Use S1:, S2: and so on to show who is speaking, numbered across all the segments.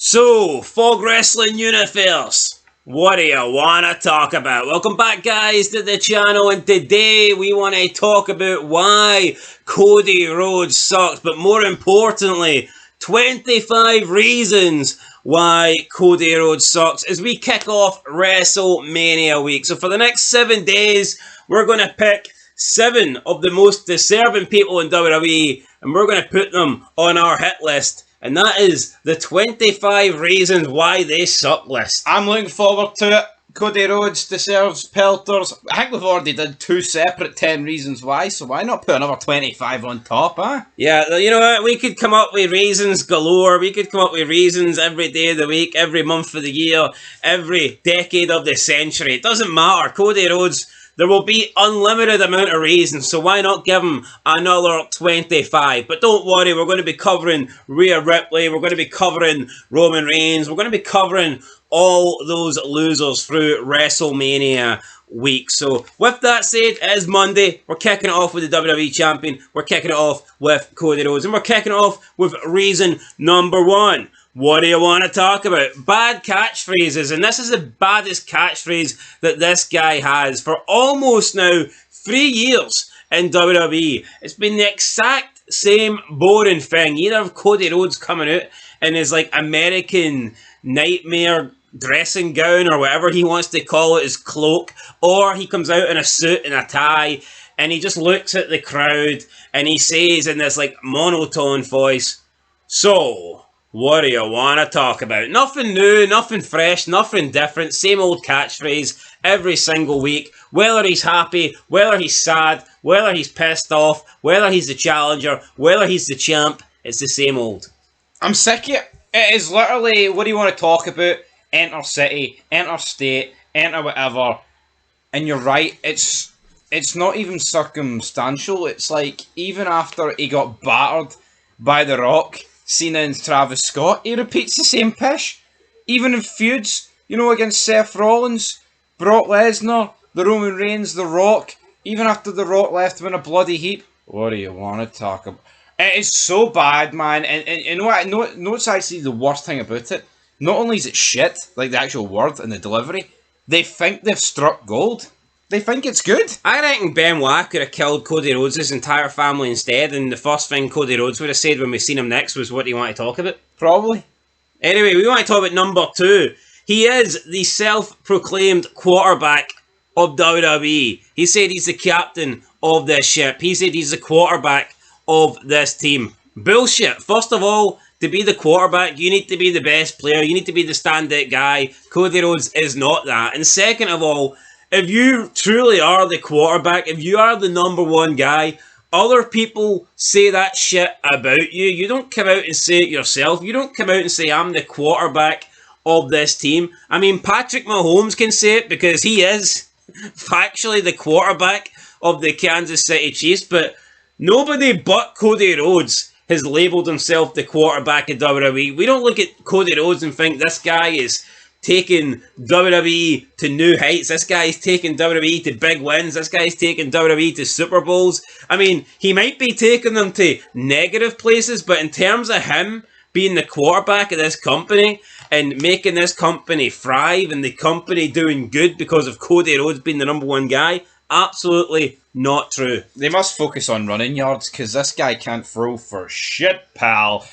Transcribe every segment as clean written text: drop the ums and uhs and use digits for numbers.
S1: So, Fog Wrestling Universe, what do you want to talk about? Welcome back, guys, to the channel, and today we want to talk about why Cody Rhodes sucks, but more importantly, 25 reasons why Cody Rhodes sucks as we kick off WrestleMania week. So for the next 7 days, we're going to pick 7 of the most deserving people in WWE, and we're going to put them on our hit list. And that is the 25 reasons why they suck list.
S2: I'm looking forward to it. Cody Rhodes deserves pelters. I think we've already done 2 separate 10 reasons why, so why not put another 25 on top, huh?
S1: Yeah, you know what? We could come up with reasons galore. We could come up with reasons every day of the week, every month of the year, every decade of the century. It doesn't matter. Cody Rhodes, there will be unlimited amount of reasons, so why not give him another 25? But don't worry, we're going to be covering Rhea Ripley, we're going to be covering Roman Reigns, we're going to be covering all those losers through WrestleMania week. So with that said, it is Monday, we're kicking it off with the WWE Champion, we're kicking it off with Cody Rhodes, and we're kicking it off with reason number 1. What do you want to talk about? Bad catchphrases, and this is the baddest catchphrase that this guy has for almost now 3 years in WWE. It's been the exact same boring thing, either of Cody Rhodes coming out in his like American nightmare dressing gown or whatever he wants to call it, his cloak, or he comes out in a suit and a tie and he just looks at the crowd and he says in this like monotone voice, "So, what do you want to talk about?" Nothing new, nothing fresh, nothing different. Same old catchphrase every single week. Whether he's happy, whether he's sad, whether he's pissed off, whether he's the challenger, whether he's the champ, it's the same old.
S2: I'm sick of it. It is literally, what do you want to talk about? Enter city, enter state, enter whatever. And you're right, it's not even circumstantial. It's like, even after he got battered by The Rock, Cena and Travis Scott, he repeats the same pish. Even in feuds, against Seth Rollins, Brock Lesnar, the Roman Reigns, The Rock, even after The Rock left him in a bloody heap. What do you want to talk about? It is so bad, man. And you know what? No, it's actually the worst thing about it. Not only is it shit, like the actual word and the delivery, they think they've struck gold. They think it's good.
S1: I reckon Benoit could have killed Cody Rhodes' entire family instead, and the first thing Cody Rhodes would have said when we seen him next was, "What do you want to talk about?"
S2: Probably.
S1: Anyway, we want to talk about number 2. He is the self-proclaimed quarterback of WWE. He said he's the captain of this ship. He said he's the quarterback of this team. Bullshit. First of all, to be the quarterback, you need to be the best player. You need to be the standout guy. Cody Rhodes is not that. And second of all, if you truly are the quarterback, if you are the number 1 guy, other people say that shit about you. You don't come out and say it yourself. You don't come out and say, "I'm the quarterback of this team." I mean, Patrick Mahomes can say it because he is factually the quarterback of the Kansas City Chiefs, but nobody but Cody Rhodes has labelled himself the quarterback of WWE. We don't look at Cody Rhodes and think this guy is taking WWE to new heights. This guy's taking WWE to big wins. This guy's taking WWE to Super Bowls. I mean, he might be taking them to negative places, but in terms of him being the quarterback of this company and making this company thrive and the company doing good because of Cody Rhodes being the number 1 guy, absolutely not true.
S2: They must focus on running yards, because this guy can't throw for shit, pal.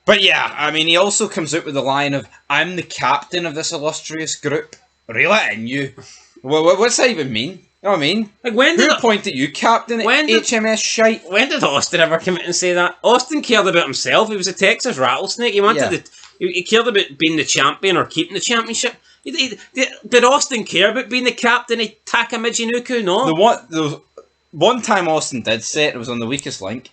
S2: But yeah, I mean, he also comes out with the line of, "I'm the captain of this illustrious group." Reel it in, you. What's that even mean? You know what I mean?
S1: Like,
S2: who appointed you captain at HMS shite?
S1: When did Austin ever come out and say that? Austin cared about himself. He was a Texas rattlesnake. He wanted he cared about being the champion or keeping the championship. Did Austin care about being the captain of Taka Michinoku? No.
S2: The one time Austin did say it was on the Weakest Link,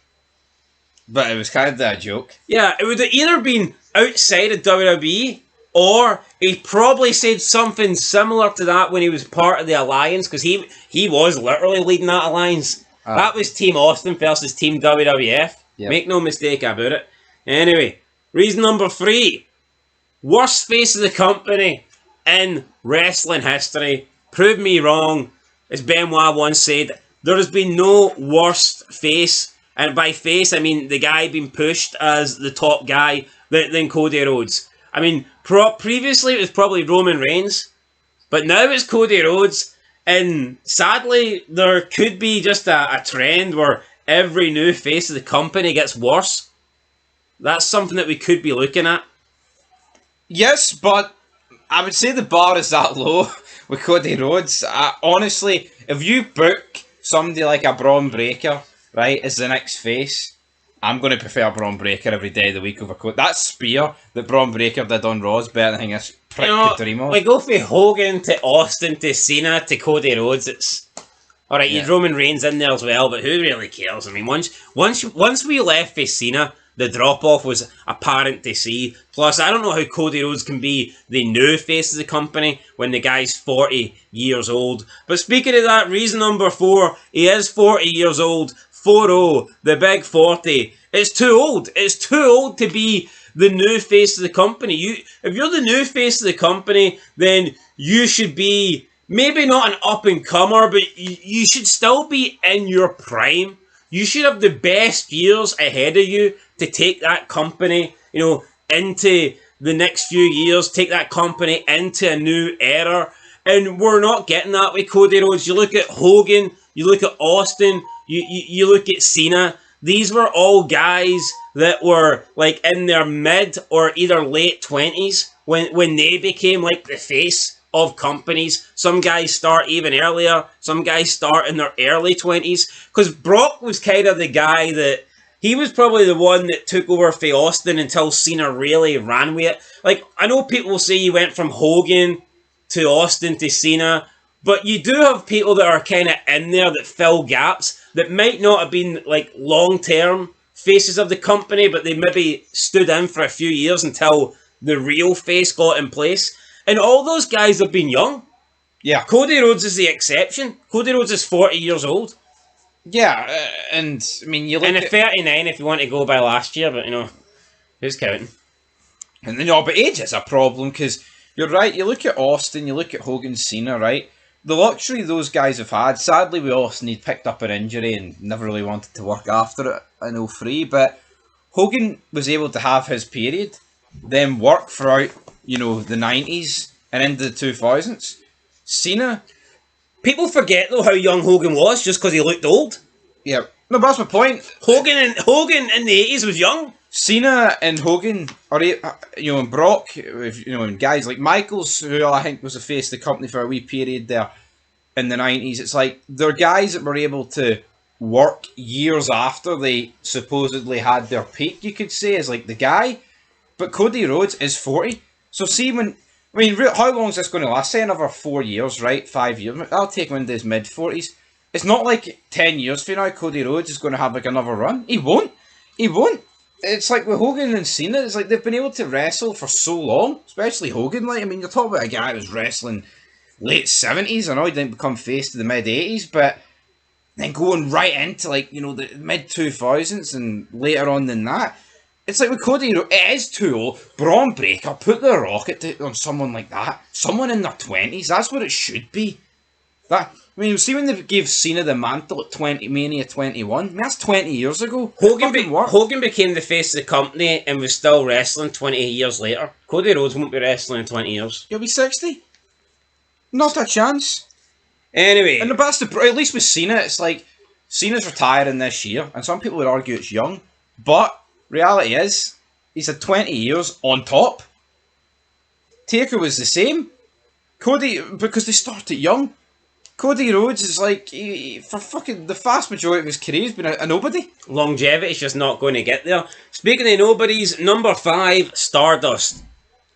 S2: but it was kind of a joke.
S1: Yeah, it would have either been outside of WWE, or he probably said something similar to that when he was part of the Alliance, because he was literally leading that Alliance. That was Team Austin versus Team WWF. Yep. Make no mistake about it. Anyway, reason number 3. Worst face of the company in wrestling history. Prove me wrong. As Benoit once said, there has been no worst face, and by face I mean the guy being pushed as the top guy, than Cody Rhodes. I mean, previously it was probably Roman Reigns, but now it's Cody Rhodes, and sadly there could be just a trend where every new face of the company gets worse. That's something that we could be looking at.
S2: Yes, but I would say the bar is that low with Cody Rhodes. Honestly, if you book somebody like a Braun Breaker, right, as the next face, I'm going to prefer Braun Breaker every day of the week over Cody. That spear that Braun Breaker did on Raw is better than anything this prick could dream of.
S1: We go from Hogan to Austin to Cena to Cody Rhodes. It's alright. Yeah. Roman Reigns in there as well, but who really cares? I mean, once we left for Cena, the drop off was apparent to see. Plus, I don't know how Cody Rhodes can be the new face of the company when the guy's 40 years old. But speaking of that, reason number 4, he is 40 years old. 40, the big 40. It's too old. It's too old to be the new face of the company. If you're the new face of the company, then you should be maybe not an up-and-comer, but you should still be in your prime. You should have the best years ahead of you to take that company, into the next few years, take that company into a new era. And we're not getting that with Cody Rhodes. You look at Hogan, you look at Austin, you look at Cena. These were all guys that were like in their mid or either late 20s when they became like the face of companies. Some guys start even earlier. Some guys start in their early 20s. Because Brock was kind of the guy that he was probably the one that took over for Austin until Cena really ran with it. Like, I know people will say he went from Hogan to Austin to Cena, but you do have people that are kind of in there that fill gaps that might not have been like long-term faces of the company, but they maybe stood in for a few years until the real face got in place. And all those guys have been young.
S2: Yeah.
S1: Cody Rhodes is the exception. Cody Rhodes is 40 years old.
S2: Yeah, and I mean, you look
S1: at 39 if you want to go by last year, but who's counting?
S2: And but age is a problem because you're right. You look at Austin, you look at Hogan, Cena, right? The luxury those guys have had. Sadly, with Austin, he'd picked up an injury and never really wanted to work after it in 03. But Hogan was able to have his period, then work throughout, the 90s and into the 2000s. Cena.
S1: People forget though how young Hogan was just because he looked old.
S2: Yeah, no, but that's my point.
S1: Hogan in the 80s was young.
S2: Cena and Hogan, or and Brock, and guys like Michaels, who I think was the face of the company for a wee period there in the 90s. It's like they're guys that were able to work years after they supposedly had their peak. You could say is like the guy, but Cody Rhodes is 40. So see how long is this going to last? Say another 4 years, right? 5 years. I'll take him into his mid-40s. It's not like 10 years from now Cody Rhodes is going to have like another run. He won't. It's like with Hogan and Cena, it's like they've been able to wrestle for so long, especially Hogan. Like, I mean, you're talking about a guy who was wrestling late 70s. I know he didn't become face to the mid-80s, but then going right into like, the mid-2000s and later on than that. It's like with Cody, it is too old. Braun Breaker, put the rocket on someone like that. Someone in their 20s, that's what it should be. You see when they gave Cena the mantle at Mania 21? I mean, that's 20 years ago.
S1: Hogan became the face of the company and was still wrestling 20 years later. Cody Rhodes won't be wrestling in 20 years.
S2: He'll be 60. Not a chance.
S1: Anyway.
S2: And at least with Cena, it's like, Cena's retiring this year, and some people would argue it's young, but reality is, he's had 20 years on top. Taker was the same. Cody, because they started young. Cody Rhodes is like, for fucking the vast majority of his career, he's been a nobody.
S1: Longevity's just not going to get there. Speaking of nobodies, number 5, Stardust.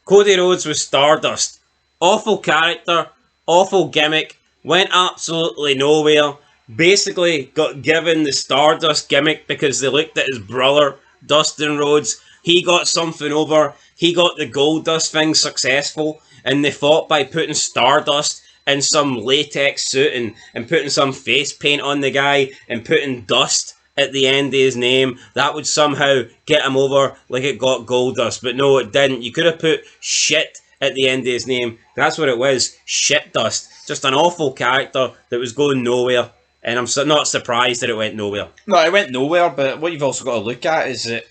S1: Cody Rhodes was Stardust. Awful character, awful gimmick, went absolutely nowhere. Basically got given the Stardust gimmick because they looked at his brother, Dustin Rhodes. He got something over. He got the Goldust thing successful, and they fought by putting Stardust in some latex suit and putting some face paint on the guy and putting dust at the end of his name. That would somehow get him over like it got Goldust, but no, it didn't. You could have put shit at the end of his name. That's what it was, shit dust. Just an awful character that was going nowhere, and I'm not surprised that it went nowhere.
S2: No, it went nowhere, but what you've also got to look at is that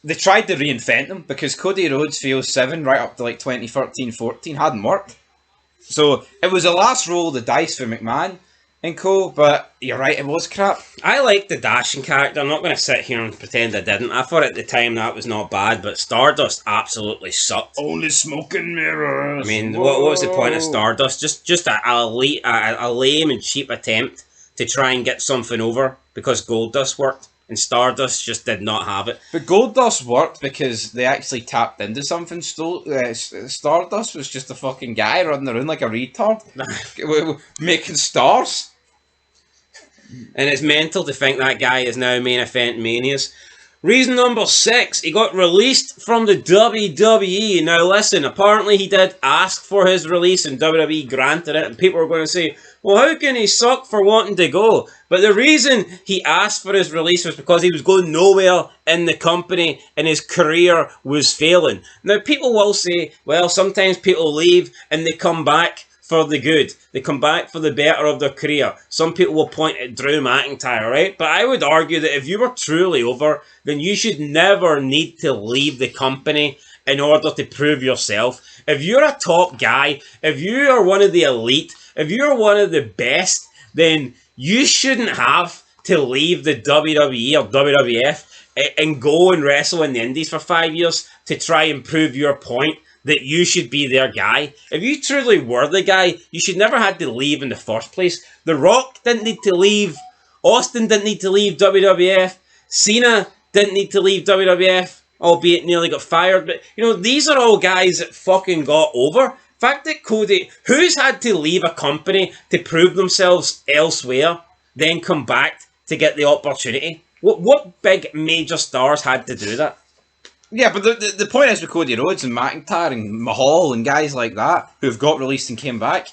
S2: they tried to reinvent them because Cody Rhodes feels 7 right up to like 2013-14 hadn't worked. So it was a last roll of the dice for McMahon and co. But you're right, it was crap.
S1: I like the Dashing character. I'm not going to sit here and pretend I didn't. I thought at the time that was not bad, but Stardust absolutely sucked.
S2: Only smoke and mirrors.
S1: I mean, what was the point of Stardust? Just a lame and cheap attempt to try and get something over because Goldust worked. And Stardust just did not have it.
S2: But Goldust worked because they actually tapped into something. Stardust was just a fucking guy running around like a retard, making stars.
S1: And it's mental to think that guy is now main event manias. Reason number 6, he got released from the WWE. Now listen, apparently he did ask for his release and WWE granted it, and people are going to say, well, how can he suck for wanting to go? But the reason he asked for his release was because he was going nowhere in the company and his career was failing. Now people will say, well, sometimes people leave and they come back for the good. They come back for the better of their career. Some people will point at Drew McIntyre, right? But I would argue that if you were truly over, then you should never need to leave the company in order to prove yourself. If you're a top guy, if you are one of the elite, if you're one of the best, then you shouldn't have to leave the WWE or WWF and go and wrestle in the Indies for 5 years to try and prove your point that you should be their guy. If you truly were the guy, you should never have to leave in the first place. The Rock didn't need to leave. Austin didn't need to leave WWF. Cena didn't need to leave WWF, albeit nearly got fired. But, you know, these are all guys that fucking got over. The fact that Cody, who's had to leave a company to prove themselves elsewhere, then come back to get the opportunity? What big major stars had to do that?
S2: Yeah, but the point is with Cody Rhodes and McIntyre and Mahal and guys like that who've got released and came back,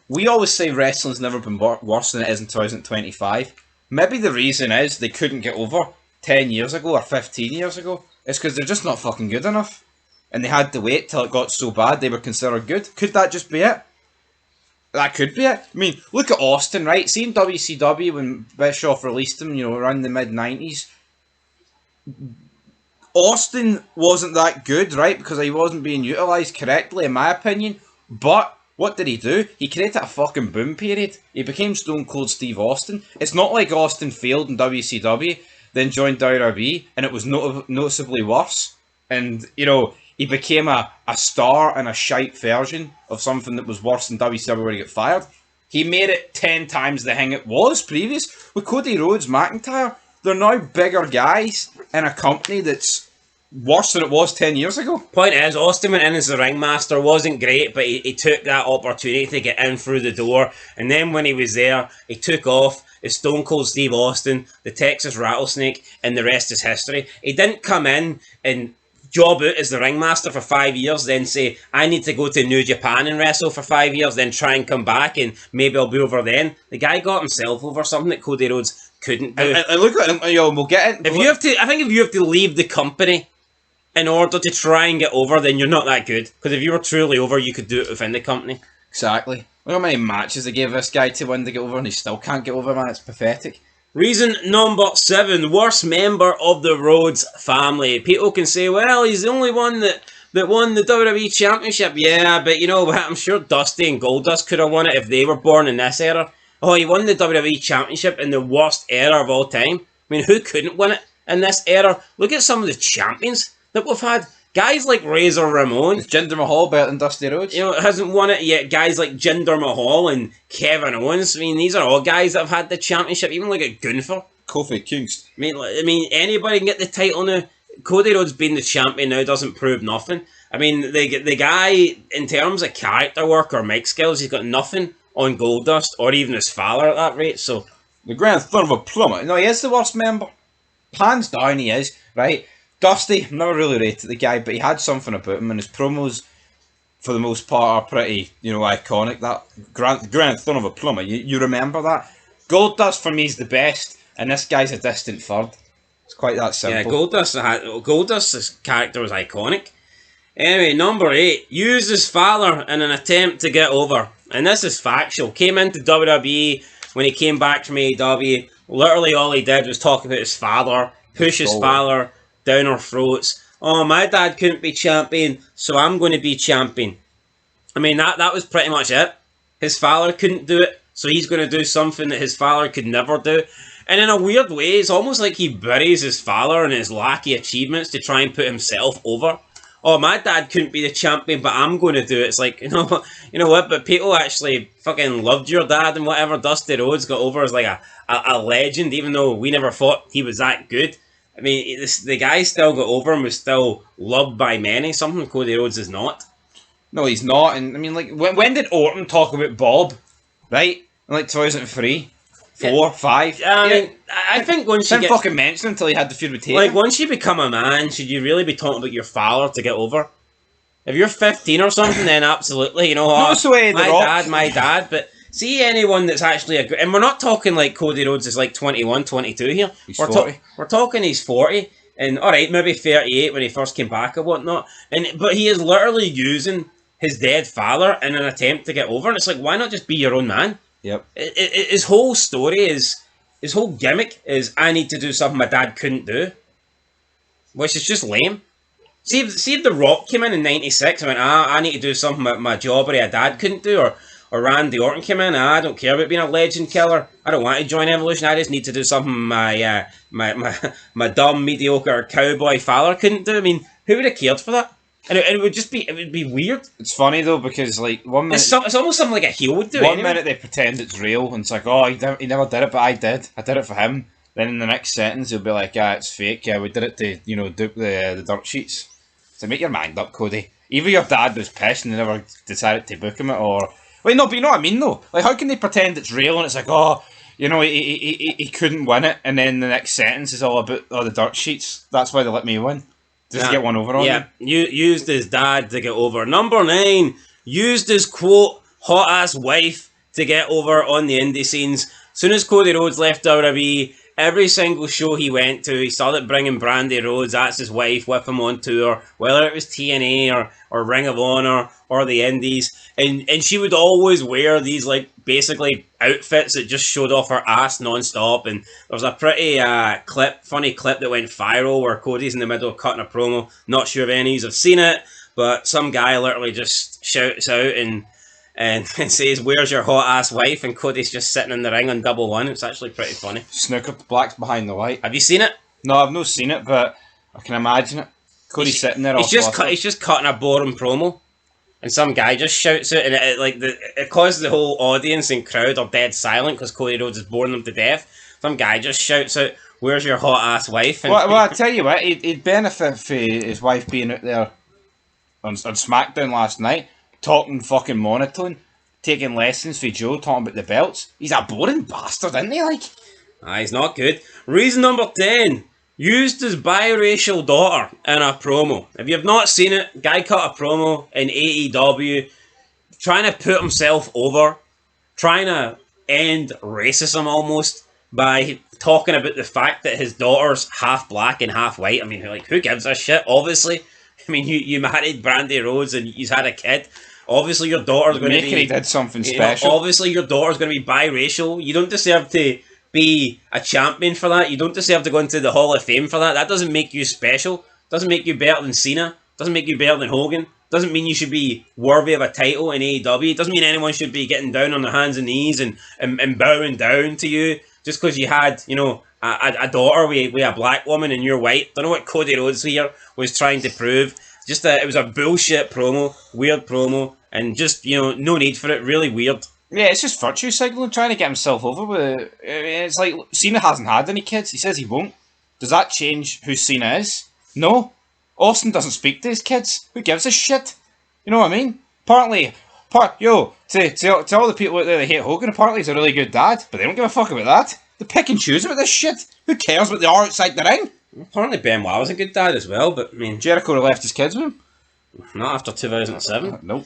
S2: we always say wrestling's never been worse than it is in 2025. Maybe the reason is they couldn't get over 10 years ago or 15 years ago. It's because they're just not fucking good enough. And they had to wait till it got so bad they were considered good. Could that just be it? That could be it. I mean, look at Austin, right? See in WCW when Bischoff released him, you know, around the mid-90s. Austin wasn't that good, right? Because he wasn't being utilised correctly, in my opinion. But what did he do? He created a fucking boom period. He became Stone Cold Steve Austin. It's not like Austin failed in WCW, then joined WWE, and it was noticeably worse. And, you know, he became a star and a shite version of something that was worse than WCW where he got fired. He made it 10 times the thing it was previous. With Cody Rhodes, McIntyre, they're now bigger guys in a company that's worse than it was 10 years ago.
S1: Point is, Austin went in as the ringmaster, wasn't great, but he took that opportunity to get in through the door. And then when he was there, he took off as Stone Cold Steve Austin, the Texas Rattlesnake, and the rest is history. He didn't come in and job out as the ringmaster for 5 years, then say, I need to go to New Japan and wrestle for 5 years, then try and come back and maybe I'll be over then. The guy got himself over, something that Cody Rhodes couldn't do.
S2: And look at him, yo, we'll get it.
S1: I think if you have to leave the company in order to try and get over, then you're not that good. Because if you were truly over, you could do it within the company.
S2: Exactly. Look how many matches they gave this guy to win to get over, and he still can't get over, man. It's pathetic.
S1: Reason number 7, worst member of the Rhodes family. People can say, well, he's the only one that won the WWE Championship. Yeah, but you know what? I'm sure Dusty and Goldust could have won it if they were born in this era. Oh, he won the WWE Championship in the worst era of all time. I mean, who couldn't win it in this era? Look at some of the champions that we've had. Guys like Razor Ramon.
S2: Is Jinder Mahal better than Dusty Rhodes?
S1: You know, hasn't won it yet. Guys like Jinder Mahal and Kevin Owens. I mean, these are all guys that have had the championship. Even look at Gunther.
S2: Kofi Kingston.
S1: I mean, anybody can get the title now. Cody Rhodes being the champion now doesn't prove nothing. I mean, the guy, in terms of character work or mic skills, he's got nothing on Goldust or even his father at that rate. So
S2: the grand son of a plumber. No, he is the worst member. Hands down, he is, right? Dusty, never really rated the guy, but he had something about him, and his promos, for the most part, are pretty, you know, iconic. That grand son of a plumber, you remember that? Goldust, for me, is the best, and this guy's a distant third. It's quite that simple.
S1: Yeah, Goldust's character was iconic. Anyway, number 8, used his father in an attempt to get over. And this is factual. Came into WWE when he came back from AEW. Literally all he did was talk about his father, push his father, down our throats. Oh, my dad couldn't be champion, so I'm going to be champion. I mean, that was pretty much it. His father couldn't do it, so he's going to do something that his father could never do. And in a weird way, it's almost like he buries his father and his lackey achievements to try and put himself over. Oh, my dad couldn't be the champion, but I'm going to do it. It's like, you know what? But people actually fucking loved your dad and whatever. Dusty Rhodes got over as like a legend, even though we never thought he was that good. I mean, the guy still got over and was still loved by many. Something Cody Rhodes is not.
S2: No, he's not. And I mean, like, when did Orton talk about Bob? Right? In like 2003? 4, 5.
S1: I mean, I think once you
S2: didn't fucking mention him until he had the feud with Taker.
S1: Like, once you become a man, should you really be talking about your father to get over? If you're 15 or something, then absolutely, you know what? My dad. But see anyone that's actually a good... And we're not talking like Cody Rhodes is like 21, 22 here.
S2: He's 40.
S1: We're talking he's 40. And, alright, maybe 38 when he first came back or whatnot. But he is literally using his dead father in an attempt to get over. And it's like, why not just be your own man?
S2: Yep.
S1: His whole story his whole gimmick is, I need to do something my dad couldn't do, which is just lame. See if The Rock came in '96 and went, I need to do something my jobber a dad couldn't do, or Randy Orton came in, I don't care about being a legend killer, I don't want to join Evolution, I just need to do something my dumb mediocre cowboy father couldn't do. I mean, who would have cared for that? And it would be weird.
S2: It's funny though, because like 1 minute
S1: it's almost something like a heel would do.
S2: One minute they pretend it's real, and it's like, oh, he never did it, but I did it for him. Then in the next sentence he'll be like, it's fake, we did it to dupe the dirt sheets. So make your mind up, Cody. Either your dad was pissed and they never decided to book him, or wait, no, but you know what I mean though. Like, how can they pretend it's real and it's like, oh, he couldn't win it, and then the next sentence is all about the dirt sheets. That's why they let me win. Just to get one over on
S1: you. Used his dad to get over. Number 9, used his quote hot ass wife to get over on the indie scenes. Soon as Cody Rhodes left WWE, every single show he went to, he started bringing Brandy Rhodes, that's his wife, with him on tour, whether it was TNA or Ring of Honor or the Indies, and she would always wear these like basically outfits that just showed off her ass non-stop. And there was a pretty funny clip that went viral where Cody's in the middle of cutting a promo. Not sure if any of you have seen it, but some guy literally just shouts out and says, "Where's your hot ass wife?" And Cody's just sitting in the ring on double one. It's actually pretty funny.
S2: Snooker, black's behind the white.
S1: Have you seen it?
S2: No, I've not seen it, but I can imagine it. Cody's sitting there. He's
S1: just cutting a boring promo, and some guy just shouts it, and it causes the whole audience and crowd are dead silent because Cody Rhodes is boring them to death. Some guy just shouts out, "Where's your hot ass wife?" And
S2: well, I tell you what, he'd benefit for his wife being out there on SmackDown last night, talking fucking monotone, taking lessons for Joe, talking about the belts. He's a boring bastard, isn't he? Like,
S1: he's not good. Reason number 10. Used his biracial daughter in a promo. If you've not seen it, guy cut a promo in AEW trying to put himself over, trying to end racism almost by talking about the fact that his daughter's half black and half white. I mean, like, who gives a shit, obviously? I mean, you married Brandy Rhodes and you've had a kid. Obviously, your daughter's going to be...
S2: he did something special.
S1: Obviously, your daughter's going to be biracial. You don't deserve to be a champion for that. You don't deserve to go into the Hall of Fame for that. That doesn't make you special. Doesn't make you better than Cena. Doesn't make you better than Hogan. Doesn't mean you should be worthy of a title in AEW. Doesn't mean anyone should be getting down on their hands and knees and bowing down to you just because you had, a daughter with a black woman and you're white. Don't know what Cody Rhodes here was trying to prove. Just it was a bullshit promo, weird promo, and just, no need for it. Really weird.
S2: Yeah, it's just virtue signaling, trying to get himself over with it. It's like, Cena hasn't had any kids. He says he won't. Does that change who Cena is? No. Austin doesn't speak to his kids. Who gives a shit? You know what I mean? To all the people out there that hate Hogan, apparently he's a really good dad, but they don't give a fuck about that. They pick and choose about this shit. Who cares what they are outside the ring?
S1: Apparently Benoit was a good dad as well, but I mean...
S2: Jericho left his kids with him?
S1: Not after 2007.
S2: Nope.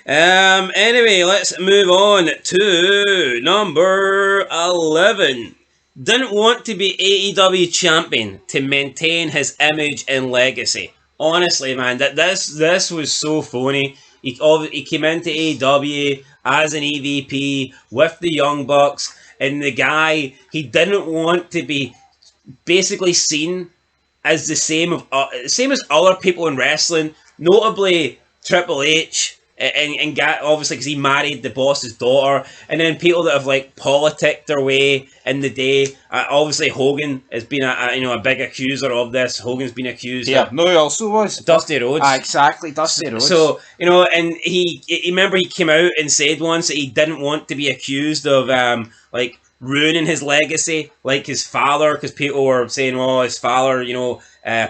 S1: Anyway, let's move on to number 11. Didn't want to be AEW champion to maintain his image and legacy. Honestly, man, this was so phony. He came into AEW as an EVP with the Young Bucks, and the guy, he didn't want to be basically seen is the same as other people in wrestling, notably Triple H. And got obviously because he married the boss's daughter, and then people that have like politicked their way in the day. Obviously, Hogan has been a big accuser of this. Hogan's been accused.
S2: Yeah, no, he also was
S1: Dusty Rhodes.
S2: Exactly, Dusty Rhodes.
S1: So and he remember he came out and said once that he didn't want to be accused of like ruining his legacy like his father, because people were saying, well, his father,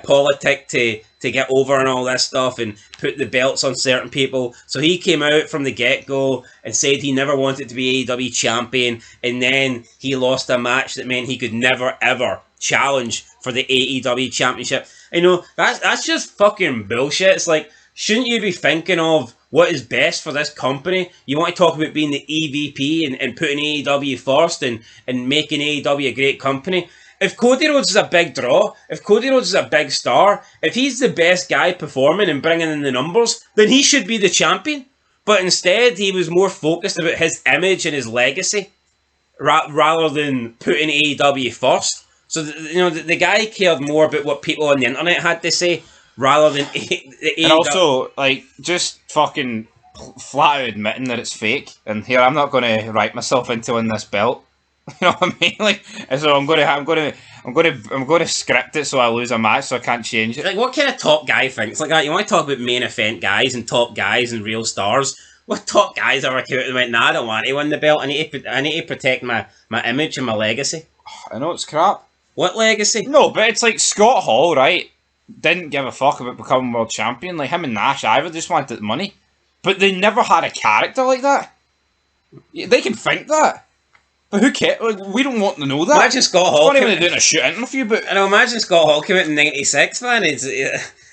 S1: politic to get over and all this stuff and put the belts on certain people. So he came out from the get-go and said he never wanted to be AEW champion, and then he lost a match that meant he could never ever challenge for the AEW championship. That's just fucking bullshit. It's like, shouldn't you be thinking of what is best for this company? You want to talk about being the EVP and putting AEW first and making AEW a great company. If Cody Rhodes is a big draw, if Cody Rhodes is a big star, if he's the best guy performing and bringing in the numbers, then he should be the champion. But instead, he was more focused about his image and his legacy rather than putting AEW first. So, the guy cared more about what people on the internet had to say rather than the AEW.
S2: And also, like, just fucking flat out admitting that it's fake. And here, I'm not going to write myself into winning this belt. You know what I mean? Like, so I'm going to script it so I lose a match, so I can't change it.
S1: Like, what kind of top guy thinks like that? You want to talk about main event guys and top guys and real stars? What top guys ever came out and went, nah, I don't want to win the belt. I need to protect my image and my legacy.
S2: I know it's crap.
S1: What legacy?
S2: No, but it's like Scott Hall, right? Didn't give a fuck about becoming world champion. Like him and Nash, either just wanted the money, but they never had a character like that. They can think that. But who cares? Like, we don't want to know that.
S1: Imagine Scott Hall.
S2: I'm not even doing a shoot interview, but
S1: imagine Scott Hall came out in '96, man.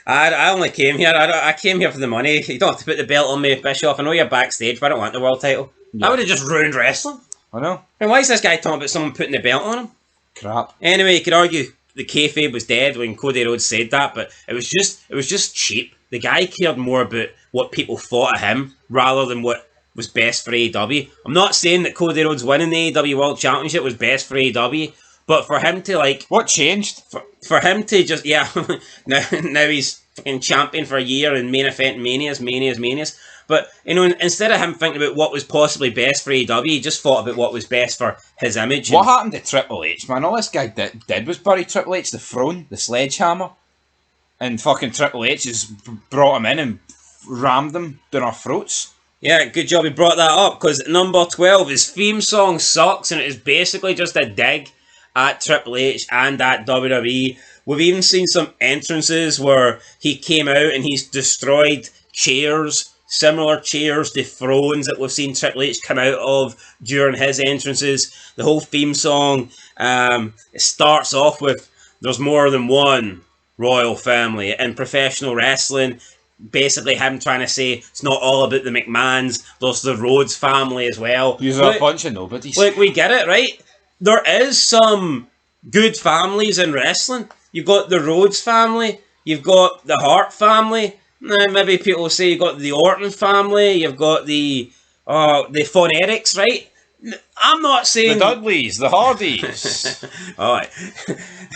S1: I only came here. I came here for the money. You don't have to put the belt on me, Bischoff. I know you're backstage, but I don't want the world title. Yeah. I would have just ruined wrestling.
S2: I know.
S1: And why is this guy talking about someone putting the belt on him?
S2: Crap.
S1: Anyway, you could argue the kayfabe was dead when Cody Rhodes said that, but it was just cheap. The guy cared more about what people thought of him rather than what was best for AEW. I'm not saying that Cody Rhodes winning the AEW World Championship was best for AEW, but for him to like...
S2: What changed?
S1: For him to just, now he's fucking champion for a year in main event manias. But, instead of him thinking about what was possibly best for AEW, he just thought about what was best for his image.
S2: What happened to Triple H, man? All this guy did was bury Triple H, the throne, the sledgehammer. And fucking Triple H has brought him in and rammed them down our throats.
S1: Yeah, good job you brought that up, because number 12, his theme song sucks, and it is basically just a dig at Triple H and at WWE. We've even seen some entrances where he came out and he's destroyed chairs, similar chairs to thrones that we've seen Triple H come out of during his entrances. The whole theme song it starts off with, there's more than one royal family in professional wrestling. Basically him trying to say it's not all about the McMahons, there's the Rhodes family as well.
S2: You're a bunch of nobodies.
S1: Like, we get it, right? There is some good families in wrestling. You've got the Rhodes family, you've got the Hart family, maybe people will say you've got the Orton family, you've got the Phonetics, right? I'm not saying...
S2: The Dudleys, the Hardys.
S1: Alright.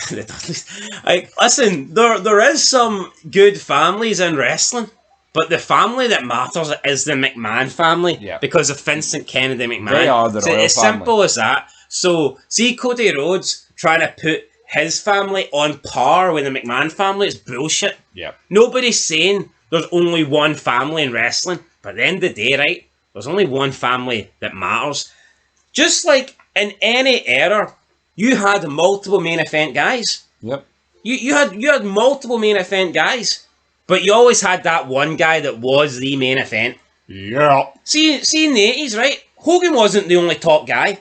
S1: The Dudleys. Like, listen, there is some good families in wrestling, but the family that matters is the McMahon family, because of Vincent Kennedy McMahon.
S2: They are the royal family.
S1: It's simple as that. So, see Cody Rhodes trying to put his family on par with the McMahon family, it's bullshit.
S2: Yeah.
S1: Nobody's saying there's only one family in wrestling, but at the end of the day, right, there's only one family that matters. Just like in any era, you had multiple main event guys.
S2: Yep.
S1: You had multiple main event guys, but you always had that one guy that was the main event.
S2: Yeah.
S1: See in the 80s, right? Hogan wasn't the only top guy,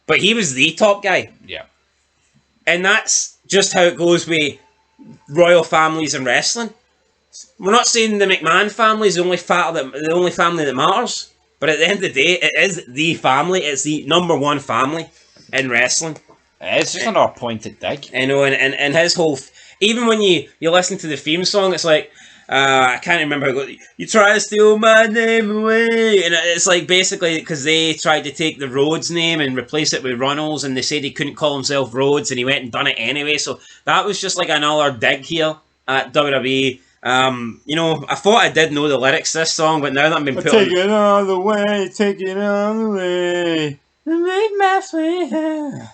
S1: but he was the top guy.
S2: Yeah.
S1: And that's just how it goes with royal families in wrestling. We're not saying the McMahon family is the only family that matters. But at the end of the day, it is the family. It's the number one family in wrestling.
S2: It's just another pointed dig.
S1: I know, and his whole... Even when you listen to the theme song, it's like... I can't remember how it goes. You try to steal my name away, and it's like basically because they tried to take the Rhodes name and replace it with Runnels, and they said he couldn't call himself Rhodes, and he went and done it anyway. So that was just like another dig here at WWE. I thought I did know the lyrics to this song, but now that I'm being put
S2: take it all the way, take it all the way, make my way.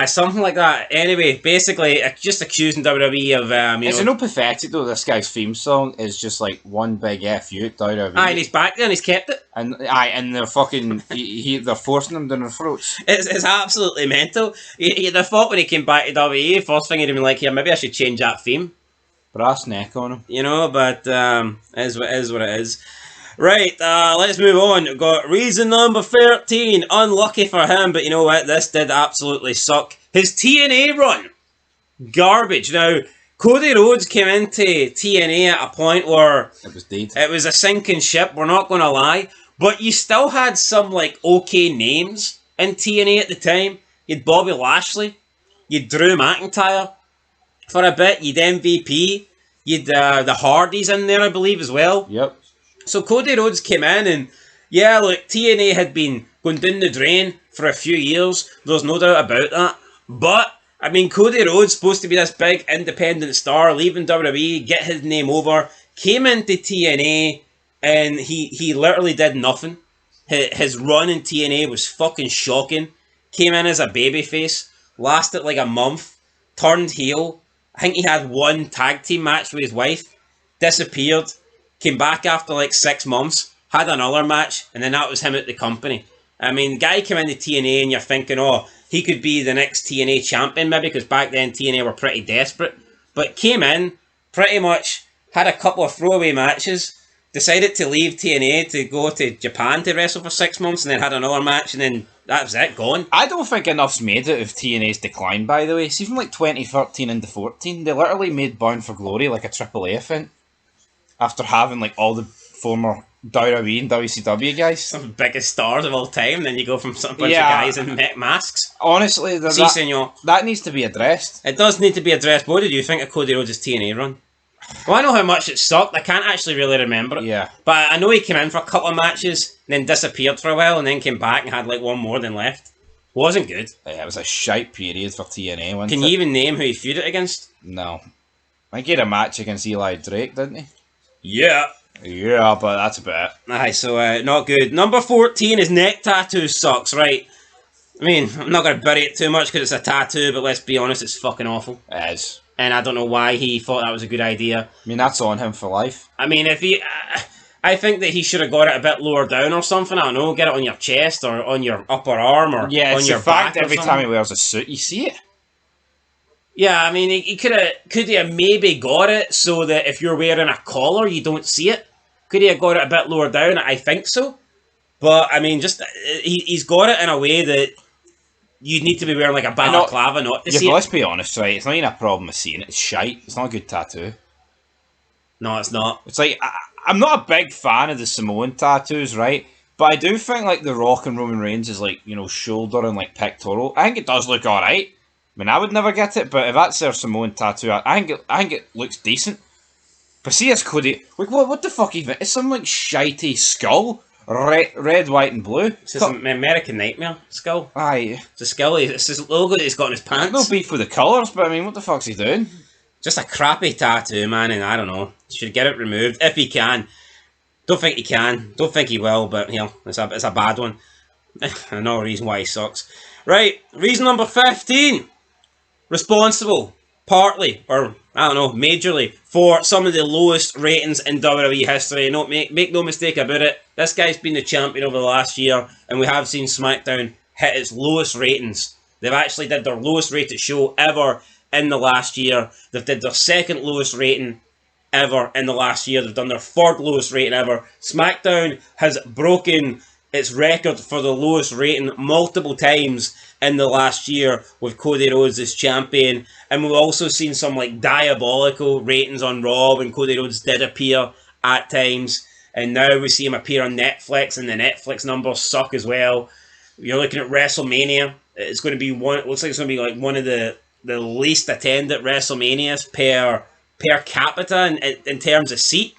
S1: Something like that. Anyway, basically, just accusing WWE of,
S2: It's no pathetic though. This guy's theme song is just like one big F you at WWE.
S1: and he's back there and he's kept it.
S2: And they're fucking, they're forcing him down their throats.
S1: It's absolutely mental. You'd have thought when he came back to WWE, first thing he'd have been like, here, maybe I should change that theme.
S2: Brass neck on him.
S1: But it is what it is. Right, let's move on. We've got reason number 13. Unlucky for him, but you know what? This did absolutely suck. His TNA run. Garbage. Now, Cody Rhodes came into TNA at a point where
S2: it was dead.
S1: It was a sinking ship, we're not going to lie. But you still had some, okay names in TNA at the time. You'd Bobby Lashley. You'd Drew McIntyre for a bit. You'd MVP. You'd the Hardys in there, I believe, as well.
S2: Yep.
S1: So Cody Rhodes came in and, TNA had been going down the drain for a few years. There's no doubt about that. But, Cody Rhodes, supposed to be this big independent star, leaving WWE, get his name over, came into TNA, and he literally did nothing. His run in TNA was fucking shocking. Came in as a babyface, lasted like a month, turned heel. I think he had one tag team match with his wife, disappeared. Came back after 6 months, had another match, and then that was him at the company. The guy came into TNA and you're thinking, he could be the next TNA champion maybe, because back then TNA were pretty desperate. But came in, pretty much had a couple of throwaway matches, decided to leave TNA to go to Japan to wrestle for 6 months, and then had another match, and then that was it, gone.
S2: I don't think enough's made it of TNA's decline, by the way. See, from 2013 into 14, they literally made Bound for Glory like a AAA event. After having all the former WWE and WCW guys.
S1: Some of the biggest stars of all time, then you go from some bunch of guys in masks.
S2: Honestly, that needs to be addressed.
S1: It does need to be addressed. What did you think of Cody Rhodes' TNA run? Well, I know how much it sucked. I can't actually really remember it.
S2: Yeah.
S1: But I know he came in for a couple of matches, then disappeared for a while, and then came back and had one more than left. Wasn't good.
S2: Yeah, it was a shite period for TNA.
S1: Can you even name who he feuded against?
S2: No. I think he had a match against Eli Drake, didn't he?
S1: Yeah.
S2: Yeah, but that's about it.
S1: Aye, so not good. Number 14 is neck tattoo sucks, right? I'm not going to bury it too much because it's a tattoo, but let's be honest, it's fucking awful.
S2: It is.
S1: And I don't know why he thought that was a good idea.
S2: That's on him for life.
S1: If he... I think that he should have got it a bit lower down or something. I don't know, get it on your chest or on your upper arm or on your back.
S2: Every time he wears a suit, you see it.
S1: Yeah, he could he have maybe got it so that if you're wearing a collar, you don't see it? Could he have got it a bit lower down? I think so. But, he's got it in a way that you need to be wearing a balaclava not to see it.
S2: Let's be honest, right? It's not even a problem with seeing it. It's shite. It's not a good tattoo.
S1: No, it's not.
S2: It's I'm not a big fan of the Samoan tattoos, right? But I do think, The Rock and Roman Reigns is, shoulder and, pectoral. I think it does look alright. I would never get it, but if that's their Samoan tattoo, I think it looks decent. But see, it's Cody. What the fuck even? It's some shitey skull, red, white, and blue.
S1: It's his American Nightmare skull.
S2: Aye,
S1: it's a skull. It's his logo that he's got in his pants.
S2: No beef with the colours, but what the fuck's he doing?
S1: Just a crappy tattoo, man, and I don't know. Should get it removed if he can. Don't think he can. Don't think he will, but it's a bad one. Another reason why he sucks. Right, reason number 15. Responsible, partly, or I don't know, majorly, for some of the lowest ratings in WWE history. No, make no mistake about it. This guy's been the champion over the last year, and we have seen SmackDown hit its lowest ratings. They've actually did their lowest rated show ever in the last year. They've did their second lowest rating ever in the last year. They've done their third lowest rating ever. SmackDown has broken its record for the lowest rating multiple times in the last year with Cody Rhodes as champion. And we've also seen some diabolical ratings on Raw when Cody Rhodes did appear at times. And now we see him appear on Netflix, and the Netflix numbers suck as well. You're looking at WrestleMania. It's going to be one. It looks like it's going to be one of the least attended WrestleManias per capita in terms of seat.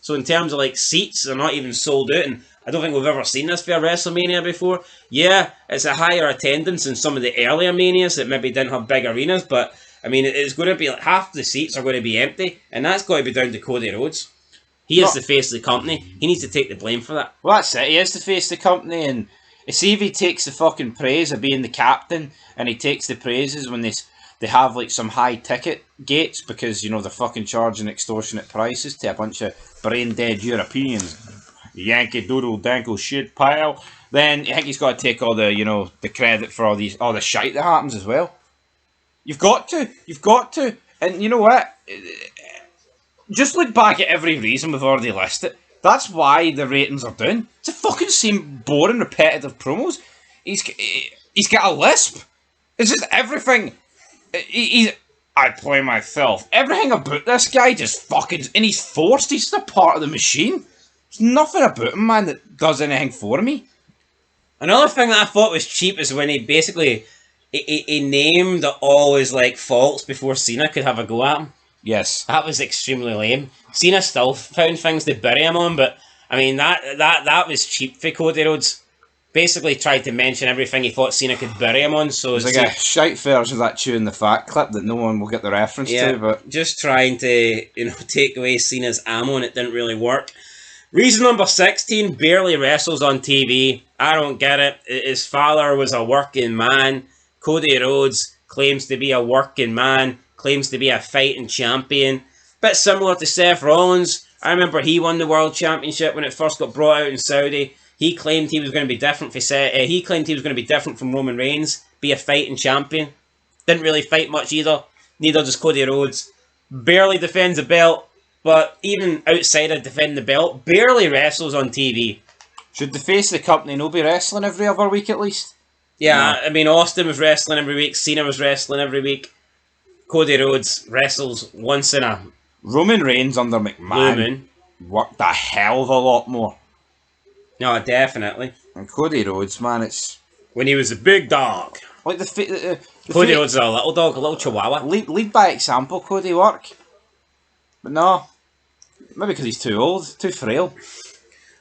S1: So in terms of like seats, they're not even sold out, and I don't think we've ever seen this for a WrestleMania before. Yeah, it's a higher attendance than some of the earlier Manias that maybe didn't have big arenas, but I mean, it's going to be like half the seats are going to be empty, and that's got to be down to Cody Rhodes. He is the face of the company. He needs to take the blame for that.
S2: Well, that's it. He is the face of the company, and see if he takes the fucking praise of being the captain, and he takes the praises when they have like some high ticket gates because, you know, they're fucking charging extortionate prices to a bunch of brain dead Europeans, Yankee Doodle Dankle shit pile. Then I think he's got to take all the, you know, the credit for all the shite that happens as well. You've got to, and you know what? Just look back at every reason we've already listed. That's why the ratings are down. It's the fucking same boring, repetitive promos. He's got a lisp. It's just everything. I play myself. Everything about this guy just fucking, and he's forced. He's just a part of the machine. There's nothing about him, man, that does anything for me.
S1: Another thing that I thought was cheap is when he basically he named all his like faults before Cena could have a go at him.
S2: Yes.
S1: That was extremely lame. Cena still found things to bury him on, but I mean that was cheap for Cody Rhodes. Basically tried to mention everything he thought Cena could bury him on. So
S2: it's like a shite version of that Chewing the Fat clip that no one will get the reference to. But
S1: just trying to, you know, take away Cena's ammo, and it didn't really work. Reason number 16, barely wrestles on TV. I don't get it. His father was a working man. Cody Rhodes claims to be a working man. Claims to be a fighting champion. Bit similar to Seth Rollins. I remember he won the World Championship when it first got brought out in Saudi. He claimed he was going to be different he claimed he was going to be different from Roman Reigns. Be a fighting champion. Didn't really fight much either. Neither does Cody Rhodes. Barely defends a belt. But even outside of defending the belt, barely wrestles on TV.
S2: Should the face of the company not be wrestling every other week at least?
S1: Yeah, no. I mean, Austin was wrestling every week. Cena was wrestling every week. Cody Rhodes wrestles once in a...
S2: Roman Reigns under McMahon worked a hell of a lot more.
S1: No, definitely.
S2: And Cody Rhodes, man, it's...
S1: When he was a big dog.
S2: Like
S1: Cody Rhodes is a little dog, a little chihuahua.
S2: Lead by example, Cody work. But no. Maybe because he's too old, too frail.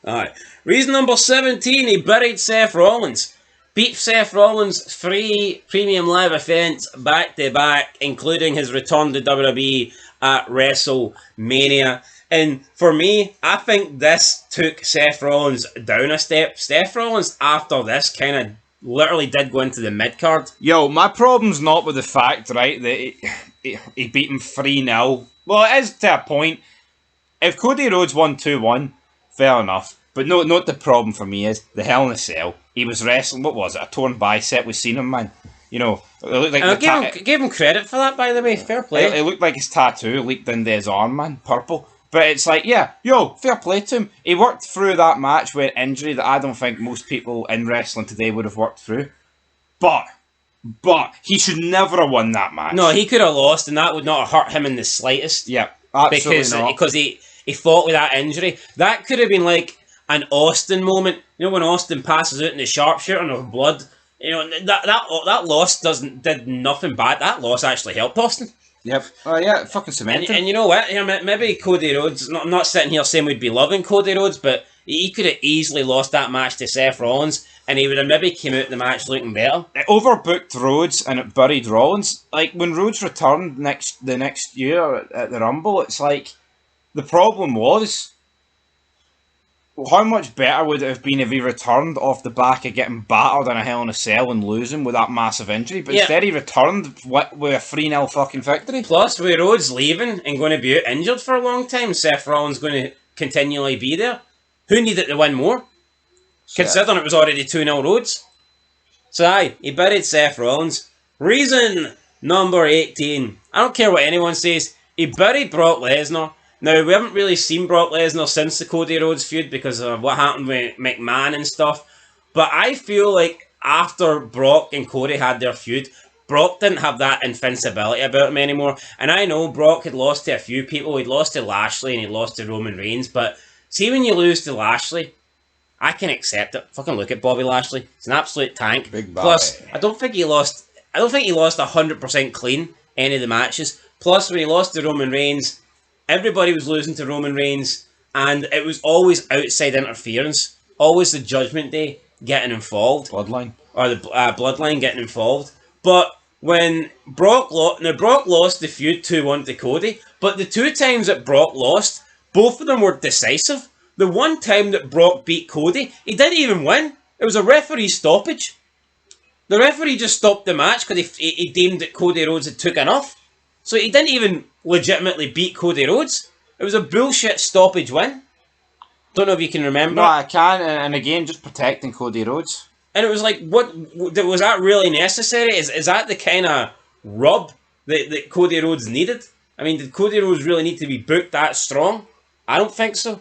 S1: Alright. Reason number 17, he buried Seth Rollins. Beat Seth Rollins 3 premium live events back to back, including his return to WWE at WrestleMania. And for me, I think this took Seth Rollins down a step. Seth Rollins, after this, kind of literally did go into the mid-card.
S2: Yo, my problem's not with the fact, right, that he beat him 3-0. Well, it is to a point. If Cody Rhodes won 2-1, fair enough. But no, not the problem for me is the Hell in a Cell. He was wrestling, what was it, a torn bicep? We've seen him, man. You know, it looked like
S1: gave him credit for that, by the way. Fair play.
S2: It looked like his tattoo leaked into his arm, man. Purple. But it's like, yeah, yo, fair play to him. He worked through that match with injury that I don't think most people in wrestling today would have worked through. But he should never have won that match.
S1: No, he could have lost, and that would not have hurt him in the slightest.
S2: Yeah, absolutely not.
S1: Because he fought with that injury. That could have been like an Austin moment. You know, when Austin passes out in the sharpshooter and of blood. You know, that loss did nothing bad. That loss actually helped Austin.
S2: Yep. Oh yeah, fucking cemented.
S1: And you know what? Maybe Cody Rhodes. I'm not sitting here saying we'd be loving Cody Rhodes, but he could have easily lost that match to Seth Rollins, and he would have maybe came out in the match looking better.
S2: It overbooked Rhodes and it buried Rollins. Like when Rhodes returned the next year at the Rumble, it's like the problem was how much better would it have been if he returned off the back of getting battered in a Hell in a Cell and losing with that massive injury, but instead he returned with a 3-0 fucking victory.
S1: Plus, with Rhodes leaving and going to be out injured for a long time, Seth Rollins going to continually be there. Who needed to win more? Considering it was already 2-0 Rhodes. So aye, he buried Seth Rollins. Reason number 18. I don't care what anyone says. He buried Brock Lesnar. Now, we haven't really seen Brock Lesnar since the Cody Rhodes feud because of what happened with McMahon and stuff. But I feel like after Brock and Cody had their feud, Brock didn't have that invincibility about him anymore. And I know Brock had lost to a few people. He'd lost to Lashley and he'd lost to Roman Reigns. But see, when you lose to Lashley, I can accept it. Fucking look at Bobby Lashley. He's an absolute tank.
S2: Big Bobby.
S1: Plus, I don't think he lost 100% clean any of the matches. Plus, when he lost to Roman Reigns, everybody was losing to Roman Reigns. and it was always outside interference, always the Judgment Day getting involved,
S2: Bloodline.
S1: or the Bloodline getting involved. But when Brock lost the feud 2-1 to Cody, but the two times that Brock lost, both of them were decisive. The one time that Brock beat Cody, he didn't even win. It was a referee stoppage. The referee just stopped the match because he deemed that Cody Rhodes had took enough. So he didn't even legitimately beat Cody Rhodes. It was a bullshit stoppage win. Don't know if you can remember.
S2: No, I can, and again, just protecting Cody Rhodes.
S1: And it was like, what was that really necessary? Is that the kind of rub that Cody Rhodes needed? I mean, did Cody Rhodes really need to be booked that strong? I don't think so.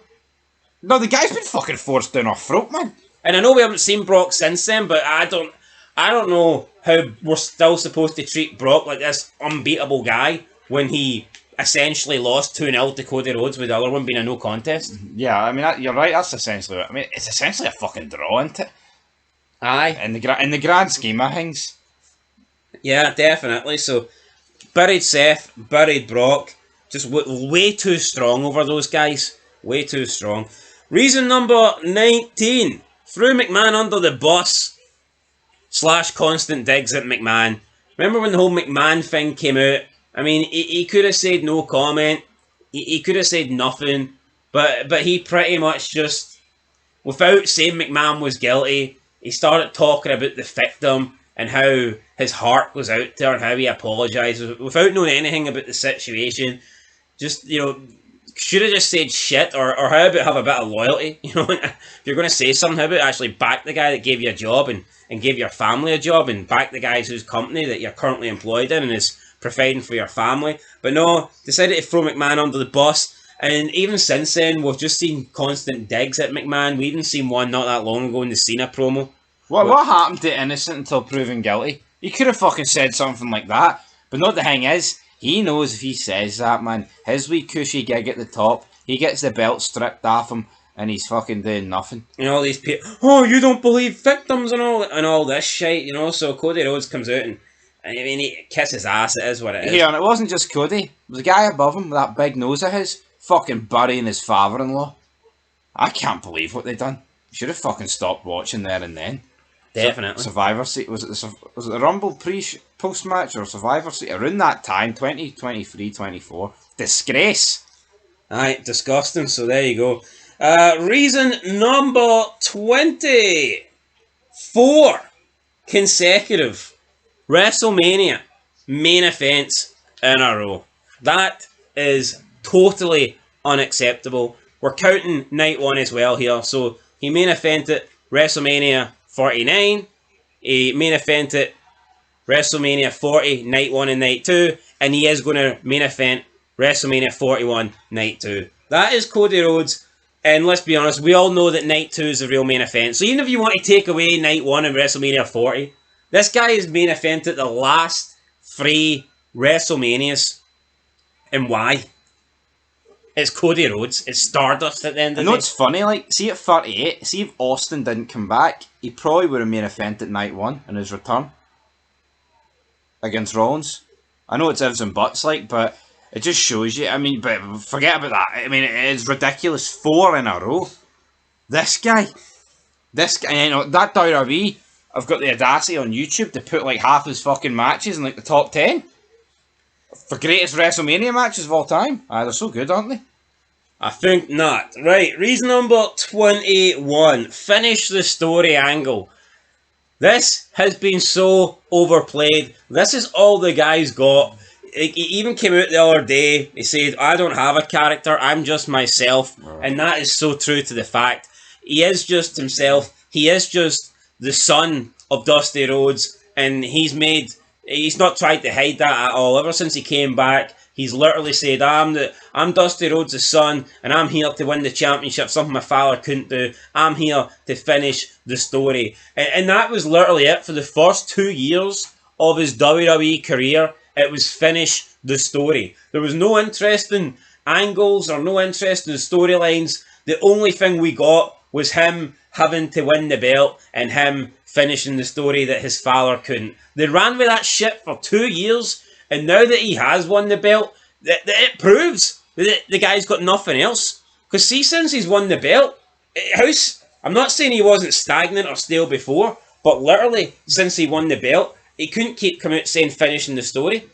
S2: No, the guy's been fucking forced down our throat, man.
S1: And I know we haven't seen Brock since then, but I don't know how we're still supposed to treat Brock like this unbeatable guy when he essentially lost 2-0 to Cody Rhodes, with the other one being a no contest.
S2: Yeah, I mean, you're right, that's essentially it. I mean, it's essentially a fucking draw, isn't it?
S1: Aye.
S2: In the grand scheme of things.
S1: Yeah, definitely. So, buried Seth, buried Brock. Just way too strong over those guys. Way too strong. Reason number 19. Threw McMahon under the bus. / constant digs at McMahon. Remember when the whole McMahon thing came out? I mean, he could have said no comment. He could have said nothing. But he pretty much just, without saying McMahon was guilty, he started talking about the victim and how his heart was out there and how he apologised without knowing anything about the situation. Just, should have just said shit, or how about have a bit of loyalty? If you're going to say something, how about actually back the guy that gave you a job and gave your family a job, and back the guys whose company that you're currently employed in and is providing for your family. But no, decided to throw McMahon under the bus. And even since then, we've just seen constant digs at McMahon. We even seen one not that long ago in the Cena promo.
S2: What happened to innocent until proven guilty? He could have fucking said something like that. But not the thing is, he knows if he says that, man, his wee cushy gig at the top, he gets the belt stripped off him, and he's fucking doing nothing.
S1: All these people, you don't believe victims and all this shit, So Cody Rhodes comes out and, I mean, he kisses ass, it is what it is.
S2: Yeah, and it wasn't just Cody. It was the guy above him with that big nose of his, fucking burying his father-in-law. I can't believe what they done. Should have fucking stopped watching there and then.
S1: Definitely.
S2: Survivor Series, was it the Rumble post match or Survivor Series around that time, 2023, 24. Disgrace.
S1: Aye, disgusting. So there you go. Reason number 20. 4 consecutive WrestleMania main events in a row. That is totally unacceptable. We're counting night 1 as well here. So he main evented WrestleMania 49. He main evented WrestleMania 40, night 1 and night 2. And he is going to main event WrestleMania 41, night 2. That is Cody Rhodes. And let's be honest, we all know that night 2 is the real main event. So even if you want to take away night 1 and WrestleMania 40, this guy is main evented the last 3 WrestleManias. And why? It's Cody Rhodes. It's Stardust at the end of the day.
S2: I know it's funny, see at 38, see if Austin didn't come back, he probably would have main evented night 1 in his return. Against Rollins. I know it's ifs and buts, but it just shows you. I mean, but forget about that. I mean, it is ridiculous. 4 in a row. This guy, that WWE, I've got the audacity on YouTube to put half his fucking matches in the top 10 for greatest WrestleMania matches of all time. They're so good, aren't they?
S1: I think not. Right, reason number 21. Finish the story angle. This has been so overplayed. This is all the guy's got. He even came out the other day. He said, I don't have a character. I'm just myself. And that is so true to the fact. He is just himself. He is just the son of Dusty Rhodes. And he's not tried to hide that at all. Ever since he came back, he's literally said, I'm Dusty Rhodes' son, and I'm here to win the championship, something my father couldn't do. I'm here to finish the story. And that was literally it. For the first 2 years of his WWE career, it was finish the story. There was no interest in angles or no interest in storylines. The only thing we got was him having to win the belt and him finishing the story that his father couldn't. They ran with that shit for 2 years, and now that he has won the belt, it proves that the guy's got nothing else. Because see, since he's won the belt, I'm not saying he wasn't stagnant or stale before, but literally, since he won the belt, he couldn't keep coming out saying finishing the story.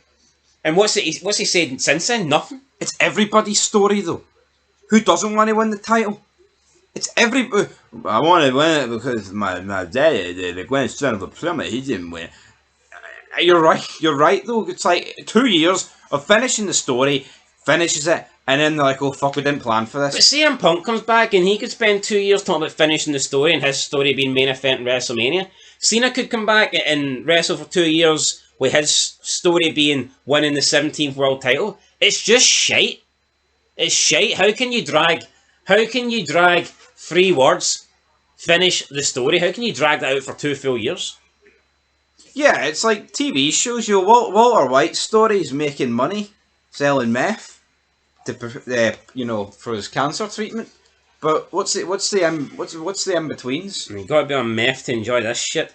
S1: And what's he said since then? Nothing.
S2: It's everybody's story, though. Who doesn't want to win the title? It's everybody. I want to win it because my daddy, the grandson of a plumber, he didn't win. You're right, though. It's like 2 years of finishing the story, finishes it, and then they're like, oh fuck, we didn't plan for this.
S1: But CM Punk comes back and he could spend 2 years talking about finishing the story and his story being main event in WrestleMania. Cena could come back and wrestle for 2 years with his story being winning the 17th world title. It's just shite. It's shite. How can you drag 3 words, finish the story? How can you drag that out for 2 full years?
S2: Yeah, it's like TV shows. Walter White's story is making money selling meth to for his cancer treatment. But what's the in betweens?
S1: You gotta be on meth to enjoy this shit.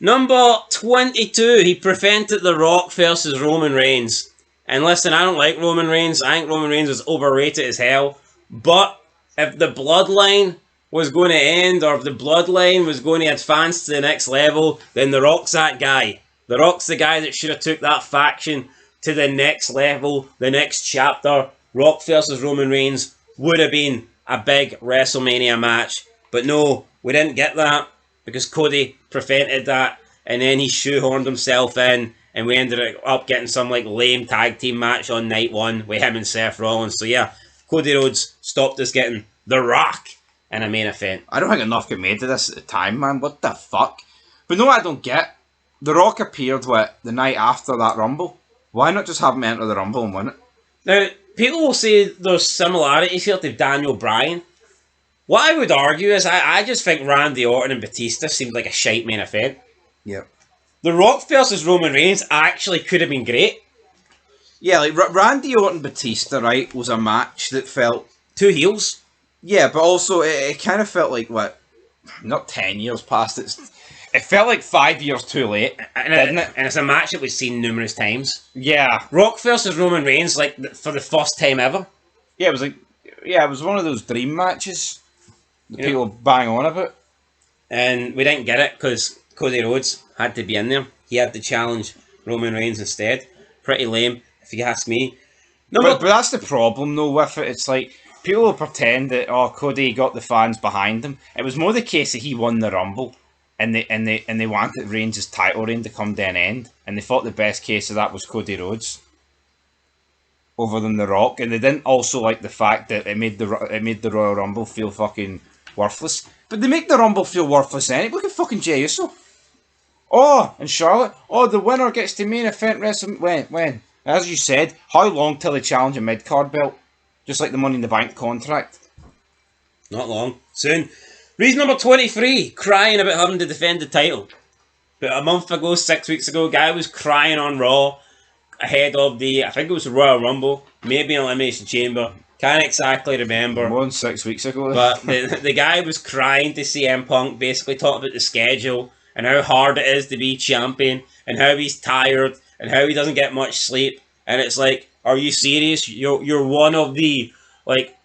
S1: Number 22, he prevented The Rock versus Roman Reigns. And listen, I don't like Roman Reigns. I think Roman Reigns was overrated as hell. But if the bloodline was going to end, or if the bloodline was going to advance to the next level, then The Rock's that guy. The Rock's the guy that should have took that faction to the next level, the next chapter. Rock versus Roman Reigns would have been a big WrestleMania match. But no, we didn't get that because Cody prevented that, and then he shoehorned himself in, and we ended up getting some like lame tag team match on night 1 with him and Seth Rollins. So yeah, Cody Rhodes stopped us getting The Rock in a main event.
S2: I don't think enough got made of this at the time, man. What the fuck? But no, I don't get. The Rock appeared the night after that Rumble. Why not just have him enter the Rumble and win it?
S1: Now, people will say there's similarities here to Daniel Bryan. What I would argue is I just think Randy Orton and Batista seemed like a shite main event.
S2: Yep.
S1: The Rock versus Roman Reigns actually could have been great.
S2: Yeah, like Randy Orton Batista, right, was a match that felt
S1: 2 heels.
S2: Yeah, but also it kind of felt like not 10 years past it. It felt like 5 years too late, didn't it?
S1: And it's a match that we've seen numerous times.
S2: Yeah.
S1: Rock versus Roman Reigns, like for the first time ever.
S2: Yeah, it was one of those dream matches that people bang on about.
S1: And we didn't get it because Cody Rhodes had to be in there. He had to challenge Roman Reigns instead. Pretty lame, if you ask me.
S2: But that's the problem, though, with it. It's like, people will pretend that, Cody got the fans behind him. It was more the case that he won the Rumble, and they wanted Reigns' title reign to come to an end, and they thought the best case of that was Cody Rhodes over than The Rock, and they didn't also like the fact that it made the Royal Rumble feel fucking worthless. But they make the Rumble feel worthless anyway. Look at fucking Jey Uso. Oh, and Charlotte. Oh, the winner gets to main event WrestleMania. When? As you said, how long till they challenge a mid-card belt? Just like the Money in the Bank contract.
S1: Not long. Soon. Reason number 23, crying about having to defend the title. About a month ago, 6 weeks ago, guy was crying on Raw ahead of I think it was the Royal Rumble, maybe an Elimination Chamber. Can't exactly remember.
S2: More than 6 weeks ago.
S1: But the guy was crying to CM Punk, basically talking about the schedule and how hard it is to be champion and how he's tired and how he doesn't get much sleep. And it's like, are you serious? You're one of the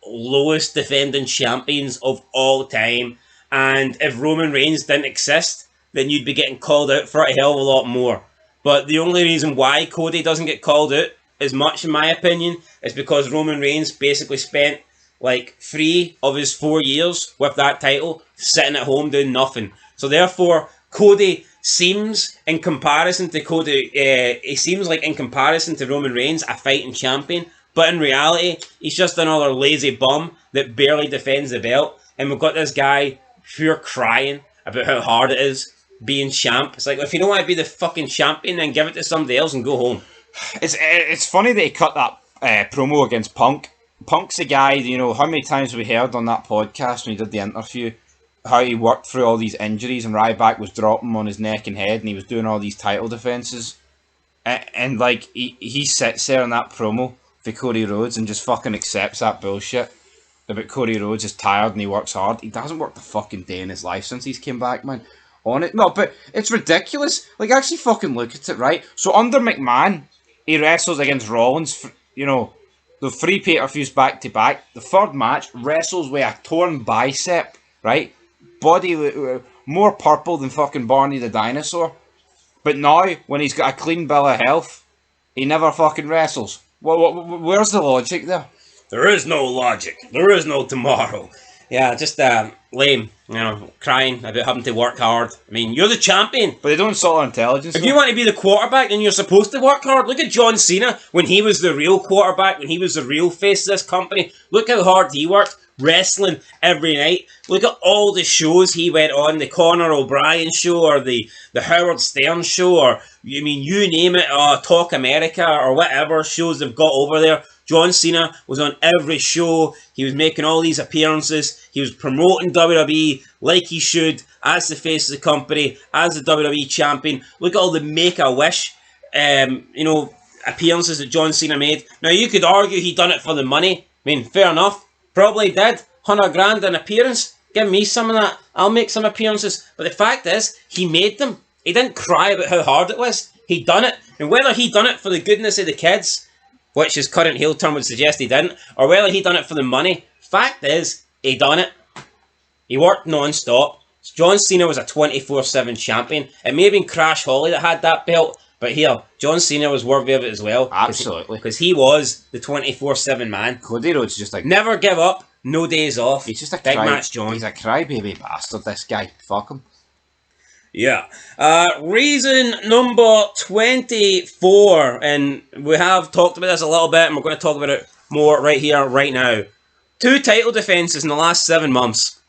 S1: lowest defending champions of all time. And if Roman Reigns didn't exist, then you'd be getting called out for a hell of a lot more. But the only reason why Cody doesn't get called out as much, in my opinion, is because Roman Reigns basically spent 3 of his 4 years with that title sitting at home doing nothing. So therefore, Cody seems, in comparison to Roman Reigns, a fighting champion. But in reality, he's just another lazy bum that barely defends the belt. And we've got this guy pure crying about how hard it is being champ. It's like, if you don't want to be the fucking champion, then give it to somebody else and go home.
S2: It's funny that he cut that promo against Punk. Punk's the guy, how many times have we heard on that podcast when he did the interview, how he worked through all these injuries and Ryback was dropping him on his neck and head and he was doing all these title defences. And he sits there in that promo for Cody Rhodes and just fucking accepts that bullshit about Cody Rhodes is tired and he works hard. He hasn't worked a fucking day in his life since he's came back, man. On it. No, but it's ridiculous. Actually fucking look at it, right? So under McMahon, he wrestles against Rollins, the 3 pay-per-views back to back. The third match, wrestles with a torn bicep, right? Body more purple than fucking Barney the dinosaur. But now, when he's got a clean bill of health, he never fucking wrestles. Where's the logic there?
S1: There is no logic. There is no tomorrow. Yeah, just lame. You know, crying about having to work hard. I mean, you're the champion.
S2: But they don't insult our intelligence.
S1: If you want to be the quarterback, then you're supposed to work hard. Look at John Cena when he was the real quarterback, when he was the real face of this company. Look how hard he worked, wrestling every night. Look at all the shows he went on, the Conor O'Brien show or the Howard Stern show, or you name it, Talk America or whatever shows they've got over there. John Cena was on every show. He was making all these appearances. He was promoting WWE like he should, as the face of the company, as the WWE champion. Look at all the Make-A-Wish, appearances that John Cena made. Now, you could argue he done it for the money. I mean, fair enough. Probably did. $100,000 an appearance. Give me some of that. I'll make some appearances. But the fact is, he made them. He didn't cry about how hard it was. He done it. And whether he done it for the goodness of the kids, which his current heel turn would suggest he didn't, or whether he done it for the money, fact is, he done it. He worked non-stop. John Cena was a 24/7 champion. It may have been Crash Holly that had that belt, but here, John Cena was worthy of it as well.
S2: Absolutely.
S1: Because he was the 24/7 man.
S2: Cody Rhodes just like...
S1: Never give up, no days off.
S2: He's just a
S1: big match, John.
S2: He's a crybaby bastard, this guy. Fuck him.
S1: Yeah. Reason number 24, and we have talked about this a little bit, and we're going to talk about it more right here, right now. 2 title defenses in the last 7 months.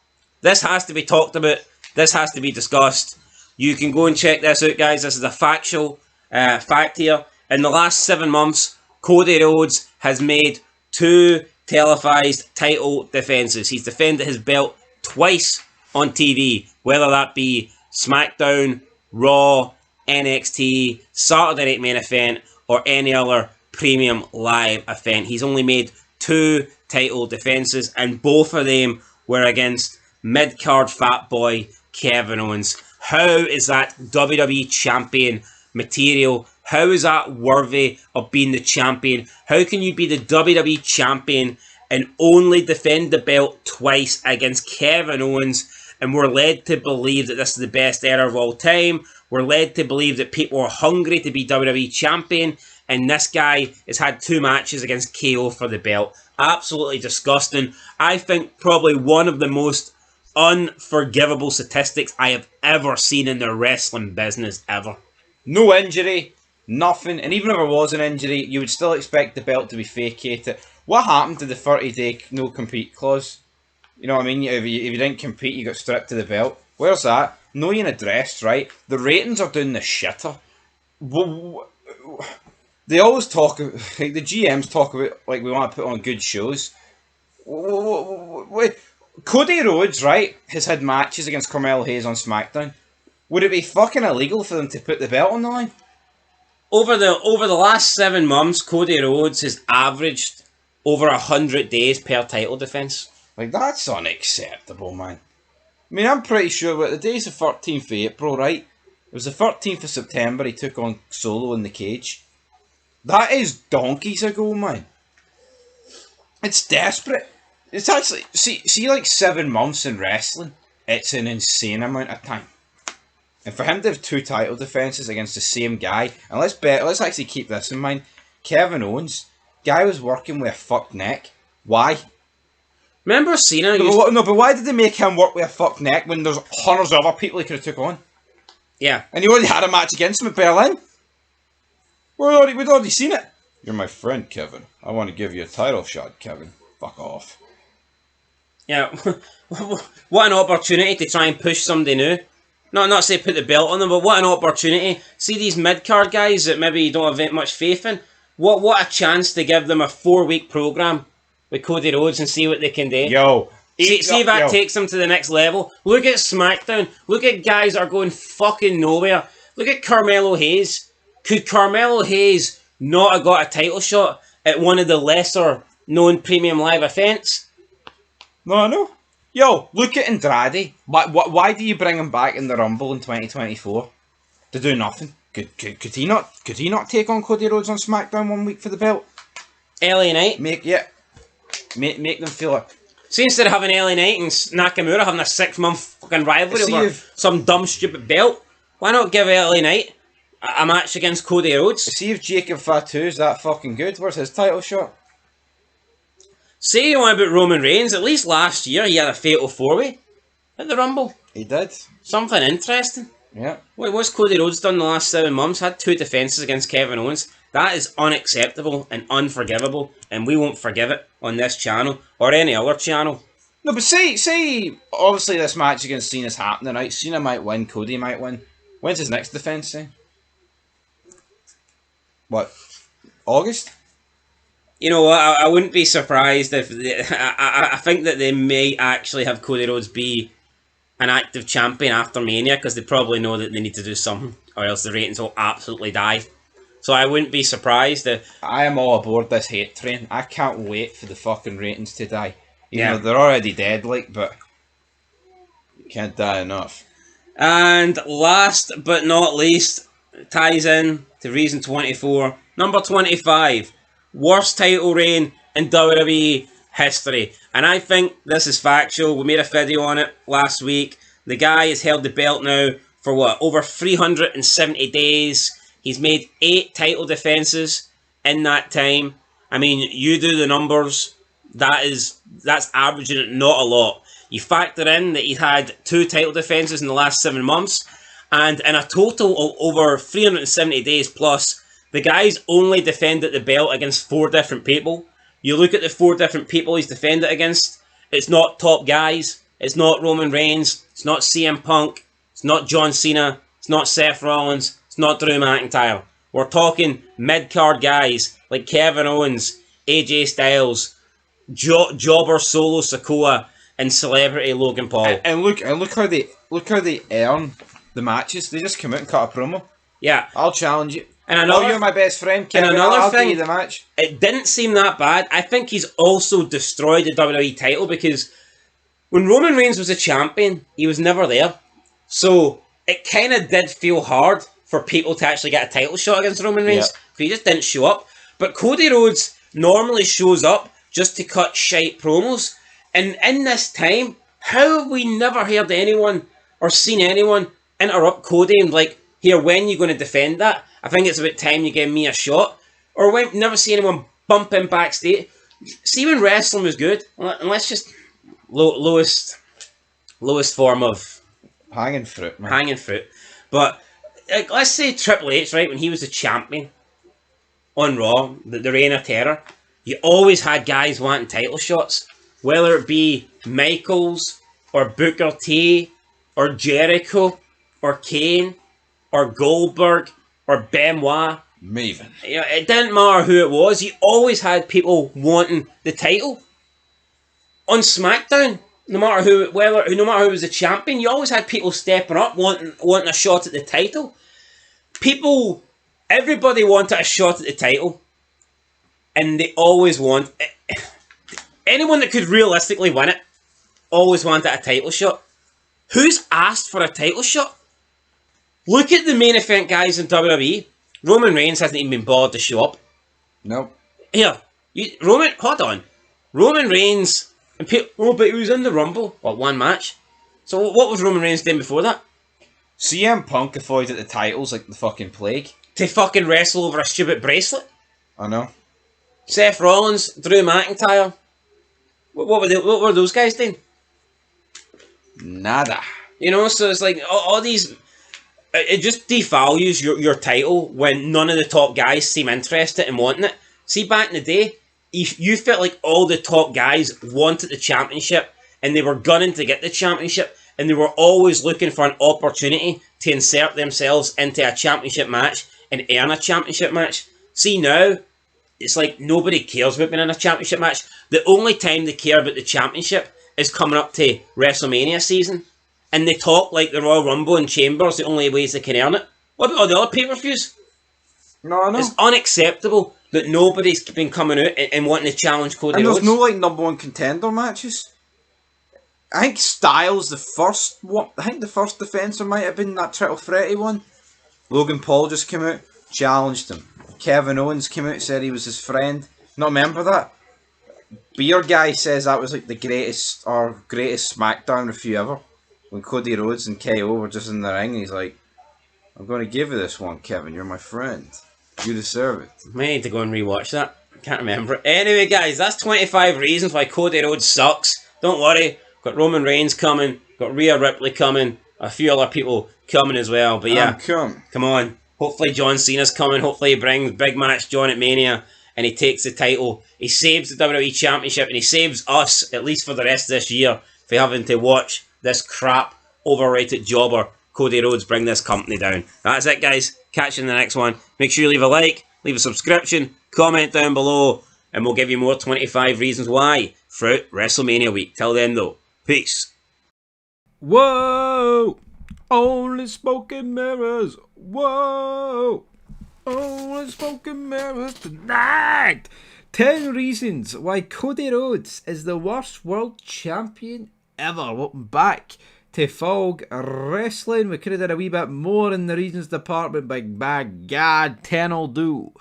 S1: This has to be talked about. This has to be discussed. You can go and check this out, guys. This is a factual fact here. In the last 7 months, Cody Rhodes has made 2 televised title defenses. He's defended his belt twice on TV, whether that be SmackDown, Raw, NXT, Saturday Night Main Event, or any other premium live event. He's only made 2 title defenses, and both of them were against mid-card fat boy Kevin Owens. How is that WWE champion material? How is that worthy of being the champion? How can you be the WWE champion and only defend the belt twice against Kevin Owens? And we're led to believe that this is the best era of all time. We're led to believe that people are hungry to be WWE champion. And this guy has had 2 matches against KO for the belt. Absolutely disgusting. I think probably one of the most unforgivable statistics I have ever seen in the wrestling business ever.
S2: No injury, nothing. And even if there was an injury, you would still expect the belt to be vacated. What happened to the 30-day no-compete clause? You know what I mean? If you didn't compete, you got stripped to the belt. Where's that? No, you're addressed, right? The ratings are doing the shitter. They always talk, like the GMs talk about, like, we want to put on good shows. Cody Rhodes, right, has had matches against Carmelo Hayes on SmackDown. Would it be fucking illegal for them to put the belt on the line?
S1: Over the last 7 months, Cody Rhodes has averaged over 100 days per title defense.
S2: Like, that's unacceptable, man. I mean, I'm pretty sure that the day's the 13th of April, right? It was the 13th of September he took on Solo in the cage. That is donkeys ago, man. It's desperate. It's actually... See, like 7 months in wrestling, it's an insane amount of time. And for him to have 2 title defenses against the same guy... And let's actually keep this in mind. Kevin Owens, guy was working with a fucked neck. Why?
S1: Remember Cena?
S2: But why did they make him work with a fucked neck when there's hundreds of other people he could have took on?
S1: Yeah.
S2: And he already had a match against him at Berlin. We'd already seen it. You're my friend, Kevin. I want to give you a title shot, Kevin. Fuck off.
S1: Yeah. What an opportunity to try and push somebody new. Not say put the belt on them, but what an opportunity. See these mid-card guys that maybe you don't have much faith in? What a chance to give them a 4-week programme with Cody Rhodes and see what they can do.
S2: Yo.
S1: See if that takes them to the next level. Look at SmackDown. Look at guys that are going fucking nowhere. Look at Carmelo Hayes. Could Carmelo Hayes not have got a title shot at one of the lesser known premium live events?
S2: No. Yo, look at Andrade. Why do you bring him back in the Rumble in 2024? To do nothing? Could he not take on Cody Rhodes on SmackDown 1 week for the belt?
S1: LA Knight.
S2: Make them feel it.
S1: See, instead of having LA Knight and Nakamura having a 6-month fucking rivalry
S2: See
S1: over
S2: if-
S1: some dumb stupid belt, why not give LA Knight a match against Cody Rhodes?
S2: See if Jacob Fatu's that fucking good. Where's his title shot?
S1: Say you want about Roman Reigns, at least last year he had a fatal 4-way at the Rumble.
S2: He did.
S1: Something interesting.
S2: Yeah.
S1: What's Cody Rhodes done the last 7 months? Had 2 defences against Kevin Owens. That is unacceptable and unforgivable, and we won't forgive it on this channel or any other channel.
S2: No, but say obviously this match against Cena's happening, right? Cena might win, Cody might win. When's his next defence then? What? August?
S1: You know what? I wouldn't be surprised if I think that they may actually have Cody Rhodes be an active champion after Mania, because they probably know that they need to do something, or else the ratings will absolutely die. So I wouldn't be surprised if...
S2: I am all aboard this hate train. I can't wait for the fucking ratings to die. You know,
S1: Yeah.
S2: they're already dead, like, but you can't die enough.
S1: And last but not least, ties in to reason 24. Number 25. Worst title reign in WWE history. And I think this is factual. We made a video on it last week. The guy has held the belt now for what? Over 370 days. He's made 8 title defenses in that time. I mean, you do the numbers. That's averaging it not a lot. You factor in that he had 2 title defenses in the last 7 months, and in a total of over 370 days plus, the guy's only defended the belt against 4 different people. You look at the 4 different people he's defended against, it's not top guys, it's not Roman Reigns, it's not CM Punk, it's not John Cena, it's not Seth Rollins, it's not Drew McIntyre. We're talking mid-card guys like Kevin Owens, AJ Styles, Jobber Solo Sikoa, and celebrity Logan Paul.
S2: And look how they earn the matches. They just come out and cut a promo.
S1: Yeah.
S2: I'll challenge you.
S1: And another,
S2: you're my best friend, Kevin.
S1: and another
S2: I'll
S1: thing,
S2: give you the match.
S1: It didn't seem that bad. I think he's also destroyed the WWE title, because when Roman Reigns was a champion, he was never there. So it kind of did feel hard for people to actually get a title shot against Roman Reigns, because he just didn't show up. But Cody Rhodes normally shows up just to cut shite promos. And in this time, how have we never heard anyone or seen anyone interrupt Cody and like, here, when you going to defend that? I think it's about time you give me a shot. Or when never see anyone bump in backstage. See, when wrestling was good, and let's just lowest form of
S2: Hanging fruit, man.
S1: hanging fruit. But like, let's say Triple H, right, when he was the champion on Raw, the Reign of Terror, you always had guys wanting title shots, whether it be Michaels or Booker T or Jericho or Kane or Goldberg or Benoit.
S2: Maven.
S1: You know, it didn't matter who it was. You always had people wanting the title. On SmackDown, no matter who was the champion, you always had people stepping up, wanting a shot at the title. Everybody wanted a shot at the title, and they always want anyone that could realistically win it. Always wanted a title shot. Who's asked for a title shot? Look at the main event guys in WWE. Roman Reigns hasn't even been bothered to show up.
S2: Nope.
S1: Here, hold on. Roman Reigns, but he was in the Rumble, one match? So what was Roman Reigns doing before that?
S2: CM Punk avoided the titles like the fucking plague.
S1: To fucking wrestle over a stupid bracelet?
S2: I know.
S1: Seth Rollins, Drew McIntyre. What were those guys doing?
S2: Nada.
S1: You know, so it's like all these... It just devalues your title when none of the top guys seem interested in wanting it. See, back in the day, you felt like all the top guys wanted the championship, and they were gunning to get the championship, and they were always looking for an opportunity to insert themselves into a championship match and earn a championship match. See, now, it's like nobody cares about being in a championship match. The only time they care about the championship is coming up to WrestleMania season. And they talk like the Royal Rumble and Chambers, the only ways they can earn it. What about all the other pay-per-views?
S2: No, I know.
S1: It's unacceptable that nobody's been coming out and wanting to challenge Cody
S2: And
S1: Rhodes.
S2: there's no like number one contender matches. I think Styles the first one. I think the first defender might have been that Triple Threaty one. Logan Paul just came out, challenged him. Kevin Owens came out, said he was his friend. Not remember that? Beer guy says that was like the greatest SmackDown review ever. When Cody Rhodes and KO were just in the ring, he's like, I'm going to give you this one, Kevin. You're my friend. You deserve it.
S1: May need to go and rewatch that. Can't remember. Anyway, guys, that's 25 reasons why Cody Rhodes sucks. Don't worry. Got Roman Reigns coming. Got Rhea Ripley coming. A few other people coming as well. But yeah, come on. Hopefully John Cena's coming. Hopefully he brings big match John at Mania and he takes the title. He saves the WWE Championship and he saves us, at least for the rest of this year, for having to watch this crap, overrated jobber Cody Rhodes bring this company down. That's it, guys. Catch you in the next one. Make sure you leave a like, leave a subscription, comment down below, and we'll give you more 25 reasons why throughout WrestleMania week. Till then, though, peace.
S3: Whoa! Only smoke and mirrors. Whoa! Only smoke and mirrors tonight. 10 reasons why Cody Rhodes is the worst world champion ever. Welcome back to Fog Wrestling. We could have done a wee bit more in the reasons department, but by God, 10'll do.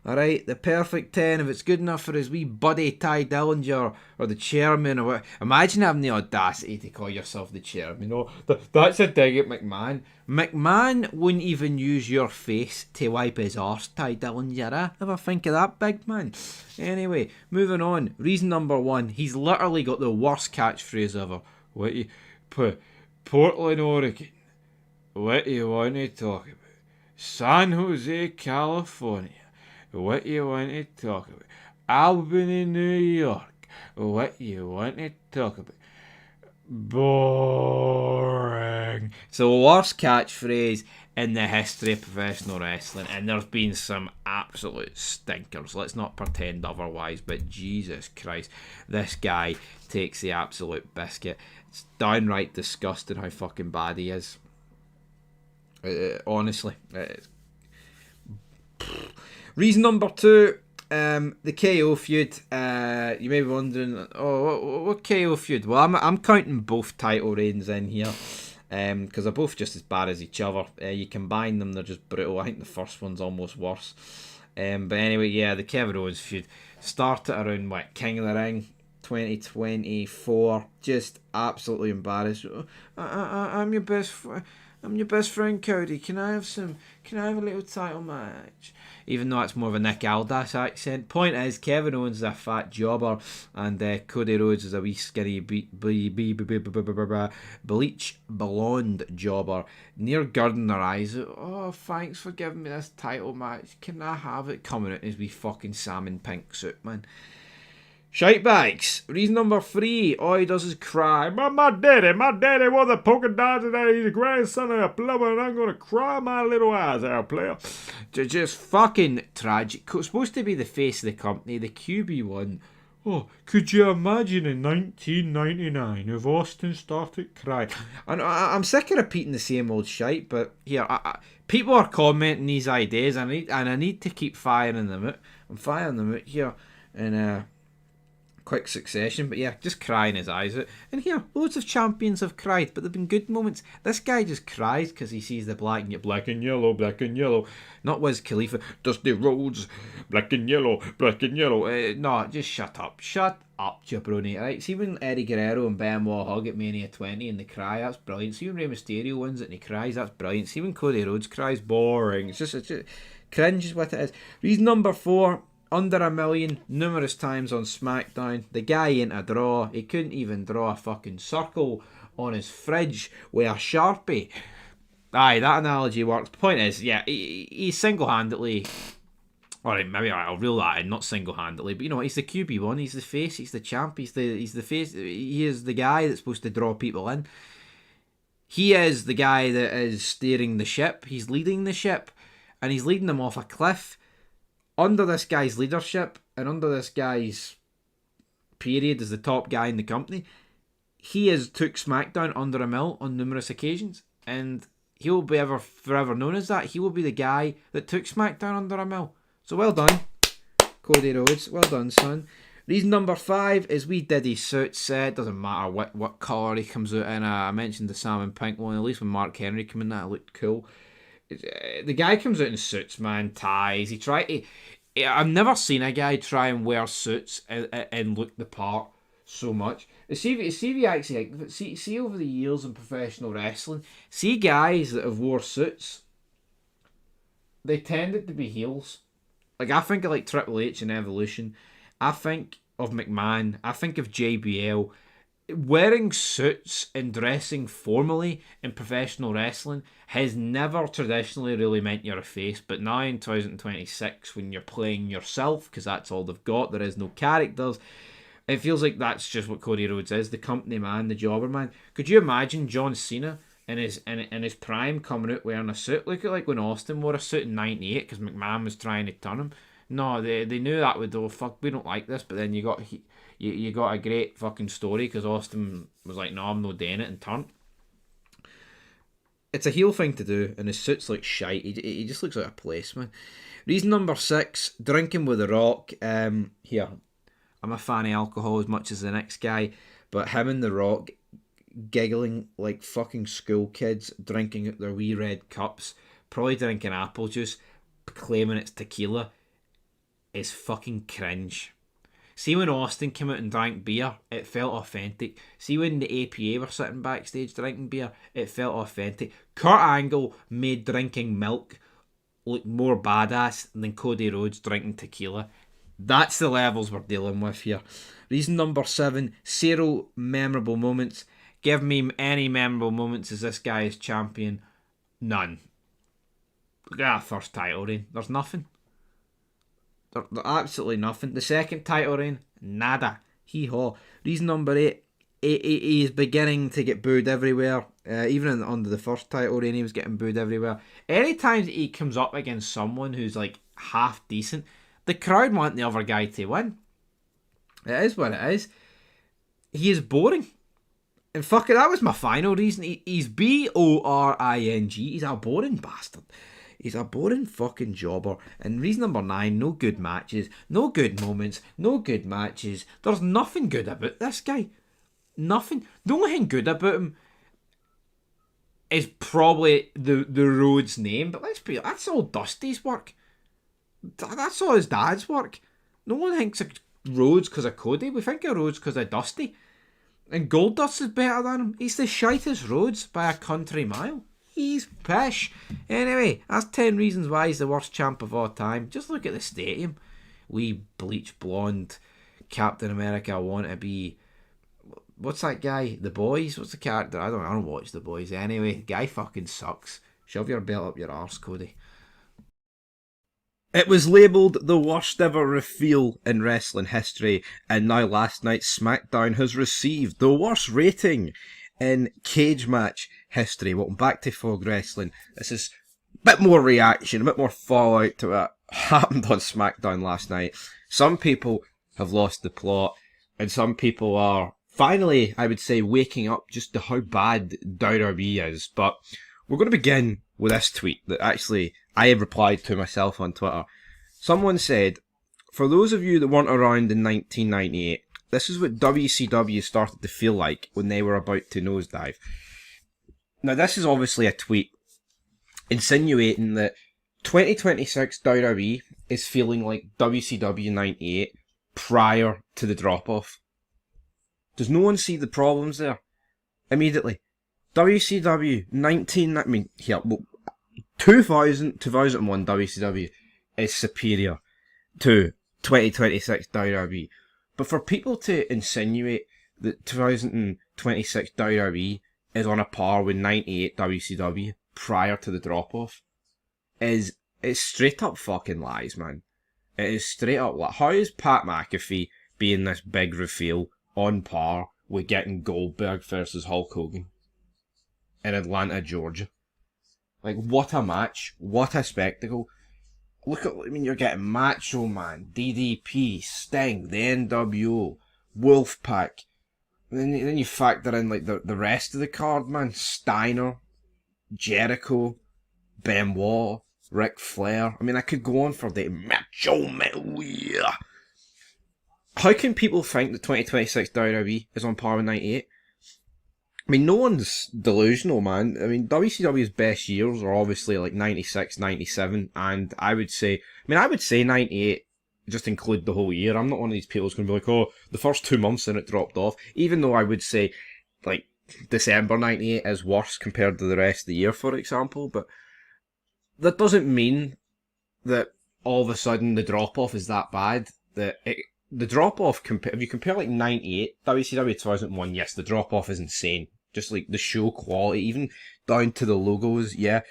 S3: Alright, the perfect 10, if it's good enough for his wee buddy Ty Dillinger or the chairman or what. Imagine having the audacity to call yourself the chairman. You know, that's a dig at McMahon. McMahon wouldn't even use your face to wipe his arse, Ty Dillinger. Ever think of that, big man? Anyway, moving on. Reason number 1, he's literally got the worst catchphrase ever. What you put? Portland, Oregon. What do you want to talk about? San Jose, California. What you want to talk about? Albany, New York. What you want to talk about? Boring. It's the worst catchphrase in the history of professional wrestling, and there's been some absolute stinkers. Let's not pretend otherwise, but Jesus Christ, this guy takes the absolute biscuit. It's downright disgusting how fucking bad he is. Honestly. Reason number 2, the KO feud. You may be wondering, what KO feud? Well, I'm counting both title reigns in here, because they're both just as bad as each other. You combine them, they're just brutal. I think the first one's almost worse. But anyway, yeah, the Kevin Owens feud started around King of the Ring 2024. Just absolutely embarrassed. I'm your best friend. I'm your best friend, Cody. Can I have a little title match? Even though it's more of a Nick Aldis accent. Point is, Kevin Owens is a fat jobber, and Cody Rhodes is a wee skinny bleach blonde jobber. Near girding their eyes. Oh, thanks for giving me this title match. Can I have it? Coming out in his wee fucking salmon pink suit, man. Shite bags. Reason number 3, all he does is cry. My daddy was a polka dot today. He's a grandson of a plumber, and I'm gonna cry my little eyes out, player. Just fucking tragic. Supposed to be the face of the company, the QB1. Oh, could you imagine in 1999 if Austin started crying? And I'm sick of repeating the same old shite, but here, people are commenting these ideas, and I need to keep firing them out. I'm firing them out here in quick succession, but yeah, just crying his eyes out. And here, loads of champions have cried, but they've been good moments. This guy just cries because he sees the black and yellow. Not Wiz Khalifa, Dusty Rhodes, black and yellow. No, just shut up, jabroni. Right? See when Eddie Guerrero and Benoit hug at Mania 20 and they cry, that's brilliant. See when Rey Mysterio wins it and he cries, that's brilliant. See when Cody Rhodes cries, boring. It's just cringe is what it is. Reason number 4. Under a million, numerous times on SmackDown. The guy ain't a draw. He couldn't even draw a fucking circle on his fridge with a Sharpie. Aye, that analogy works. Point is, yeah, he single-handedly... Alright, maybe I'll reel that in, not single-handedly, but you know, he's the QB1, he's the face, he's the champ, he's the face, he is the guy that's supposed to draw people in. He is the guy that is steering the ship, he's leading the ship, and he's leading them off a cliff. Under this guy's leadership and under this guy's period as the top guy in the company, he has took SmackDown under a mil on numerous occasions, and he'll be forever known as that. He will be the guy that took SmackDown under a mil. So well done, Cody Rhodes. Well done, son. Reason number 5 is we did his suit set. Doesn't matter what colour he comes out in. I mentioned the salmon pink one. At least when Mark Henry came in, that looked cool. The guy comes out in suits, man, ties. He I've never seen a guy try and wear suits and look the part so much. See if you actually see over the years in professional wrestling, see guys that have wore suits, they tended to be heels. Like, I think of like Triple H and Evolution. I think of McMahon. I think of JBL. Wearing suits and dressing formally in professional wrestling has never traditionally really meant you're a face, but now in 2026, when you're playing yourself, because that's all they've got, there is no characters, it feels like that's just what Cody Rhodes is, the company man, the jobber man. Could you imagine John Cena in his prime coming out wearing a suit? Look at like when Austin wore a suit in '98 because McMahon was trying to turn him. No, they knew that would, oh fuck, we don't like this, but then you got a great fucking story because Austin was like, no, I'm not doing it, and turned. It's a heel thing to do, and his suit's like shite. He just looks like a policeman. Reason number 6, drinking with The Rock. Here, I'm a fan of alcohol as much as the next guy, but him and The Rock giggling like fucking school kids, drinking out their wee red cups, probably drinking apple juice, claiming it's tequila, is fucking cringe. See when Austin came out and drank beer, it felt authentic. See when the APA were sitting backstage drinking beer, it felt authentic. Kurt Angle made drinking milk look more badass than Cody Rhodes drinking tequila. That's the levels we're dealing with here. Reason number 7, 0 memorable moments. Give me any memorable moments as this guy is champion. None. Look at that first title reign. There's nothing. There's absolutely nothing. The second title reign, nada. Hee-haw. Reason number 8, he is beginning to get booed everywhere. Even under the first title reign, he was getting booed everywhere. Anytime that he comes up against someone who's like half decent, the crowd want the other guy to win. It is what it is. He is boring. And fuck it, that was my final reason. He's boring. He's a boring bastard. He's a boring fucking jobber. And reason number 9, no good matches, no good moments, no good matches. There's nothing good about this guy. Nothing. The only thing good about him is probably the Rhodes name. But let's be honest, that's all Dusty's work. That's all his dad's work. No one thinks of Rhodes because of Cody. We think of Rhodes because of Dusty. And Goldust is better than him. He's the shitest Rhodes by a country mile. He's pish. Anyway, that's 10 reasons why he's the worst champ of all time. Just look at the stadium. We bleach blonde Captain America wannabe. What's that guy? The Boys? What's the character? I don't watch The Boys. Anyway, guy fucking sucks. Shove your belt up your arse, Cody. It was labelled the worst ever reveal in wrestling history, and now last night's SmackDown has received the worst rating in cage match history. Welcome back to Fog Wrestling. This is a bit more reaction, a bit more fallout to what happened on SmackDown last night. Some people have lost the plot, and some people are finally, I would say, waking up just to how bad WWE is. But we're going to begin with this tweet that actually I have replied to myself on Twitter. Someone said, for those of you that weren't around in 1998, this is what WCW started to feel like when they were about to nosedive. Now, this is obviously a tweet insinuating that 2026 WWE is feeling like WCW 98 prior to the drop-off. Does no one see the problems there? Immediately. WCW 2001 WCW is superior to 2026 WWE. But for people to insinuate that 2026 WWE is on a par with 98 WCW prior to the drop-off it's straight up fucking lies, man. It is straight up lies. How is Pat McAfee being this big reveal on par with getting Goldberg versus Hulk Hogan in Atlanta, Georgia? Like, what a match. What a spectacle. Look at, you're getting Macho Man, DDP, Sting, the NWO, Wolfpack. And then you factor in, like, the rest of the card, man. Steiner, Jericho, Benoit, Ric Flair. I could go on for the Macho Man. Yeah. How can people think that 2026 WWE is on par with 98? No one's delusional, man. WCW's best years are obviously like 96, 97, and I would say 98 just include the whole year. I'm not one of these people who's going to be like, oh, the first 2 months and it dropped off. Even though I would say, like, December 98 is worse compared to the rest of the year, for example. But that doesn't mean that all of a sudden the drop-off is that bad. The drop-off, if you compare like 98, WCW 2001, yes, the drop-off is insane. Just like the show quality, even down to the logos, yeah.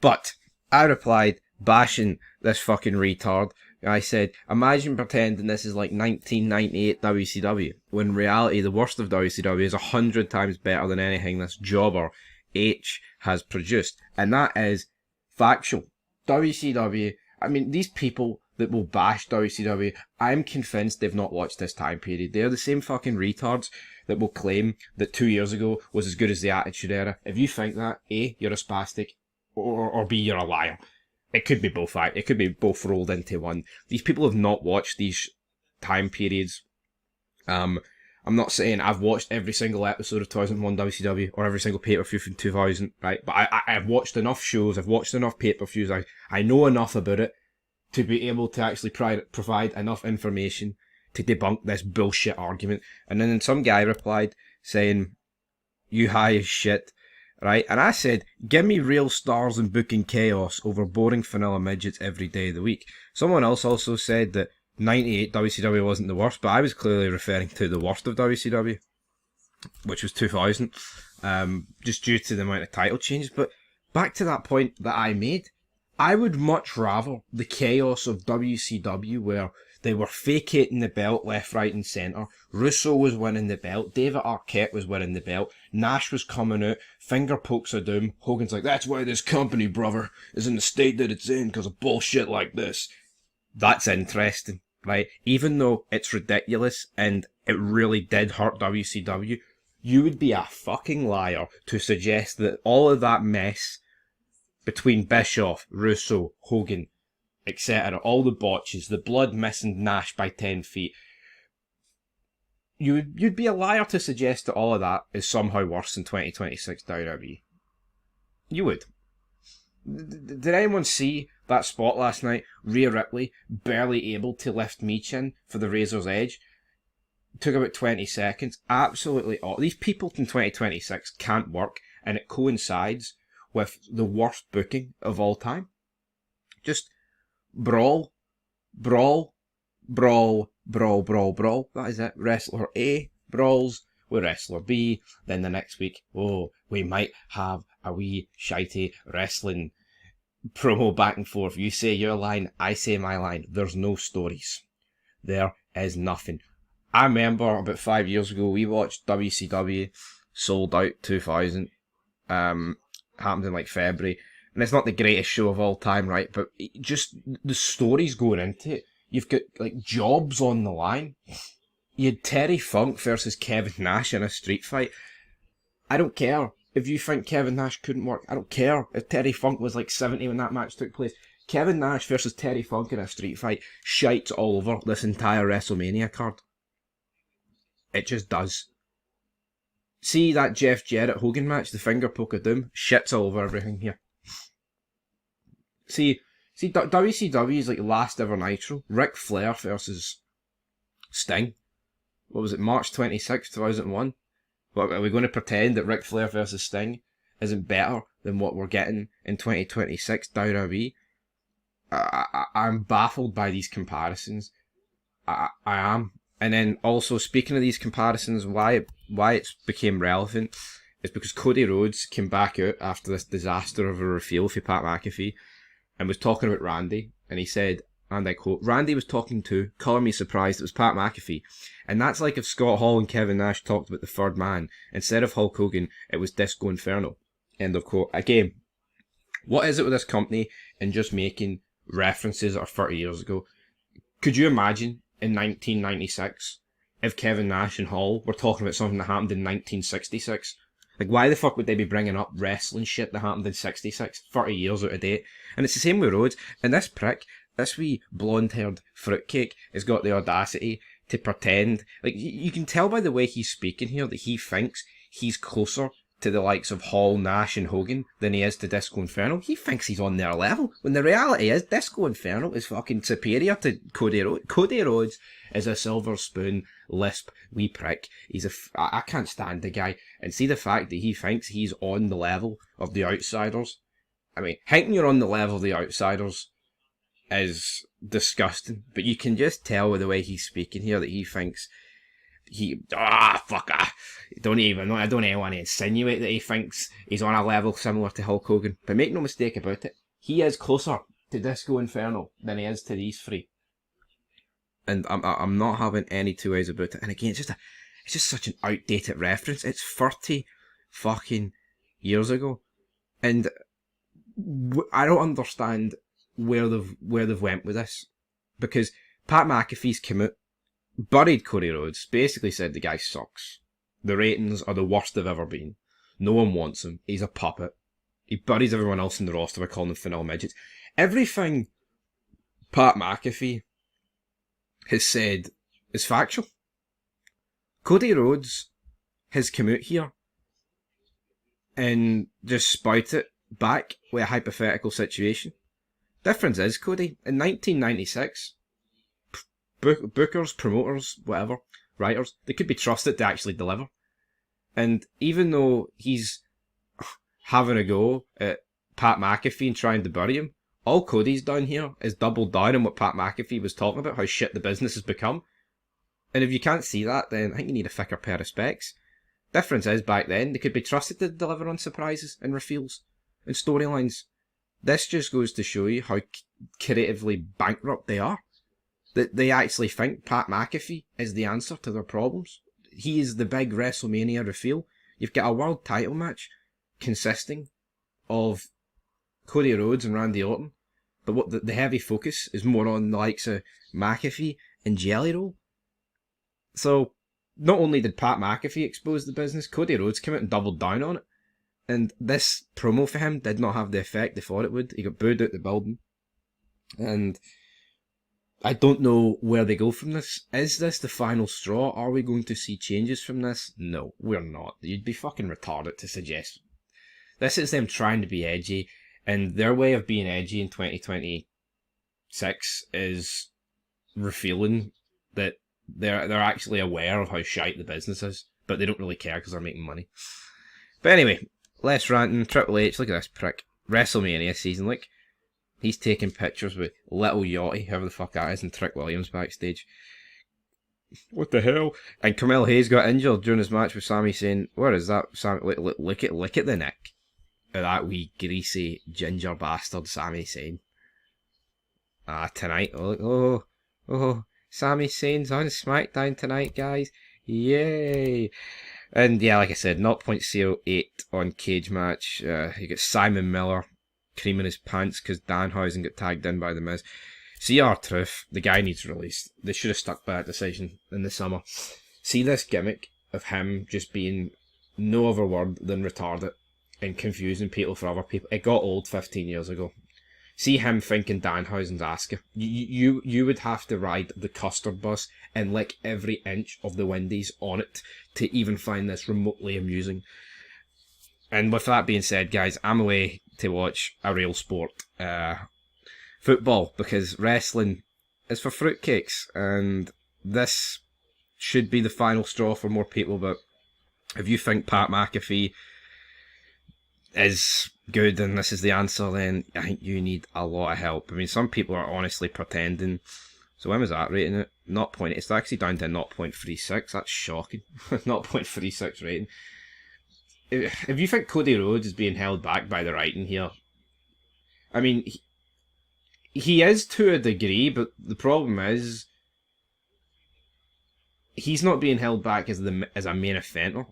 S3: But I replied, bashing this fucking retard. I said, imagine pretending this is like 1998 WCW, when in reality the worst of WCW is 100 times better than anything this jobber H has produced. And that is factual. WCW, I mean, these people that will bash WCW, I'm convinced they've not watched this time period. They're the same fucking retards that will claim that 2 years ago was as good as the Attitude Era. If you think that, A, you're a spastic, or B, you're a liar. It could be both. It could be both rolled into one. These people have not watched these time periods. I'm not saying I've watched every single episode of 2001 WCW or every single pay-per-view from 2000, right? But I've watched enough shows, I've watched enough pay-per-views, I know enough about it to be able to actually provide enough information to debunk this bullshit argument. And then some guy replied saying, you high as shit. Right, and I said, give me real stars and booking chaos over boring vanilla midgets every day of the week. Someone else also said that 98 WCW wasn't the worst, but I was clearly referring to the worst of WCW, which was 2000, just due to the amount of title changes. But back to that point that I made, I would much rather the chaos of WCW where they were vacating the belt left, right and centre. Russo was winning the belt. David Arquette was winning the belt. Nash was coming out. Finger pokes of doom. Hogan's like, that's why this company, brother, is in the state that it's in because of bullshit like this. That's interesting, right? Even though it's ridiculous and it really did hurt WCW, you would be a fucking liar to suggest that all of that mess between Bischoff, Russo, Hogan, etc., all the botches, the blood missing Nash by 10 feet, you'd be a liar to suggest that all of that is somehow worse than 2026 WWE. You would. Did anyone see that spot last night? Rhea Ripley barely able to lift Michin for the Razor's Edge. Took about 20 seconds. Absolutely all. These people in 2026 can't work, and it coincides with the worst booking of all time. Just brawl, brawl, brawl, brawl, brawl, brawl. That is it. Wrestler A brawls with wrestler B. Then the next week, oh, we might have a wee shitey wrestling promo back and forth. You say your line, I say my line. There's no stories. There is nothing. I remember about 5 years ago, we watched WCW Sold Out 2000. Happened in like February. And it's not the greatest show of all time, right? But just the stories going into it. You've got like jobs on the line. You had Terry Funk versus Kevin Nash in a street fight. I don't care if you think Kevin Nash couldn't work. I don't care if Terry Funk was like 70 when that match took place. Kevin Nash versus Terry Funk in a street fight shites all over this entire WrestleMania card. It just does. See that Jeff Jarrett Hogan match, the finger poke of doom, shits all over everything here. See, WCW is like last ever Nitro. Ric Flair versus Sting. What was it, March 26, 2001? What, are we going to pretend that Ric Flair versus Sting isn't better than what we're getting in 2026 WWE? I'm baffled by these comparisons. I am. And then also, speaking of these comparisons, why it's became relevant is because Cody Rhodes came back out after this disaster of a reveal for Pat McAfee and was talking about Randy, and he said, and I quote, Randy was talking to, colour me surprised, it was Pat McAfee. And that's like if Scott Hall and Kevin Nash talked about the third man. Instead of Hulk Hogan, it was Disco Inferno. End of quote. Again, what is it with this company and just making references that are 30 years ago? Could you imagine in 1996 if Kevin Nash and Hall were talking about something that happened in 1966? Like, why the fuck would they be bringing up wrestling shit that happened in 66, 30 years out of date? And it's the same with Rhodes. And this prick, this wee blonde-haired fruitcake, has got the audacity to pretend. Like, you can tell by the way he's speaking here that he thinks he's closer to the likes of Hall, Nash and Hogan than he is to Disco Inferno. He thinks he's on their level, when the reality is Disco Inferno is fucking superior to Cody Rhodes. Cody Rhodes is a silver spoon, lisp, wee prick. I can't stand the guy, and see the fact that he thinks he's on the level of the Outsiders. I mean, thinking you're on the level of the Outsiders is disgusting, but you can just tell with the way he's speaking here that he thinks I don't even want to insinuate that he thinks he's on a level similar to Hulk Hogan. But make no mistake about it, he is closer to Disco Inferno than he is to these three. And I'm not having any two ways about it. And again, it's just such an outdated reference. It's 30 fucking years ago, and I don't understand where they've went with this, because Pat McAfee's come out, buried Cody Rhodes, basically said the guy sucks. The ratings are the worst they've ever been. No one wants him. He's a puppet. He buries everyone else in the roster by calling them vanilla midgets. Everything Pat McAfee has said is factual. Cody Rhodes has come out here and just spout it back with a hypothetical situation. Difference is, Cody, in 1996, bookers, promoters, whatever, writers, they could be trusted to actually deliver. And even though he's having a go at Pat McAfee and trying to bury him, all Cody's done here is double down on what Pat McAfee was talking about, how shit the business has become. And if you can't see that, then I think you need a thicker pair of specs. Difference is, back then, they could be trusted to deliver on surprises and reveals and storylines. This just goes to show you how creatively bankrupt they are. That they actually think Pat McAfee is the answer to their problems. He is the big WrestleMania reveal. You've got a world title match consisting of Cody Rhodes and Randy Orton, but what the heavy focus is more on the likes of McAfee and Jelly Roll. So, not only did Pat McAfee expose the business, Cody Rhodes came out and doubled down on it. And this promo for him did not have the effect they thought it would. He got booed out the building. And I don't know where they go from this. Is this the final straw? Are we going to see changes from this? No, we're not. You'd be fucking retarded to suggest. This is them trying to be edgy, and their way of being edgy in 2026 is revealing that they're actually aware of how shite the business is, but they don't really care because they're making money. But anyway, less ranting. Triple H, look at this prick. WrestleMania season, look. He's taking pictures with Little Yachty, whoever the fuck that is, and Trick Williams backstage. What the hell? And Carmelo Hayes got injured during his match with Sami Zayn. Where is that? Look at the neck of that wee greasy ginger bastard Sami Zayn. Tonight. Oh, Sami Zayn's on SmackDown tonight, guys. Yay! And yeah, like I said, 0.08 on Cage Match. You got Simon Miller creaming his pants because Danhausen got tagged in by The Miz. CR Truth, the guy needs released. They should have stuck by that decision in the summer. See this gimmick of him just being no other word than retarded and confusing people for other people. It got old 15 years ago. See him thinking Danhausen's Asuka. You would have to ride the custard bus and lick every inch of the Wendy's on it to even find this remotely amusing. And with that being said, guys, I'm away to watch a real sport, football, because wrestling is for fruitcakes, and this should be the final straw for more people. But if you think Pat McAfee is good and this is the answer, then I think you need a lot of help. I mean, some people are honestly pretending. So when was that rating it? 0. It's actually down to 0.36. That's shocking. 0.36 rating. If you think Cody Rhodes is being held back by the writing here, I mean, he is to a degree, but the problem is he's not being held back as a main eventer.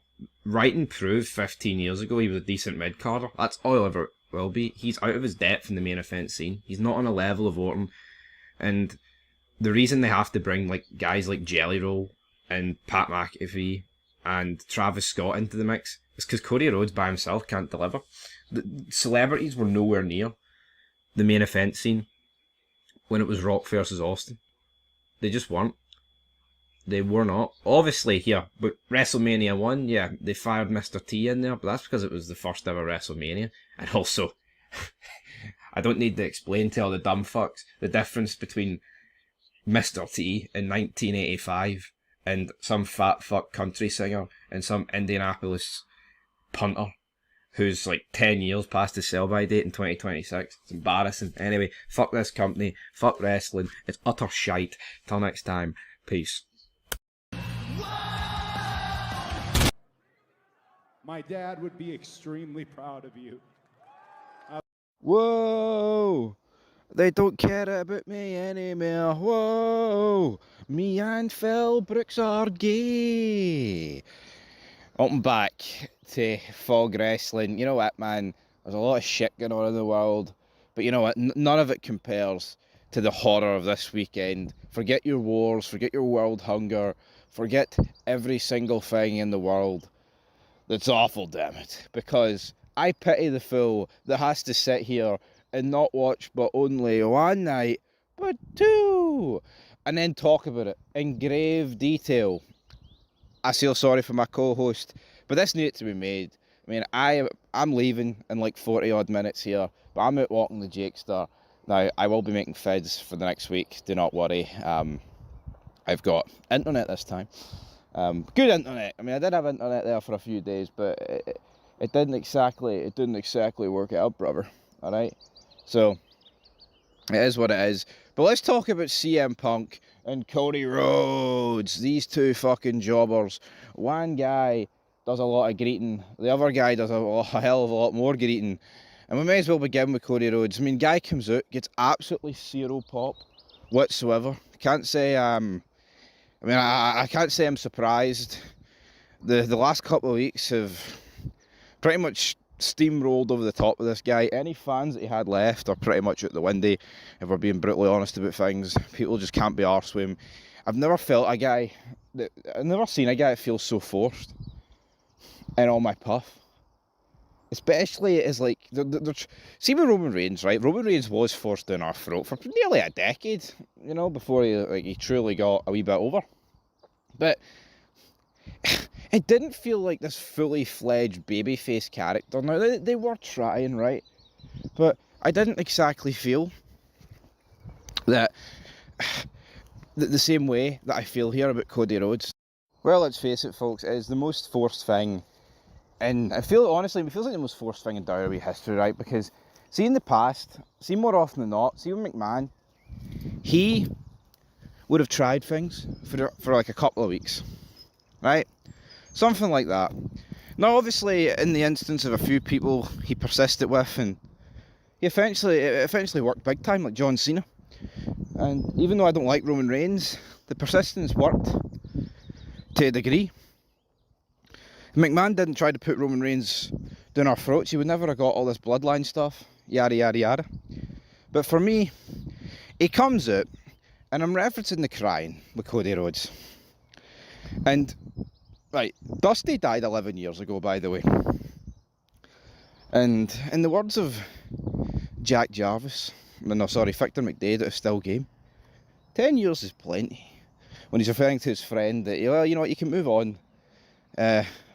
S3: Writing proved 15 years ago he was a decent mid-carder. That's all he ever will be. He's out of his depth in the main event scene. He's not on a level of Orton. And the reason they have to bring like guys like Jelly Roll and Pat McAfee and Travis Scott into the mix is because Cody Rhodes by himself can't deliver. The celebrities were nowhere near the main event scene when it was Rock versus Austin. They just weren't. They were not. Obviously, here, but WrestleMania 1, yeah, they fired Mr. T in there, but that's because it was the first ever WrestleMania. And also, I don't need to explain to all the dumb fucks the difference between Mr. T in 1985 and some fat fuck country singer and some Indianapolis punter who's like 10 years past his sell-by date in 2026. It's embarrassing. Anyway, fuck this company, fuck wrestling, it's utter shite. Till next time, peace.
S4: My dad would be extremely proud of you.
S3: Whoa! They don't care about me anymore. Whoa! Me and Phil Brooks are gay. Welcome back to Fog Wrestling. You know what, man? There's a lot of shit going on in the world, but you know what? None of it compares to the horror of this weekend. Forget your wars, forget your world hunger, forget every single thing in the world that's awful, damn it. Because I pity the fool that has to sit here and not watch but only one night, but two, and then talk about it in grave detail. I feel sorry for my co-host, but this needed to be made. I mean, I'm leaving in like 40 odd minutes here, but I'm out walking the Jakester. Now, I will be making fids for the next week, do not worry. I've got internet this time. Good internet. I mean, I did have internet there for a few days, but it didn't exactly work out, brother. All right, so it is what it is. But let's talk about CM Punk and Cody Rhodes. These two fucking jobbers. One guy does a lot of greeting. The other guy does a hell of a lot more greeting. And we may as well begin with Cody Rhodes. I mean, guy comes out, gets absolutely zero pop whatsoever. Can't say I can't say I'm surprised. The last couple of weeks have pretty much steamrolled over the top of this guy. Any fans that he had left are pretty much out the window, if we're being brutally honest about things. People just can't be arsed with him. I've never seen a guy that feels so forced in all my puff. Especially as like, see with Roman Reigns, right? Roman Reigns was forced down our throat for nearly a decade, you know, before he truly got a wee bit over. But it didn't feel like this fully fledged babyface character. Now, they were trying, right? But I didn't exactly feel that the same way that I feel here about Cody Rhodes. Well, let's face it, folks, it is the most forced thing. And it feels like the most forced thing in WWE history, right? Because see in the past, see more often than not, see with McMahon, he would have tried things for like a couple of weeks, right? Something like that. Now, obviously, in the instance of a few people he persisted with, and it eventually worked big time, like John Cena. And even though I don't like Roman Reigns, the persistence worked to a degree. McMahon didn't try to put Roman Reigns down our throats. He would never have got all this bloodline stuff, yada yada yada. But for me, he comes out, and I'm referencing the crying with Cody Rhodes. And, right, Dusty died 11 years ago, by the way. And in the words of Victor McDade at Still Game, 10 years is plenty. When he's referring to his friend that, well, you know what, you can move on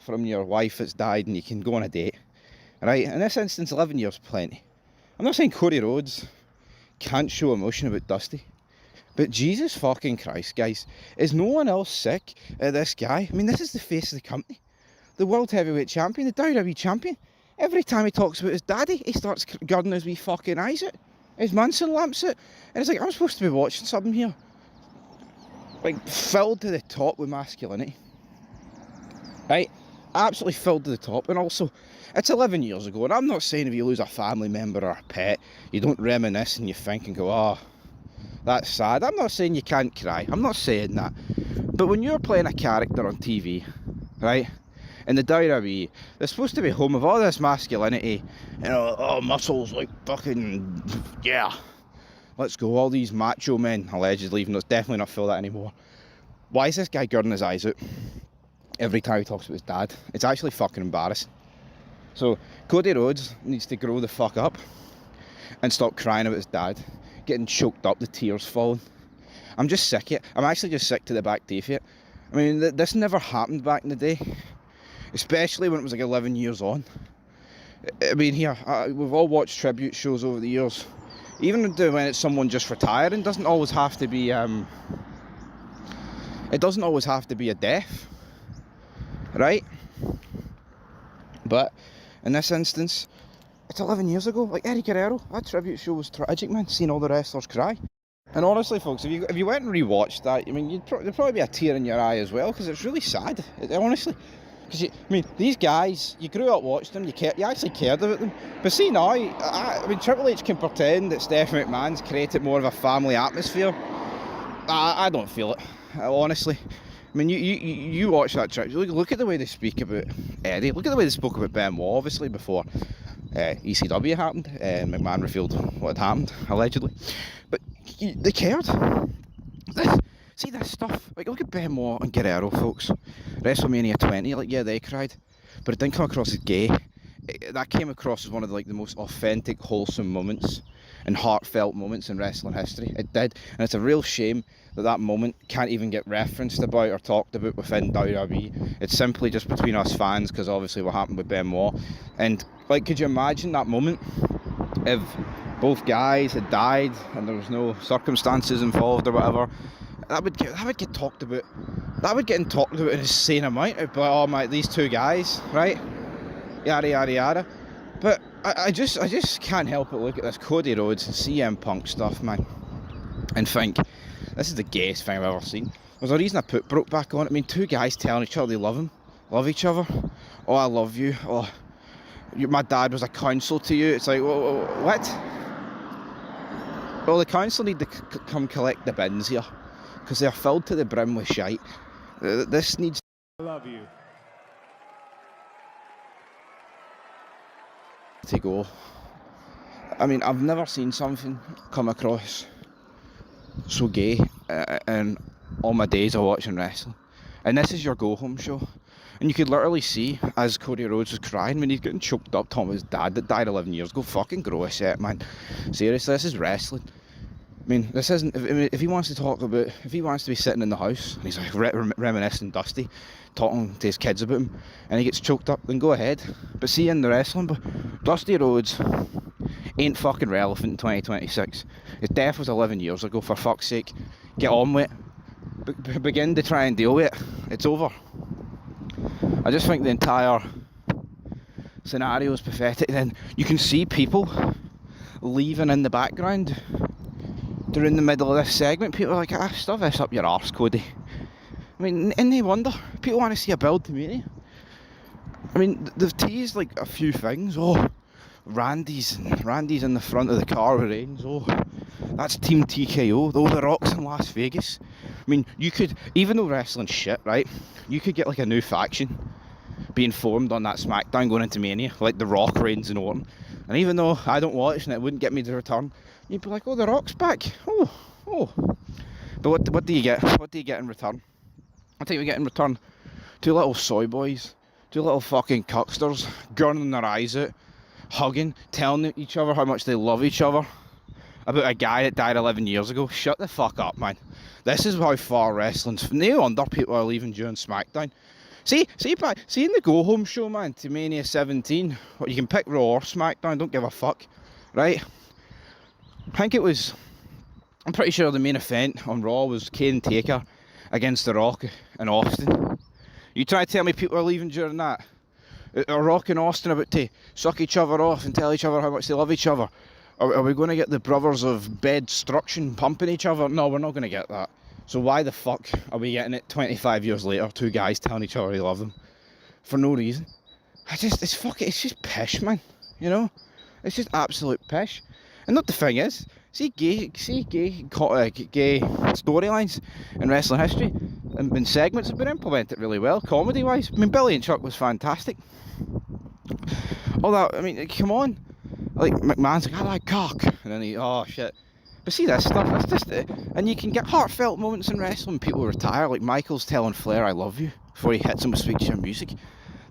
S3: from your wife that's died and you can go on a date. Right, in this instance, 11 years plenty. I'm not saying Cody Rhodes can't show emotion about Dusty, but Jesus fucking Christ, guys, is no one else sick of this guy? I mean, this is the face of the company, the World Heavyweight Champion, the WWE Champion. Every time he talks about his daddy, he starts girding his wee fucking eyes out, his Manson lamps out, and it's like, I'm supposed to be watching something here, like, filled to the top with masculinity, right? Absolutely filled to the top. And also, it's 11 years ago, and I'm not saying if you lose a family member or a pet, you don't reminisce and you think and go, oh, that's sad. I'm not saying you can't cry, I'm not saying that. But when you're playing a character on TV, right, in the WWE, they're supposed to be home of all this masculinity, you know, oh, muscles, like fucking, yeah, let's go, all these macho men, allegedly, even though it's definitely not feel that anymore. Why is this guy girding his eyes out every time he talks about his dad? It's actually fucking embarrassing. So Cody Rhodes needs to grow the fuck up and stop crying about his dad, getting choked up, the tears falling.
S5: I'm just sick of it. I'm actually just sick to the back teeth of it. I mean, this never happened back in the day, especially when it was like 11 years on. I mean, here, we've all watched tribute shows over the years. Even when it's someone just retiring, doesn't always have to be, it doesn't always have to be a death, right? But in this instance, it's 11 years ago. Like Eddie Guerrero, that tribute show was tragic, man. Seeing all the wrestlers cry. And honestly, folks, if you went and rewatched that, I mean, there'd probably be a tear in your eye as well, because it's really sad. Honestly, because I mean, these guys, you grew up watching them, you actually cared about them. But see now, I mean, Triple H can pretend that Steph McMahon's created more of a family atmosphere. I don't feel it, honestly. I mean, you watch that trip. Look at the way they speak about Eddie. Look at the way they spoke about Benoit, obviously, before ECW happened. McMahon revealed what had happened, allegedly. But they cared. See this stuff? Like, look at Benoit and Guerrero, folks. WrestleMania 20, like, yeah, they cried. But it didn't come across as gay. That came across as one of the most authentic, wholesome moments and heartfelt moments in wrestling history. It did, and it's a real shame that moment can't even get referenced about or talked about within WWE. It's simply just between us fans, because obviously what happened with Benoit. And like, could you imagine that moment if both guys had died and there was no circumstances involved or whatever? That would get talked about. That would get talked about in an insane amount. It'd be like, oh my, these two guys, right? Yada yada yada. But I just can't help but look at this Cody Rhodes and CM Punk stuff, man, and think, this is the gayest thing I've ever seen. There's a reason I put Broke back on. I mean, two guys telling each other they love each other. Oh, I love you. Oh, my dad was a counsel to you. It's like, what? Well, the council need to come collect the bins here, because they're filled to the brim with shite. This needs.
S4: I love you.
S5: To go. I mean, I've never seen something come across so gay in all my days of watching wrestling. And this is your go-home show. And you could literally see, as Cody Rhodes was crying when he's getting choked up, talking about his dad that died 11 years ago. Fucking grow a set, man. Seriously, this is wrestling. I mean, this isn't. If he wants to talk about, if he wants to be sitting in the house and he's like reminiscing Dusty, talking to his kids about him, and he gets choked up, then go ahead. But see, in the wrestling, but Dusty Rhodes ain't fucking relevant in 2026. His death was 11 years ago. For fuck's sake, get on with it. Begin to try and deal with it. It's over. I just think the entire scenario is pathetic. Then you can see people leaving in the background during the middle of this segment. People are like, stuff this up your arse, Cody. I mean, and they wonder, people want to see a build to Mania. I mean, they've teased like a few things. Oh, Randy's in the front of the car with Reigns. Oh, that's Team TKO. Oh, The Rock's in Las Vegas. I mean, you could, even though wrestling's shit, right, you could get like a new faction being formed on that SmackDown going into Mania, like The Rock, Reigns and Orton. And even though I don't watch and it wouldn't get me to return, you'd be like, oh, The Rock's back. Oh. But what do you get? What do you get in return? I think we get in return two little soy boys, two little fucking cucksters, gurning their eyes out, hugging, telling each other how much they love each other about a guy that died 11 years ago. Shut the fuck up, man. This is how far wrestling's. No wonder people are leaving during SmackDown. See in the go-home show, man, to Mania 17, you can pick Raw or SmackDown, don't give a fuck, right? I'm pretty sure the main event on Raw was Kane Taker against The Rock in Austin. You try to tell me people are leaving during that? Are Rock and Austin about to suck each other off and tell each other how much they love each other? Are we going to get the brothers of bed destruction pumping each other? No, we're not going to get that. So why the fuck are we getting it 25 years later, two guys telling each other they love them? For no reason. It's just pish, man. You know? It's just absolute pish. And not the thing is, see gay storylines in wrestling history and segments have been implemented really well, comedy-wise. I mean, Billy and Chuck was fantastic. All that, I mean, come on. Like, McMahon's like, I like cock. And then oh shit. But see this stuff, it's just, and you can get heartfelt moments in wrestling when people retire, like Michael's telling Flair I love you before he hits him with Sweet Chin Music.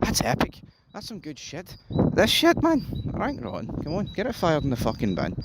S5: That's epic. That's some good shit. This shit, man, rank rotten. Come on, get it fired in the fucking bin.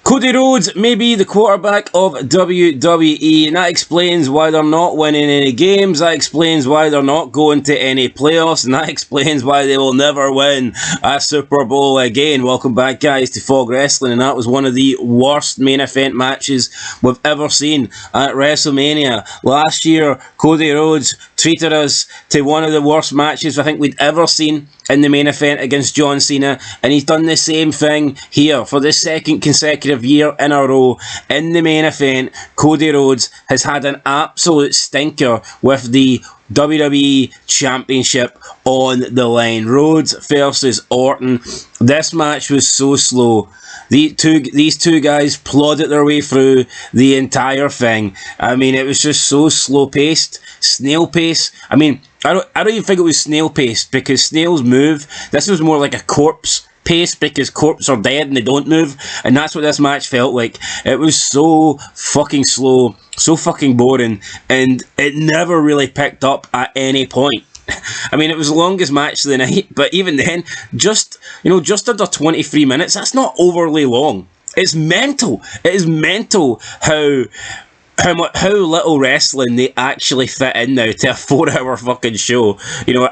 S1: Cody Rhodes may be the quarterback of WWE, and that explains why they're not winning any games, that explains why they're not going to any playoffs, and that explains why they will never win a Super Bowl again. Welcome back, guys, to Fog Wrestling, and that was one of the worst main event matches we've ever seen at WrestleMania. Last year, Cody Rhodes treated us to one of the worst matches I think we'd ever seen in the main event against John Cena, and he's done the same thing here for the second consecutive year in a row. In the main event, Cody Rhodes has had an absolute stinker with the WWE Championship on the line. Rhodes versus Orton. This match was so slow. These two guys plodded their way through the entire thing. I mean, it was just so slow paced, snail pace. I mean, I don't even think it was snail paced because snails move. This was more like a corpse pace because corpses are dead and they don't move, and that's what this match felt like. It was so fucking slow, so fucking boring, and it never really picked up at any point. I mean, it was the longest match of the night, but even then, just under 23 minutes, that's not overly long. It's mental. It is mental how little wrestling they actually fit in now to a 4-hour fucking show,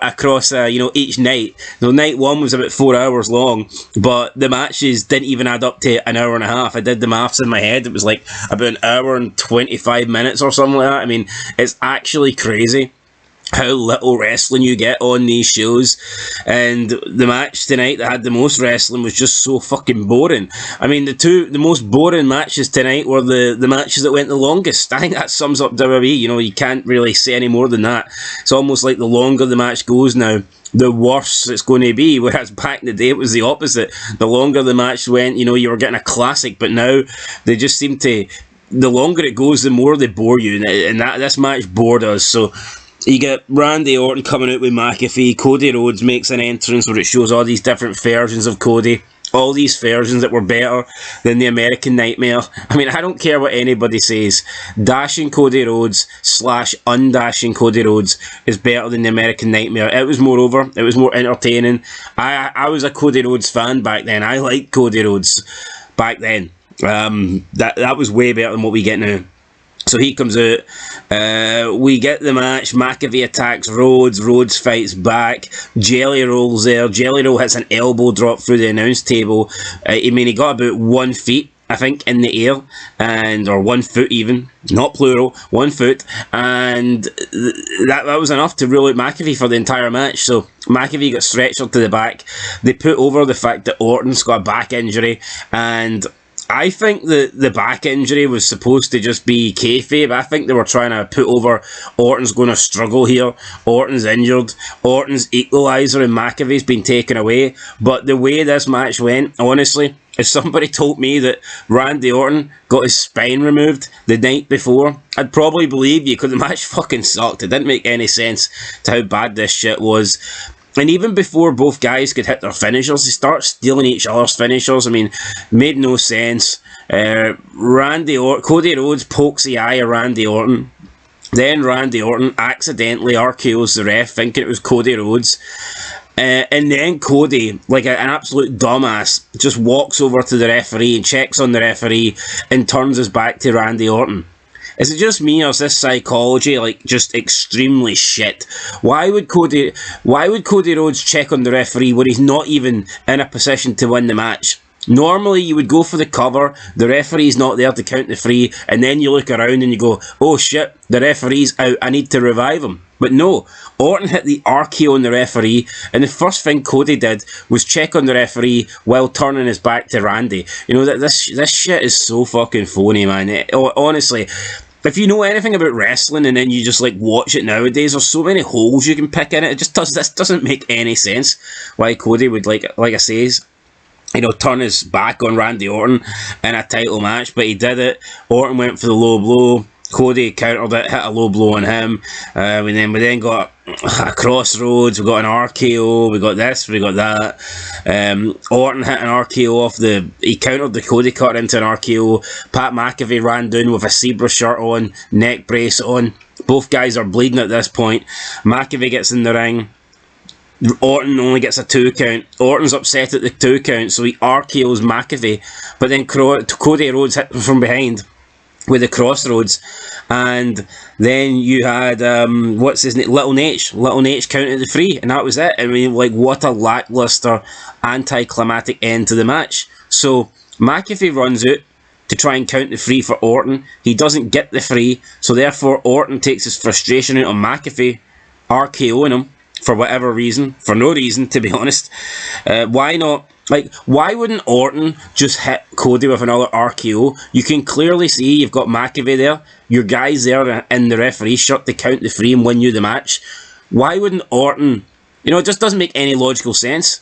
S1: across, each night. So night one was about 4 hours long, but the matches didn't even add up to an hour and a half. I did the maths in my head. It was like about an hour and 25 minutes or something like that. I mean, it's actually crazy how little wrestling you get on these shows, and the match tonight that had the most wrestling was just so fucking boring. I mean, the most boring matches tonight were the matches that went the longest. I think that sums up WWE. You can't really say any more than that. It's almost like the longer the match goes now, the worse it's going to be, whereas back in the day it was the opposite. The longer the match went, you were getting a classic, but now they just seem to, the longer it goes, the more they bore you, and this match bored us. So you get Randy Orton coming out with McAfee. Cody Rhodes makes an entrance where it shows all these different versions of Cody. All these versions that were better than the American Nightmare. I mean, I don't care what anybody says. Dashing Cody Rhodes / undashing Cody Rhodes is better than the American Nightmare. It was more over. It was more entertaining. I was a Cody Rhodes fan back then. I liked Cody Rhodes back then. That was way better than what we get now. So he comes out, we get the match, McAfee attacks Rhodes, Rhodes fights back, Jelly Roll's there, Jelly Roll hits an elbow drop through the announce table. He got about 1 foot, I think, in the air, or 1 foot even, not plural, 1 foot, and that was enough to rule out McAfee for the entire match. So McAfee got stretchered to the back. They put over the fact that Orton's got a back injury, and I think that the back injury was supposed to just be kayfabe. I think they were trying to put over Orton's going to struggle here. Orton's injured. Orton's equaliser and McAfee's been taken away. But the way this match went, honestly, if somebody told me that Randy Orton got his spine removed the night before, I'd probably believe you because the match fucking sucked. It didn't make any sense to how bad this shit was. And even before both guys could hit their finishers, they start stealing each other's finishers. I mean, made no sense. Cody Rhodes pokes the eye of Randy Orton. Then Randy Orton accidentally RKO's the ref, thinking it was Cody Rhodes. And then Cody, like an absolute dumbass, just walks over to the referee and checks on the referee and turns his back to Randy Orton. Is it just me, or is this psychology just extremely shit? Why would Cody Rhodes check on the referee when he's not even in a position to win the match? Normally you would go for the cover, the referee's not there to count the three, and then you look around and you go, oh shit, the referee's out, I need to revive him. But no, Orton hit the RKO on the referee, and the first thing Cody did was check on the referee while turning his back to Randy. This shit is so fucking phony, man. Honestly, if you know anything about wrestling and then you just watch it nowadays, there's so many holes you can pick in it. This doesn't make any sense. Why Cody would like I say, turn his back on Randy Orton in a title match, but he did it. Orton went for the low blow. Cody countered it, hit a low blow on him. We then got a crossroads, we got an RKO, we got this, we got that. Orton hit an RKO he countered the Cody cut into an RKO. Pat McAfee ran down with a zebra shirt on, neck brace on. Both guys are bleeding at this point. McAfee gets in the ring. Orton only gets a 2 count. Orton's upset at the 2 count, so he RKO's McAfee, but then Cody Rhodes hit him from behind with the crossroads, and then you had what's his name, Little Nate counted the 3, and that was it. I mean, like, what a lackluster, anticlimactic end to the match. So McAfee runs out to try and count the 3 for Orton. He doesn't get the 3, so therefore Orton takes his frustration out on McAfee, RKOing him for whatever reason, for no reason, to be honest. Why not? Like, why wouldn't Orton just hit Cody with another RKO? You can clearly see you've got McAfee there, your guy's there in the referee shirt to count the 3 and win you the match. Why wouldn't Orton, you know, it just doesn't make any logical sense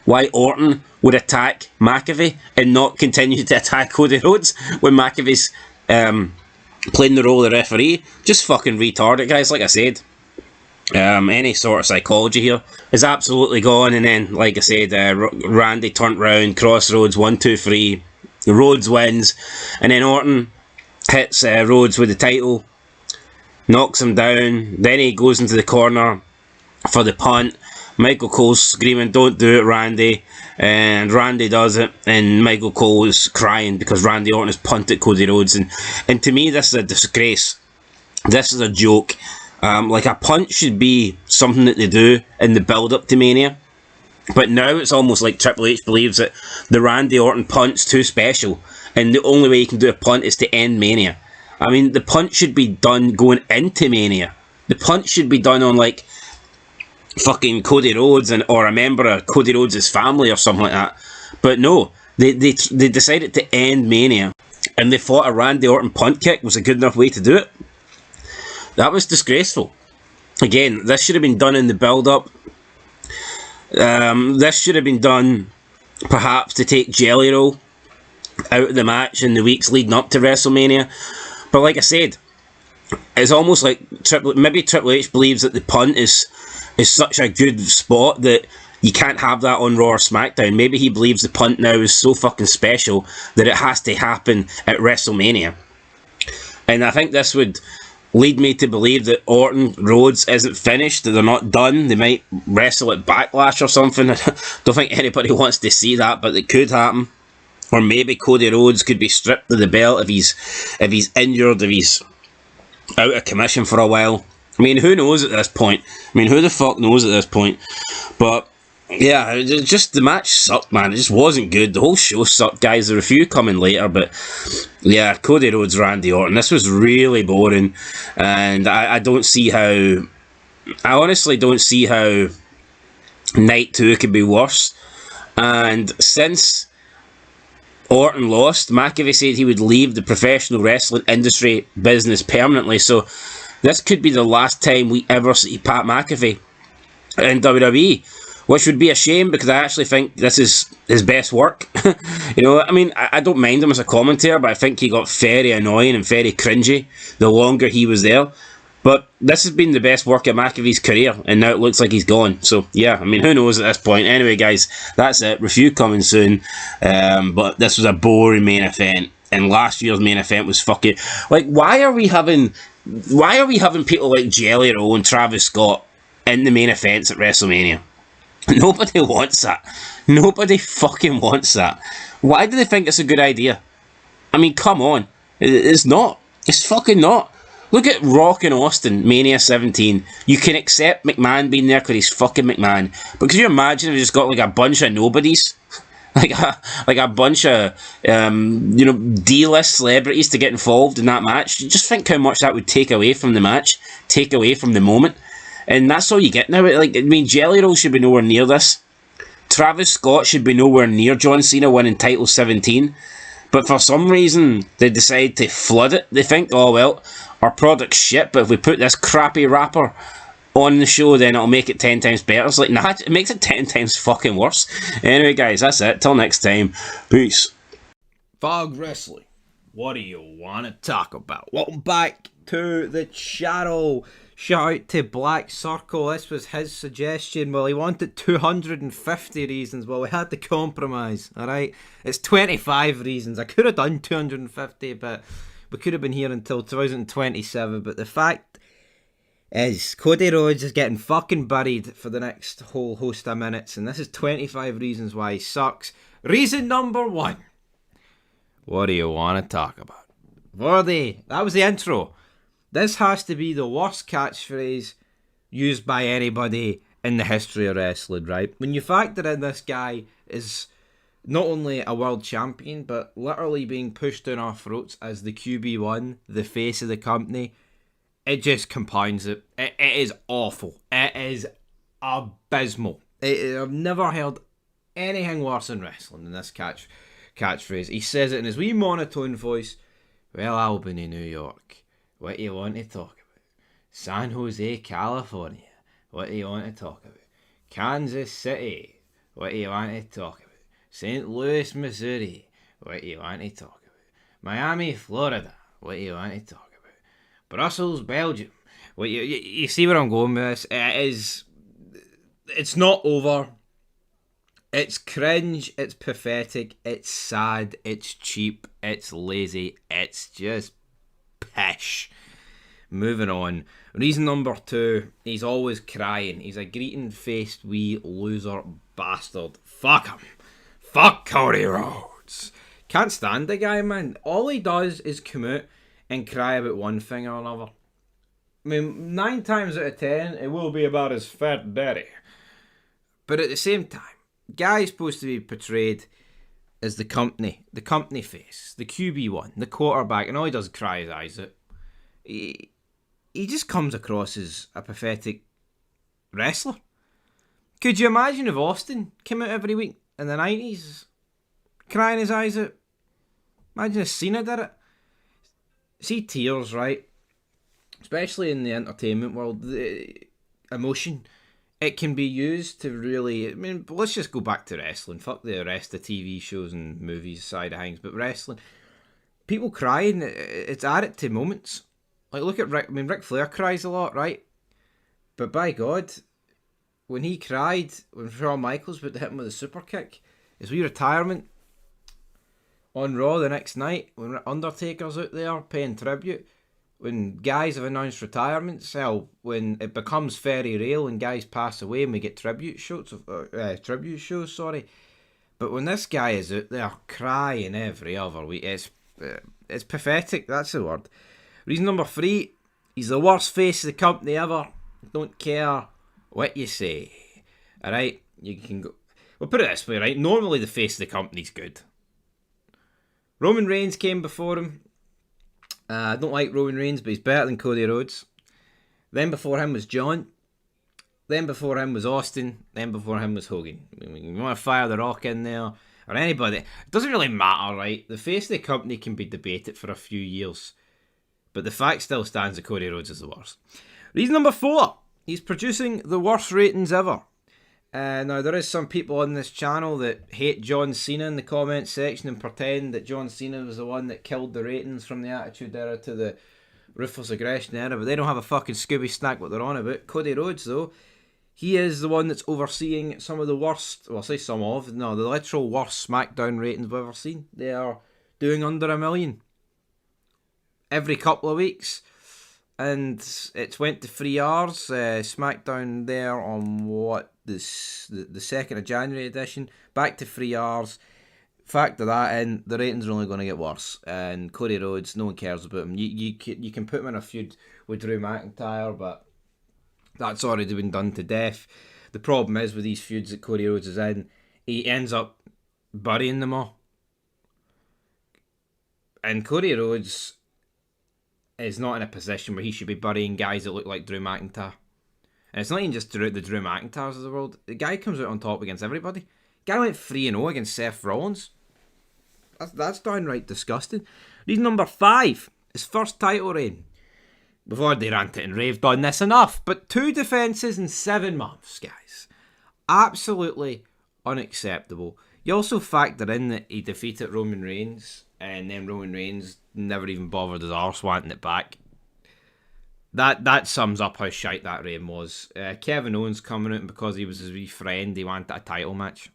S1: why Orton would attack McAfee and not continue to attack Cody Rhodes when McAfee's playing the role of the referee. Just fucking retarded, guys, like I said. Any sort of psychology here is absolutely gone, and then, like I said, Randy turned round, crossroads, 1, 2, 3, Rhodes wins, and then Orton hits Rhodes with the title, knocks him down, then he goes into the corner for the punt. Michael Cole's screaming, "Don't do it, Randy," and Randy does it, and Michael Cole is crying because Randy Orton has punted Cody Rhodes, and to me this is a disgrace. This is a joke. Like, a punt should be something that they do in the build-up to Mania, but now it's almost like Triple H believes that the Randy Orton punt's too special, and the only way you can do a punt is to end Mania. I mean, the punt should be done going into Mania. The punt should be done on, like, fucking Cody Rhodes or a member of Cody Rhodes' family or something like that. But no, they decided to end Mania, and they thought a Randy Orton punt kick was a good enough way to do it. That was disgraceful. Again, this should have been done in the build-up. This should have been done, perhaps, to take Jelly Roll out of the match in the weeks leading up to WrestleMania. But like I said, it's almost like maybe Triple H believes that the punt is such a good spot that you can't have that on Raw or SmackDown. Maybe he believes the punt now is so fucking special that it has to happen at WrestleMania. And I think this would lead me to believe that Orton Rhodes isn't finished, that they're not done. They might wrestle at Backlash or something. I don't think anybody wants to see that, but it could happen. Or maybe Cody Rhodes could be stripped of the belt if he's injured, if he's out of commission for a while. I mean, who knows at this point? I mean, who the fuck knows at this point? But yeah, just the match sucked, man. It just wasn't good. The whole show sucked, guys. There were a few coming later, but yeah, Cody Rhodes, Randy Orton. This was really boring, and I don't see how. I honestly don't see how Night 2 could be worse. And since Orton lost, McAfee said he would leave the professional wrestling industry business permanently. So this could be the last time we ever see Pat McAfee in WWE. Which would be a shame, because I actually think this is his best work. You know, I mean, I don't mind him as a commentator, but I think he got very annoying and very cringy the longer he was there. But this has been the best work of McAfee's career, and now it looks like he's gone. So, yeah, I mean, who knows at this point. Anyway, guys, that's it. Review coming soon. But this was a boring main event, and last year's main event was fucking... Like, why are we having people like Jelly Roll and Travis Scott in the main events at WrestleMania? Nobody wants that. Nobody fucking wants that. Why do they think it's a good idea? I mean, come on. It's not. It's fucking not. Look at Rock and Austin, Mania 17. You can accept McMahon being there because he's fucking McMahon. But could you imagine if you just got like a bunch of nobodies? Like a bunch of, D-list celebrities to get involved in that match? Just think how much that would take away from the match. Take away from the moment. And that's all you get now. Like, I mean, Jelly Roll should be nowhere near this. Travis Scott should be nowhere near John Cena winning title 17. But for some reason, they decide to flood it. They think, oh, well, our product's shit, but if we put this crappy rapper on the show, then it'll make it 10 times better. It's like, nah, it makes it 10 times fucking worse. Anyway, guys, that's it. Till next time. Peace.
S3: Fog Wrestling. What do you want to talk about? Welcome back to the channel. Shout out to Black Circle. This was his suggestion. Well, he wanted 250 reasons. Well, we had to compromise, alright? It's 25 reasons. I could have done 250, but we could have been here until 2027. But the fact is Cody Rhodes is getting fucking buried for the next whole host of minutes, and this is 25 reasons why he sucks. Reason number 1. What do you want to talk about? Vordy, that was the intro. This has to be the worst catchphrase used by anybody in the history of wrestling, right? When you factor in this guy is not only a world champion, but literally being pushed down our throats as the QB1, the face of the company, it just compounds it. It is awful. It is abysmal. I've never heard anything worse in wrestling than this catchphrase. He says it in his wee monotone voice. Well, Albany, New York. What do you want to talk about? San Jose, California. What do you want to talk about? Kansas City. What do you want to talk about? St. Louis, Missouri. What do you want to talk about? Miami, Florida. What do you want to talk about? Brussels, Belgium. What you see where I'm going with this? It's not over. It's cringe, it's pathetic, it's sad, it's cheap, it's lazy, it's just pish. Moving on. Reason number 2, he's always crying. He's a greeting-faced wee loser bastard. Fuck him. Fuck Cody Rhodes. Can't stand the guy, man. All he does is come out and cry about one thing or another. I mean, 9 times out of 10, it will be about his fat daddy. But at the same time, guy's supposed to be portrayed as the company face, the QB1, the quarterback, and all he does is cry his eyes out. He just comes across as a pathetic wrestler. Could you imagine if Austin came out every week in the 90s crying his eyes out? Imagine if Cena did it. See, tears, right? Especially in the entertainment world, the emotion, it can be used to really... I mean, let's just go back to wrestling. Fuck the rest of TV shows and movies side of things. But wrestling, people crying, it's added to moments. Like, look at Ric... I mean, Ric Flair cries a lot, right? But by God, when he cried, when Shawn Michaels would hit him with a super kick, his wee retirement on Raw the next night, when Undertaker's out there paying tribute, when guys have announced retirements, hell, when it becomes very real and guys pass away and we get tribute shows, sorry. But when this guy is out there crying every other week, it's pathetic, that's the word. Reason number 3, he's the worst face of the company ever. Don't care what you say. Alright, you can go... Well, put it this way, right? Normally the face of the company's good. Roman Reigns came before him. I don't like Roman Reigns, but he's better than Cody Rhodes. Then before him was John. Then before him was Austin. Then before him was Hogan. I mean, you want to fire The Rock in there, or anybody. It doesn't really matter, right? The face of the company can be debated for a few years. But the fact still stands that Cody Rhodes is the worst. Reason number 4. He's producing the worst ratings ever. Now, there is some people on this channel that hate John Cena in the comments section and pretend that John Cena was the one that killed the ratings from the Attitude Era to the Ruthless Aggression Era, but they don't have a fucking Scooby snack what they're on about. Cody Rhodes, though, he is the one that's overseeing some of the worst, well, I say some of, no, the literal worst SmackDown ratings we've ever seen. They are doing under 1 million every couple of weeks. And it's went to 3 hours. SmackDown there on what, the 2nd of January edition. Back to 3 hours. Factor that in, the ratings are only going to get worse. And Cody Rhodes, no one cares about him. You can put him in a feud with Drew McIntyre, but that's already been done to death. The problem is with these feuds that Cody Rhodes is in, he ends up burying them all. And Cody Rhodes is not in a position where he should be burying guys that look like Drew McIntyre. And it's not even just the Drew McIntyres of the world. The guy comes out on top against everybody. The guy went 3-0 against Seth Rollins. That's downright disgusting. Reason number 5, his first title reign. We've already ranted and raved on this enough, but 2 defences in 7 months, guys. Absolutely unacceptable. You also factor in that he defeated Roman Reigns, and then Roman Reigns never even bothered his arse wanting it back. That sums up how shite that reign was. Kevin Owens coming out, and because he was his wee friend, he wanted a title match.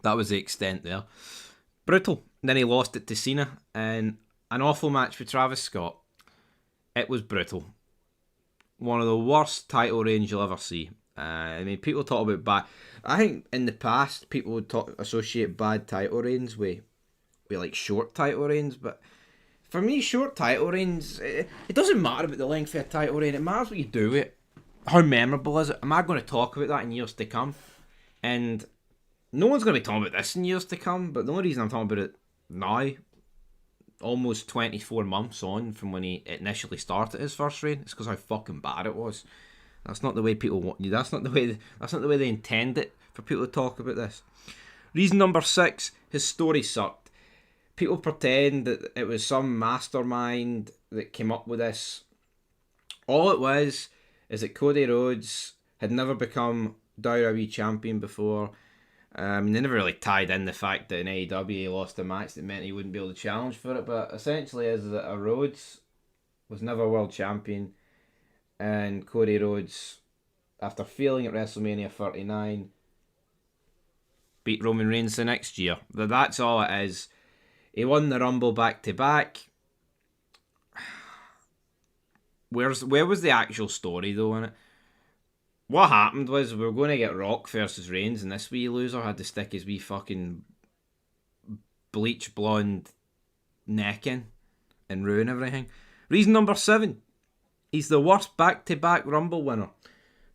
S3: That was the extent there. Brutal. Then he lost it to Cena, and an awful match with Travis Scott. It was brutal. one of the worst title reigns you'll ever see. I mean, people talk about bad. I think in the past, people would associate bad title reigns with like short title reigns, but for me, short title reigns, it doesn't matter about the length of a title reign. It matters what you do with it. How memorable is it? Am I going to talk about that in years to come? And no one's going to be talking about this in years to come, but the only reason I'm talking about it now, almost 24 months on from when he initially started his first reign, is because how fucking bad it was. That's not the way people want you. That's not the way they intend it for people to talk about this. Reason number 6, his story sucked. People pretend that it was some mastermind that came up with this. All it was is that Cody Rhodes had never become WWE champion before. They never really tied in the fact that in AEW he lost a match that meant he wouldn't be able to challenge for it, but essentially is that a Rhodes was never world champion, and Cody Rhodes, after failing at WrestleMania 39, beat Roman Reigns the next year. That's all it is. He won the Rumble back-to-back. Where was the actual story, though, in it? What happened was we were going to get Rock versus Reigns, and this wee loser had to stick his wee fucking bleach blonde neck in and ruin everything. Reason number 7. He's the worst back-to-back Rumble winner.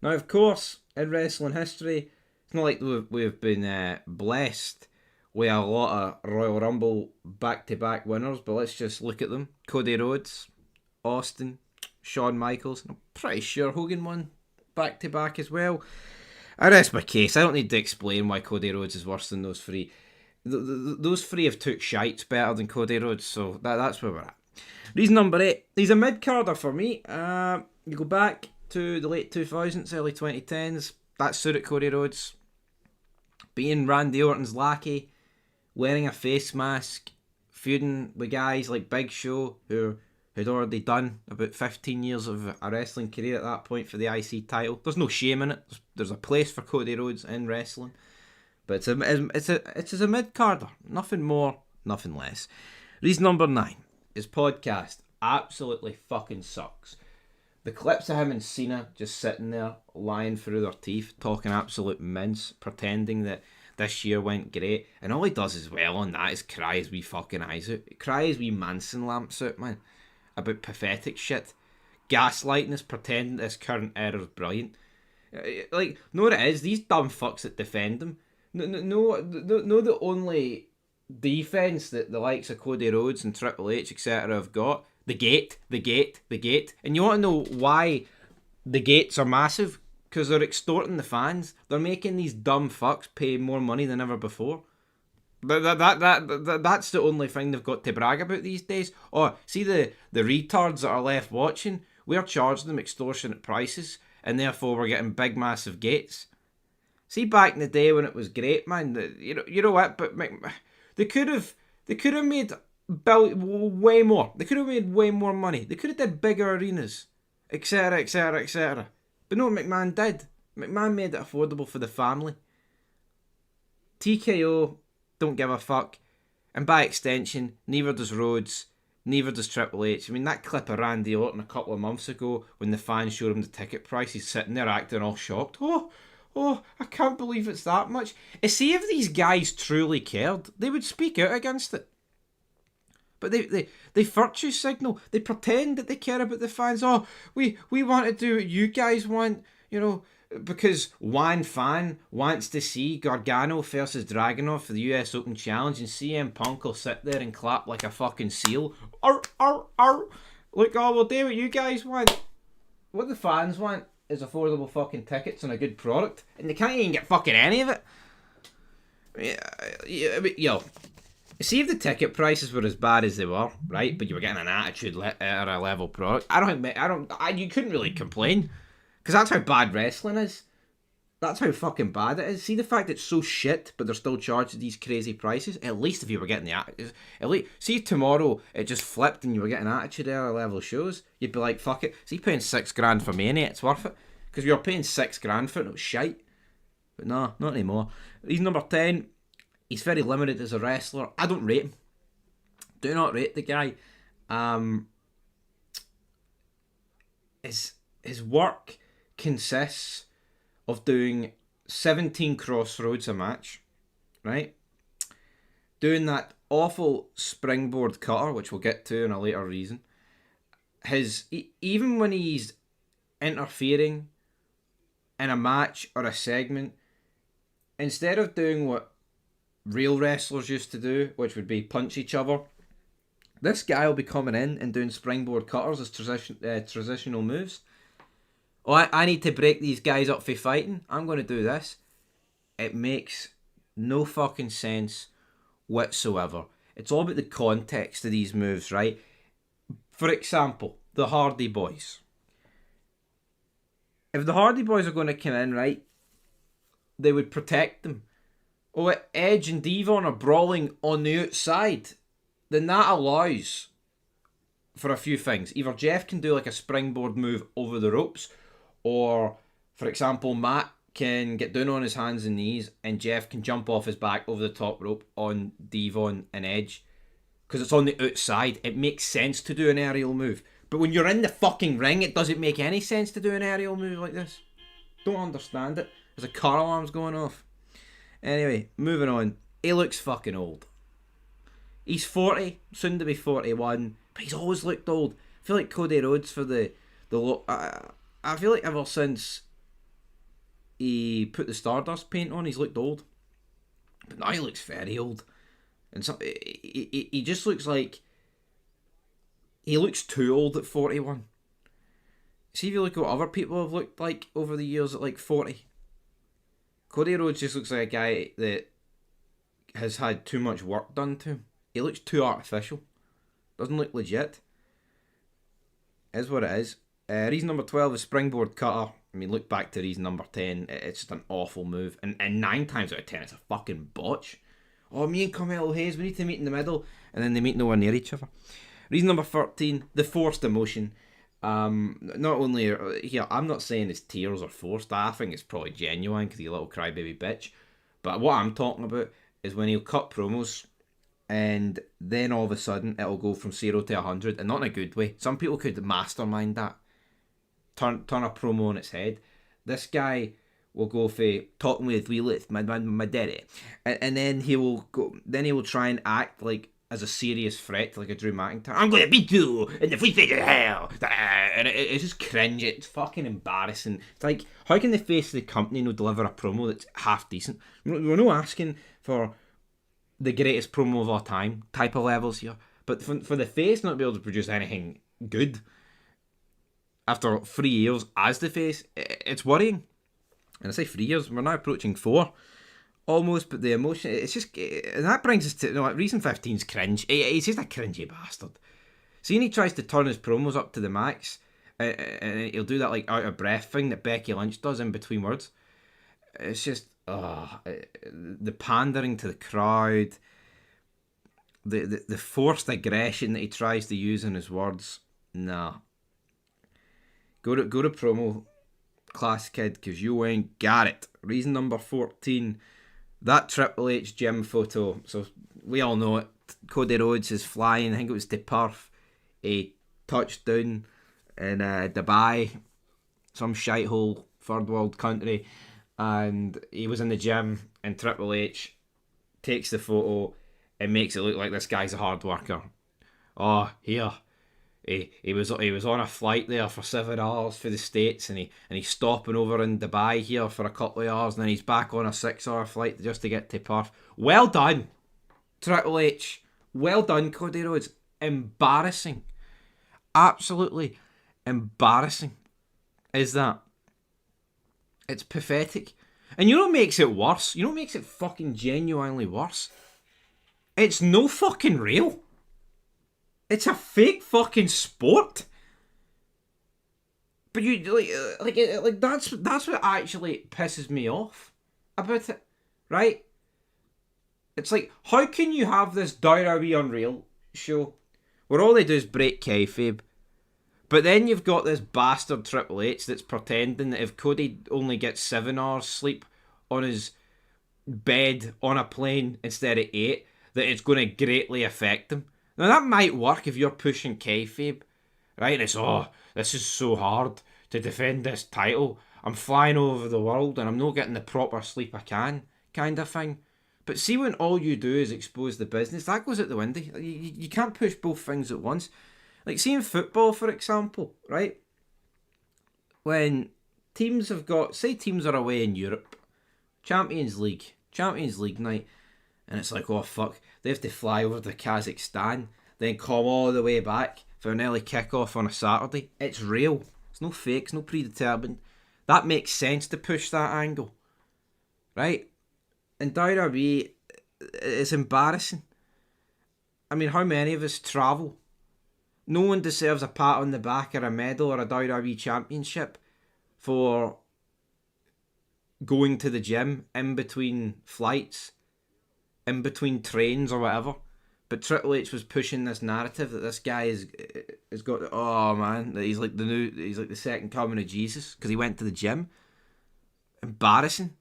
S3: Now, of course, in wrestling history, it's not like we've been blessed with a lot of Royal Rumble back-to-back winners, but let's just look at them. Cody Rhodes, Austin, Shawn Michaels, and I'm pretty sure Hogan won back-to-back as well. I rest my case. I don't need to explain why Cody Rhodes is worse than those three. Those three have took shites better than Cody Rhodes, so that's where we're at. Reason number 8. He's a mid-carder for me. You go back to the late 2000s, early 2010s. That suited Cody Rhodes. Being Randy Orton's lackey, wearing a face mask, feuding with guys like Big Show, who had already done about 15 years of a wrestling career at that point for the IC title. There's no shame in it. There's a place for Cody Rhodes in wrestling. But it's a mid-carder. Nothing more, nothing less. Reason number 9. His podcast absolutely fucking sucks. The clips of him and Cena just sitting there, lying through their teeth, talking absolute mince, pretending that this year went great, and all he does as well on that is cry his wee fucking eyes out. Cry his wee Manson lamps out, man, about pathetic shit. Gaslighting us, pretending this current era is brilliant. Like, know what it is? These dumb fucks that defend him. No, the only defense that the likes of Cody Rhodes and Triple H, etc. have got. The gate. And you want to know why the gates are massive? Because they're extorting the fans. They're making these dumb fucks pay more money than ever before. That's the only thing they've got to brag about these days. Oh, see the retards that are left watching? We're charging them extortionate prices, and therefore we're getting big massive gates. See, back in the day when it was great, man, you know what, but they could have made way more. They could have made way more money. They could have did bigger arenas, etc., etc., etc. But no, McMahon did. McMahon made it affordable for the family. TKO don't give a fuck, and by extension, neither does Rhodes, neither does Triple H. I mean, that clip of Randy Orton a couple of months ago when the fans showed him the ticket price, he's sitting there acting all shocked. Oh, I can't believe it's that much. See, if these guys truly cared, they would speak out against it. But they virtue signal. They pretend that they care about the fans. Oh, we want to do what you guys want, because one fan wants to see Gargano versus Dragunov for the US Open Challenge, and CM Punk will sit there and clap like a fucking seal. Look, we'll do what you guys want. What the fans want is affordable fucking tickets and a good product, and they can't even get fucking any of it. Yo, see if the ticket prices were as bad as they were, right? But you were getting an attitude era level product. You couldn't really complain, because that's how bad wrestling is. That's how fucking bad it is. See the fact it's so shit, but they're still charging these crazy prices. At least if you were getting see if tomorrow it just flipped and you were getting attitude era level shows, you'd be like, fuck it. See, paying $6,000 for Mania, it's worth it, because you're paying $6,000 for it. It was shite. But no, not anymore. Reason number 10. He's very limited as a wrestler. I don't rate him. Do not rate the guy. His his work consists of doing 17 crossroads a match, right? Doing that awful springboard cutter, which we'll get to in a later reason. Even when he's interfering in a match or a segment, instead of doing what real wrestlers used to do, which would be punch each other, this guy will be coming in and doing springboard cutters as transitional moves. Oh, I need to break these guys up for fighting. I'm going to do this. It makes no fucking sense whatsoever. It's all about the context of these moves, right? For example, the Hardy Boys. If the Hardy Boys are going to come in, right, they would protect them. Oh, Edge and Devon are brawling on the outside. Then that allows for a few things. Either Jeff can do like a springboard move over the ropes, or, for example, Matt can get down on his hands and knees and Jeff can jump off his back over the top rope on Devon and Edge. Because it's on the outside, it makes sense to do an aerial move. But when you're in the fucking ring, it doesn't make any sense to do an aerial move like this. Don't understand it. There's a car alarm's going off. Anyway, moving on. He looks fucking old. He's 40, soon to be 41, but he's always looked old. I feel like Cody Rhodes for the look. I feel like ever since he put the Stardust paint on, he's looked old. But now he looks very old. And so, he just looks like... He looks too old at 41. See if you look at what other people have looked like over the years at like 40. Cody Rhodes just looks like a guy that has had too much work done to him. He looks too artificial. Doesn't look legit. Is what it is. Reason number 12 is springboard cutter. I mean, look back to reason number 10. It's just an awful move. And 9 times out of 10, it's a fucking botch. Oh, me and Carmelo Hayes, we need to meet in the middle. And then they meet nowhere near each other. Reason number 13, the forced emotion. Not only here, I'm not saying his tears are forced. I think it's probably genuine because he's a little crybaby bitch. But what I'm talking about is when he'll cut promos and then all of a sudden it'll go from 0 to 100, and not in a good way. Some people could mastermind that. Turn a promo on its head. This guy will go for talking with my daddy, and then he will go. Then he will try and act like as a serious threat to like a Drew McIntyre. I'm gonna beat you in the face of hell, and it's just cringe. It's fucking embarrassing. It's like, how can the face of the company deliver a promo that's half decent? We're not asking for the greatest promo of all time type of levels here, but for the face not to be able to produce anything good after 3 years as the face, it's worrying. And I say 3 years, we're now approaching 4 almost, but the emotion, it's just, and that brings us to, reason 15's cringe. He's just a cringy bastard. See, he tries to turn his promos up to the max, and he'll do that like out of breath thing that Becky Lynch does in between words. It's just, the pandering to the crowd, the forced aggression that he tries to use in his words. Nah. Go to promo class, kid, because you ain't got it. Reason number 14, that Triple H gym photo. So we all know it. Cody Rhodes is flying, I think it was to Perth, a touchdown in Dubai, some shithole third world country, and he was in the gym, and Triple H takes the photo and makes it look like this guy's a hard worker. Oh, here. He was on a flight there for 7 hours for the States, and he's stopping over in Dubai here for a couple of hours, and then he's back on a 6-hour flight just to get to Perth. Well done, Triple H. Well done, Cody Rhodes. Embarrassing. Absolutely embarrassing is that. It's pathetic. And you know what makes it worse? You know what makes it fucking genuinely worse? It's no fucking real. It's a fake fucking sport. But you like that's what actually pisses me off about it, right? It's like, how can you have this WWE Unreal show where all they do is break kayfabe, but then you've got this bastard Triple H that's pretending that if Cody only gets 7 hours sleep on his bed on a plane instead of 8, that it's going to greatly affect him. Now that might work if you're pushing kayfabe, right? And it's, this is so hard to defend this title. I'm flying over the world and I'm not getting the proper sleep I can, kind of thing. But see, when all you do is expose the business, that goes out the window. You can't push both things at once. Like, see in football, for example, right? When teams have got, say teams are away in Europe, Champions League night, and it's like, oh fuck, they have to fly over to Kazakhstan, then come all the way back for an early kick-off on a Saturday. It's real. It's no fake, it's no predetermined. That makes sense to push that angle. Right? In WWE, it's embarrassing. I mean, how many of us travel? No one deserves a pat on the back or a medal or a WWE championship for going to the gym in between flights, in between trains or whatever. But Triple H was pushing this narrative that this guy has got, oh man, that he's like the second coming of Jesus because he went to the gym. Embarrassing.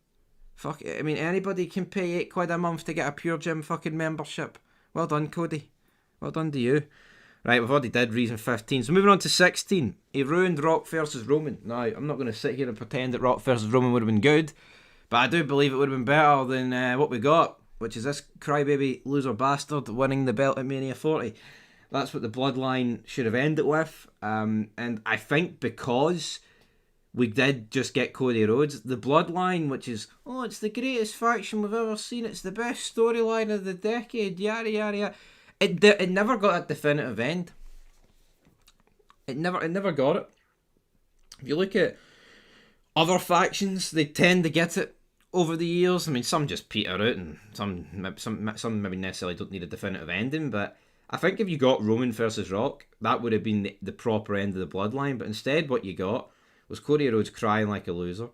S3: Fuck it. I mean, anybody can pay £8 a month to get a Pure Gym fucking membership. Well done, Cody. Well done to you. Right, we've already did reason 15. So moving on to 16. He ruined Rock versus Roman. Now, I'm not going to sit here and pretend that Rock versus Roman would have been good, but I do believe it would have been better than what we got, which is this crybaby loser bastard winning the belt at Mania 40. That's what the Bloodline should have ended with. And I think because we did just get Cody Rhodes, the Bloodline, which is, oh, it's the greatest faction we've ever seen, it's the best storyline of the decade, yada yada yada. It never got a definitive end. It never got it. If you look at other factions, they tend to get it over the years. I mean, some just peter out, and some maybe necessarily don't need a definitive ending. But I think if you got Roman versus Rock, that would have been the proper end of the Bloodline. But instead, what you got was Cody Rhodes crying like a loser.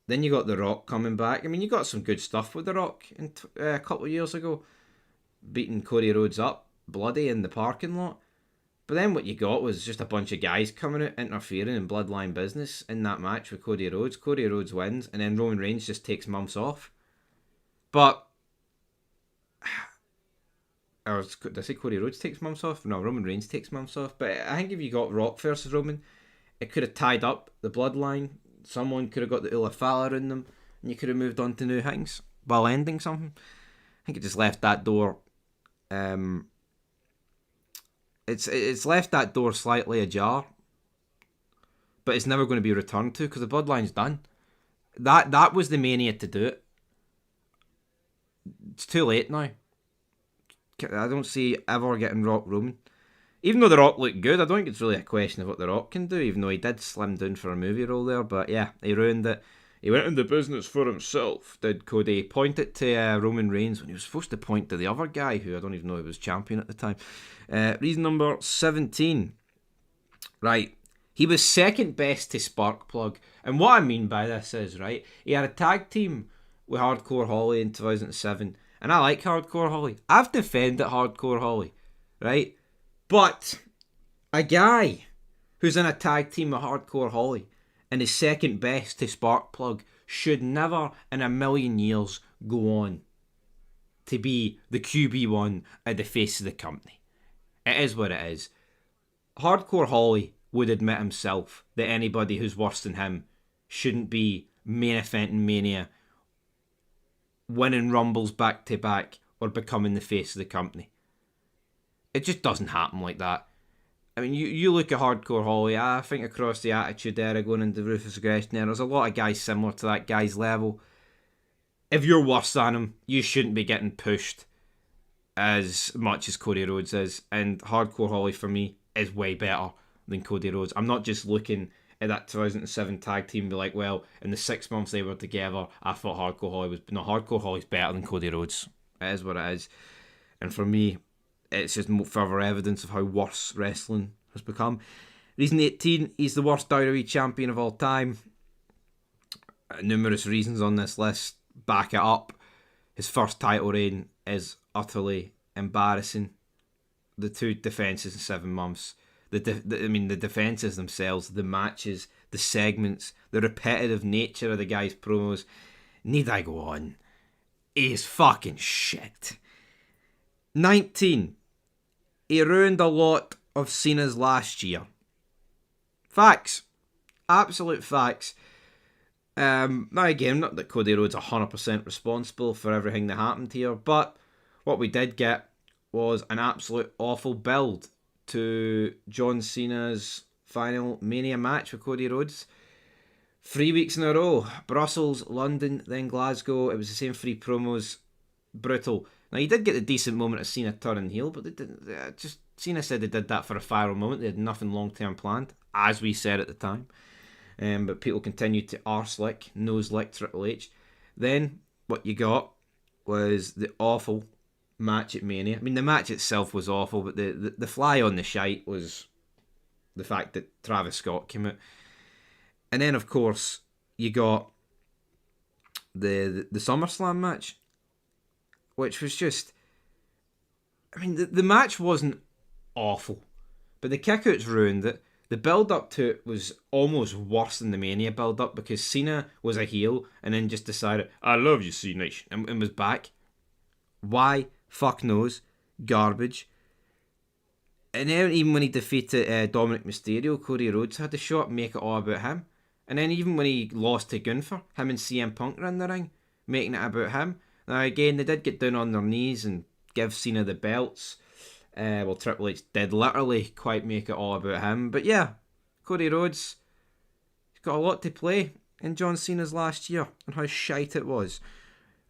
S3: Then you got The Rock coming back. I mean, you got some good stuff with The Rock a couple of years ago, beating Cody Rhodes up bloody in the parking lot. But then what you got was just a bunch of guys coming out interfering in Bloodline business in that match with Cody Rhodes. Cody Rhodes wins, and then Roman Reigns just takes months off. But or did I say Cody Rhodes takes months off? No, Roman Reigns takes months off. But I think if you got Rock versus Roman, it could have tied up the Bloodline. Someone could have got the Ula Fala in them, and you could have moved on to new things while ending something. I think it just left that door. It's left that door slightly ajar, but it's never going to be returned to because the Bloodline's done. That was the mania to do it. It's too late now. I don't see ever getting Rock Roman. Even though The Rock looked good, I don't think it's really a question of what The Rock can do, even though he did slim down for a movie role there. But yeah, he ruined it. He went into business for himself, did Cody. Pointed to Roman Reigns when he was supposed to point to the other guy, who I don't even know who was champion at the time. Reason number 17. Right. He was second best to Sparkplug. And what I mean by this is, right, he had a tag team with Hardcore Holly in 2007. And I like Hardcore Holly. I've defended Hardcore Holly, right? But a guy who's in a tag team with Hardcore Holly and is second best to Sparkplug should never in a million years go on to be the QB1 at the face of the company. It is what it is. Hardcore Holly would admit himself that anybody who's worse than him shouldn't be main eventing Mania, winning Rumbles back to back, or becoming the face of the company. It just doesn't happen like that. I mean, you look at Hardcore Holly, I think across the Attitude Era going into Ruthless Aggression era, there's a lot of guys similar to that guy's level. If you're worse than him, you shouldn't be getting pushed as much as Cody Rhodes is. And Hardcore Holly, for me, is way better than Cody Rhodes. I'm not just looking at that 2007 tag team and be like, well, in the 6 months they were together, I thought Hardcore Holly was... No, Hardcore Holly's better than Cody Rhodes. It is what it is. And for me, it's just further evidence of how worse wrestling has become. Reason 18, he's the worst WWE champion of all time. Numerous reasons on this list back it up. His first title reign is utterly embarrassing. The 2 defences in 7 months. The defences themselves, the matches, the segments, the repetitive nature of the guy's promos. Need I go on? He's fucking shit. 19. He ruined a lot of Cena's last year. Facts. absolute facts. Now again, not that Cody Rhodes 100% responsible for everything that happened here, but what we did get was an absolute awful build to John Cena's final Mania match with Cody Rhodes. 3 weeks in a row. Brussels, London, then Glasgow. It was the same 3 promos. Brutal. Now, you did get a decent moment of Cena turning heel, but they didn't. Cena said they did that for a viral moment. They had nothing long-term planned, as we said at the time. But people continued to arse-lick, nose-lick Triple H. Then, what you got was the awful match at Mania. I mean, the match itself was awful, but the fly on the shite was the fact that Travis Scott came out. And then, of course, you got the SummerSlam match, which was just... I mean, the match wasn't awful, but the kickouts ruined it. The build-up to it was almost worse than the Mania build-up because Cena was a heel and then just decided, I love you, Cena, and was back. Why? Fuck knows. Garbage. And then even when he defeated Dominic Mysterio, Cody Rhodes had the shot, make it all about him. And then even when he lost to Gunther, him and CM Punk were in the ring, making it about him. Now again, they did get down on their knees and give Cena the belts. Well, Triple H did literally quite make it all about him. But yeah, Cody Rhodes, he's got a lot to play in John Cena's last year and how shite it was.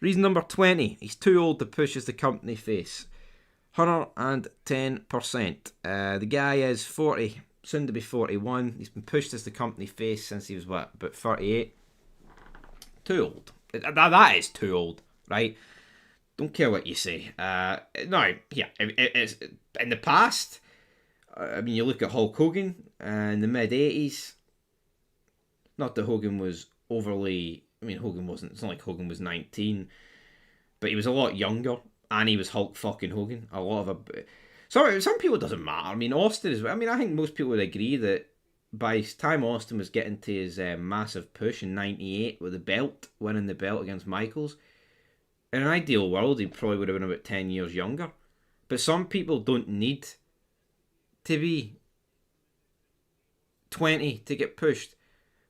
S3: Reason number 20, he's too old to push as the company face. 110%. The guy is 40, soon to be 41. He's been pushed as the company face since he was, what, about 38? Too old. That is too old, right? Don't care what you say. No, yeah, it's in the past. I mean, you look at Hulk Hogan in the mid-80s. Not that Hogan was overly... I mean, Hogan wasn't... It's not like Hogan was 19. But he was a lot younger. And he was Hulk fucking Hogan. A lot of... Some people it doesn't matter. I mean, Austin is... I mean, I think most people would agree that by the time Austin was getting to his massive push in 98 with the belt, winning the belt against Michaels, in an ideal world, he probably would have been about 10 years younger. But some people don't need to be 20 to get pushed.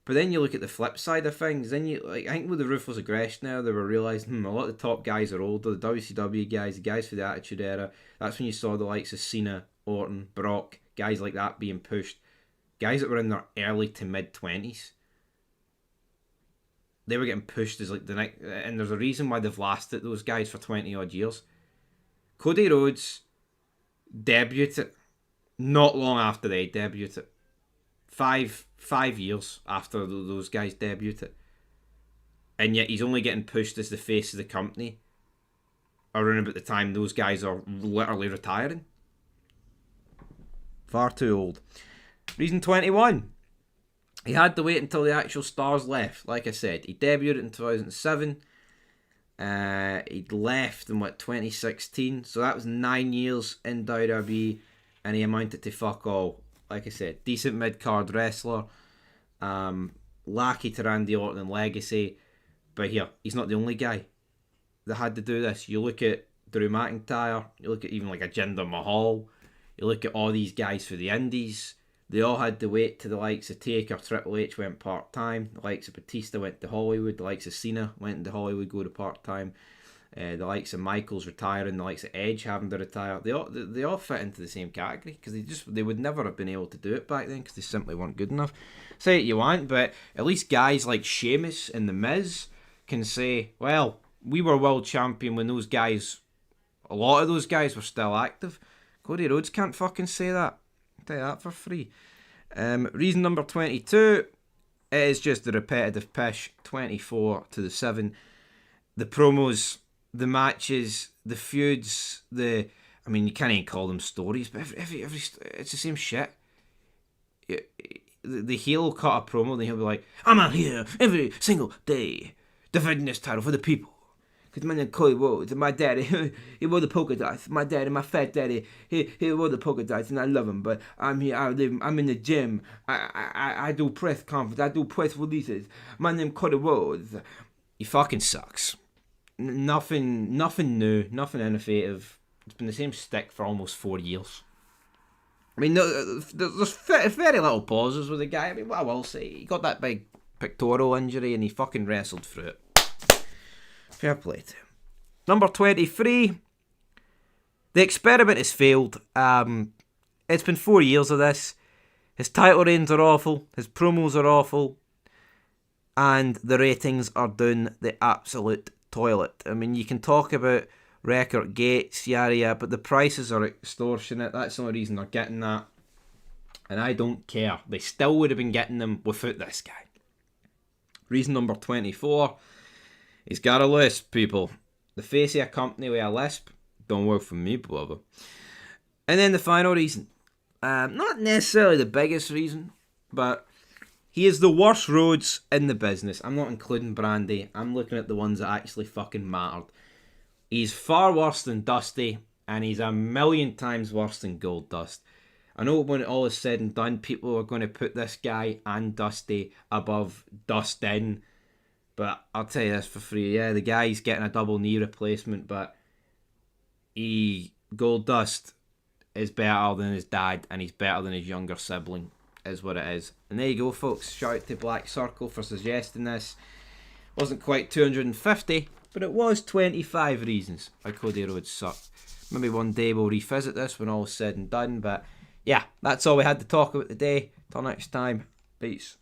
S3: But then you look at the flip side of things, then you I think with the Ruthless Aggression now, they were realising, a lot of the top guys are older, the WCW guys, the guys for the Attitude Era. That's when you saw the likes of Cena, Orton, Brock, guys like that being pushed. Guys that were in their early to mid-20s. They were getting pushed as like the next, and there's a reason why they've lasted those guys for 20 odd years. Cody Rhodes debuted not long after they debuted. 5 years after those guys debuted, and yet he's only getting pushed as the face of the company around about the time those guys are literally retiring. Far too old. Reason 21. He had to wait until the actual stars left. Like I said, he debuted in 2007. He left in 2016. So that was 9 years in WWE, and he amounted to fuck all. Like I said, decent mid-card wrestler. Lackey to Randy Orton and legacy. But here, he's not the only guy that had to do this. You look at Drew McIntyre. You look at even like a Jinder Mahal. You look at all these guys for the indies. They all had to wait till the likes of Taker, Triple H went part-time. The likes of Batista went to Hollywood. The likes of Cena went into Hollywood, go to part-time. The likes of Michaels retiring. The likes of Edge having to retire. They all fit into the same category because they would never have been able to do it back then because they simply weren't good enough. Say what you want, but at least guys like Sheamus and The Miz can say, well, we were world champion when those guys, a lot of those guys were still active. Cody Rhodes can't fucking say that. I'll tell you that for free. Reason number 22 is just the repetitive pish. 24-7. The promos, the matches, the feuds, I mean, you can't even call them stories, but every it's the same shit. The heel will cut a promo, and he'll be like, I'm out here every single day defending this title for the people. Because my name Cody Rhodes, and my daddy, he wore the polka dots. My daddy, my fat daddy, he wore the polka dots, and I love him. But I'm here, I'm in the gym. I do press conference, I do press releases. My name Cody Rhodes. He fucking sucks. Nothing new, nothing innovative. It's been the same stick for almost 4 years. I mean, there's very little pauses with the guy. I mean, what I will say, he got that big pectoral injury and he fucking wrestled through it. Fair play to him. Number 23. The experiment has failed. It's been 4 years of this. His title reigns are awful. His promos are awful. And the ratings are down the absolute toilet. I mean, you can talk about record gates, yada, but the prices are extortionate. That's the only reason they're getting that. And I don't care. They still would have been getting them without this guy. Reason number 24. He's got a lisp, people. The face of a company with a lisp don't work for me, brother. And then the final reason. Not necessarily the biggest reason, but he is the worst Rhodes in the business. I'm not including Brandy. I'm looking at the ones that actually fucking mattered. He's far worse than Dusty, and he's a million times worse than Goldust. I know when all is said and done, people are going to put this guy and Dusty above Dustin. But I'll tell you this for free. Yeah, the guy's getting a double knee replacement, but Goldust is better than his dad, and he's better than his younger sibling, is what it is. And there you go, folks. Shout out to Black Circle for suggesting this. Wasn't quite 250, but it was 25 reasons why Cody Rhodes sucked. Maybe one day we'll revisit this when all is said and done, but yeah, that's all we had to talk about today. Till next time, peace.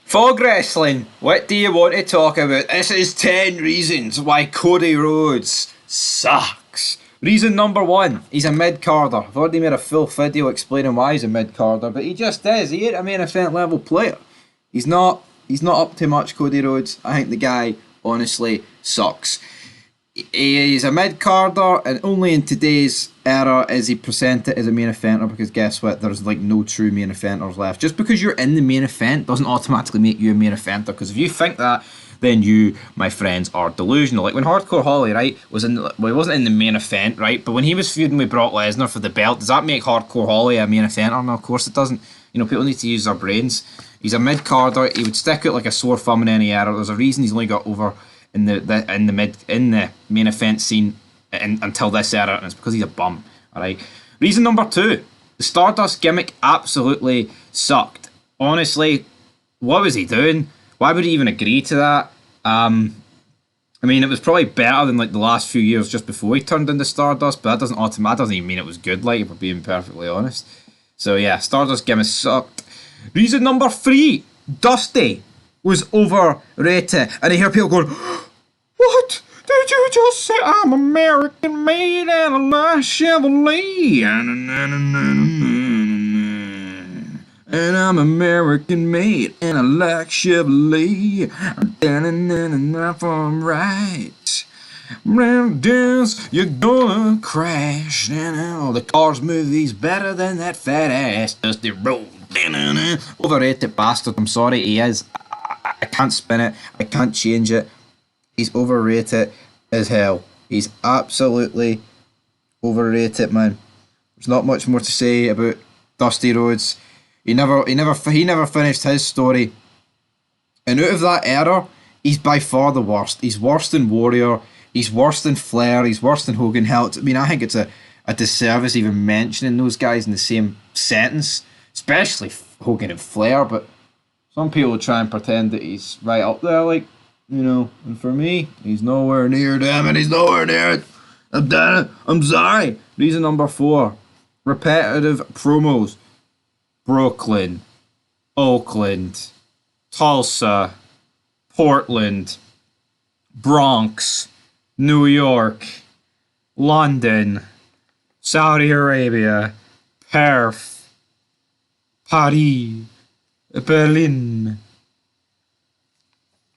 S2: Fog Wrestling, what do you want to talk about? This is 10 reasons why Cody Rhodes sucks. Reason number 1, he's a mid-carder. I've already made a full video explaining why he's a mid-carder, but he just is. He ain't a main event level player. He's not up to much, Cody Rhodes. I think the guy honestly sucks. He's a mid-carder, and only in today's era is he presented as a main eventer, because guess what? There's like no true main eventers left. Just because you're in the main event doesn't automatically make you a main eventer, because if you think that, then you, my friends, are delusional. Like when Hardcore Holly, right, he wasn't in the main event, right, but when he was feuding with Brock Lesnar for the belt, does that make Hardcore Holly a main eventer? No, of course it doesn't. You know, people need to use their brains. He's a mid-carder. He would stick out like a sore thumb in any era. There's a reason he's only got over in the main event scene until this era, and it's because he's a bum. Alright. Reason number 2, the Stardust gimmick absolutely sucked. Honestly, what was he doing? Why would he even agree to that? I mean, it was probably better than like the last few years just before he turned into Stardust, but that doesn't even mean it was good, like, if we're being perfectly honest. So yeah, Stardust gimmick sucked. Reason number 3, Dusty was overrated. And I hear people going, what? Did you just say I'm American made and a nice Chevrolet? And I'm American made and I like Chevrolet. If I'm right. Dance, you're gonna crash. The Cars movie's better than that fat ass Dusty Rhodes. Overrated bastard. I'm sorry, he is. I can't spin it. I can't change it. He's overrated as hell. He's absolutely overrated, man. There's not much more to say about Dusty Rhodes. He never finished his story. And out of that era, he's by far the worst. He's worse than Warrior. He's worse than Flair. He's worse than Hogan. Hell, I mean, I think it's a disservice even mentioning those guys in the same sentence, especially Hogan and Flair. But some people try and pretend that he's right up there, like, you know. And for me, he's nowhere near them, and he's nowhere near it. I've done it. I'm sorry. Reason number 4, repetitive promos. Brooklyn, Oakland, Tulsa, Portland, Bronx, New York, London, Saudi Arabia, Perth, Paris, Berlin.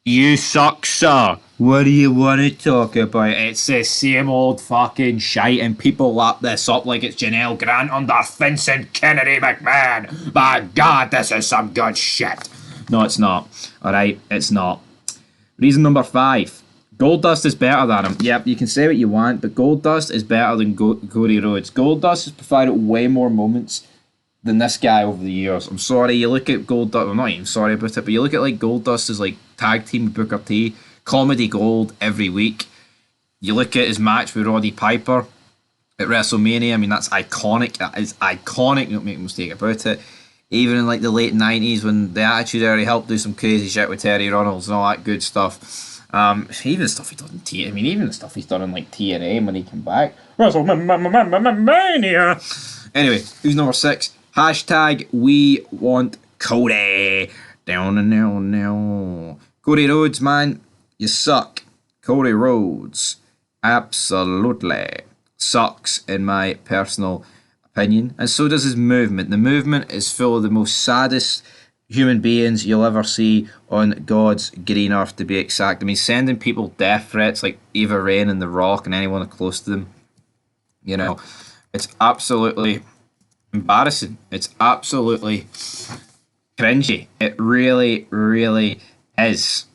S2: You suck, sir. What do you want to talk about? It's the same old fucking shite, and people lap this up like it's Janelle Grant under Vincent Kennedy McMahon. My God, this is some good shit. No, it's not. Alright, it's not. Reason number 5. Goldust is better than him. Yep, you can say what you want, but Goldust is better than Cody Rhodes. Goldust has provided way more moments than this guy over the years. I'm sorry, you look at Goldust, I'm not even sorry about it, but you look at like Goldust as like tag team with Booker T, comedy gold every week. You look at his match with Roddy Piper,
S3: at WrestleMania. I mean, that's iconic. That is iconic. Don't make a mistake about it. Even in like the late 90s when the Attitude Era helped do some crazy shit with Terry Runnels and all that good stuff. Even the stuff he done in T. I mean, even the stuff he's done in like TNA when he came back. WrestleMania. Anyway, who's number 6? Hashtag we want Cody. Down and now. Cody Rhodes, man, you suck. Cody Rhodes, absolutely sucks in my personal opinion, and so does his movement. The movement is full of the most saddest human beings you'll ever see on God's green earth, to be exact. I mean, sending people death threats like Eva Rain and The Rock and anyone close to them. You know, it's absolutely embarrassing. It's absolutely cringy. It really, really is.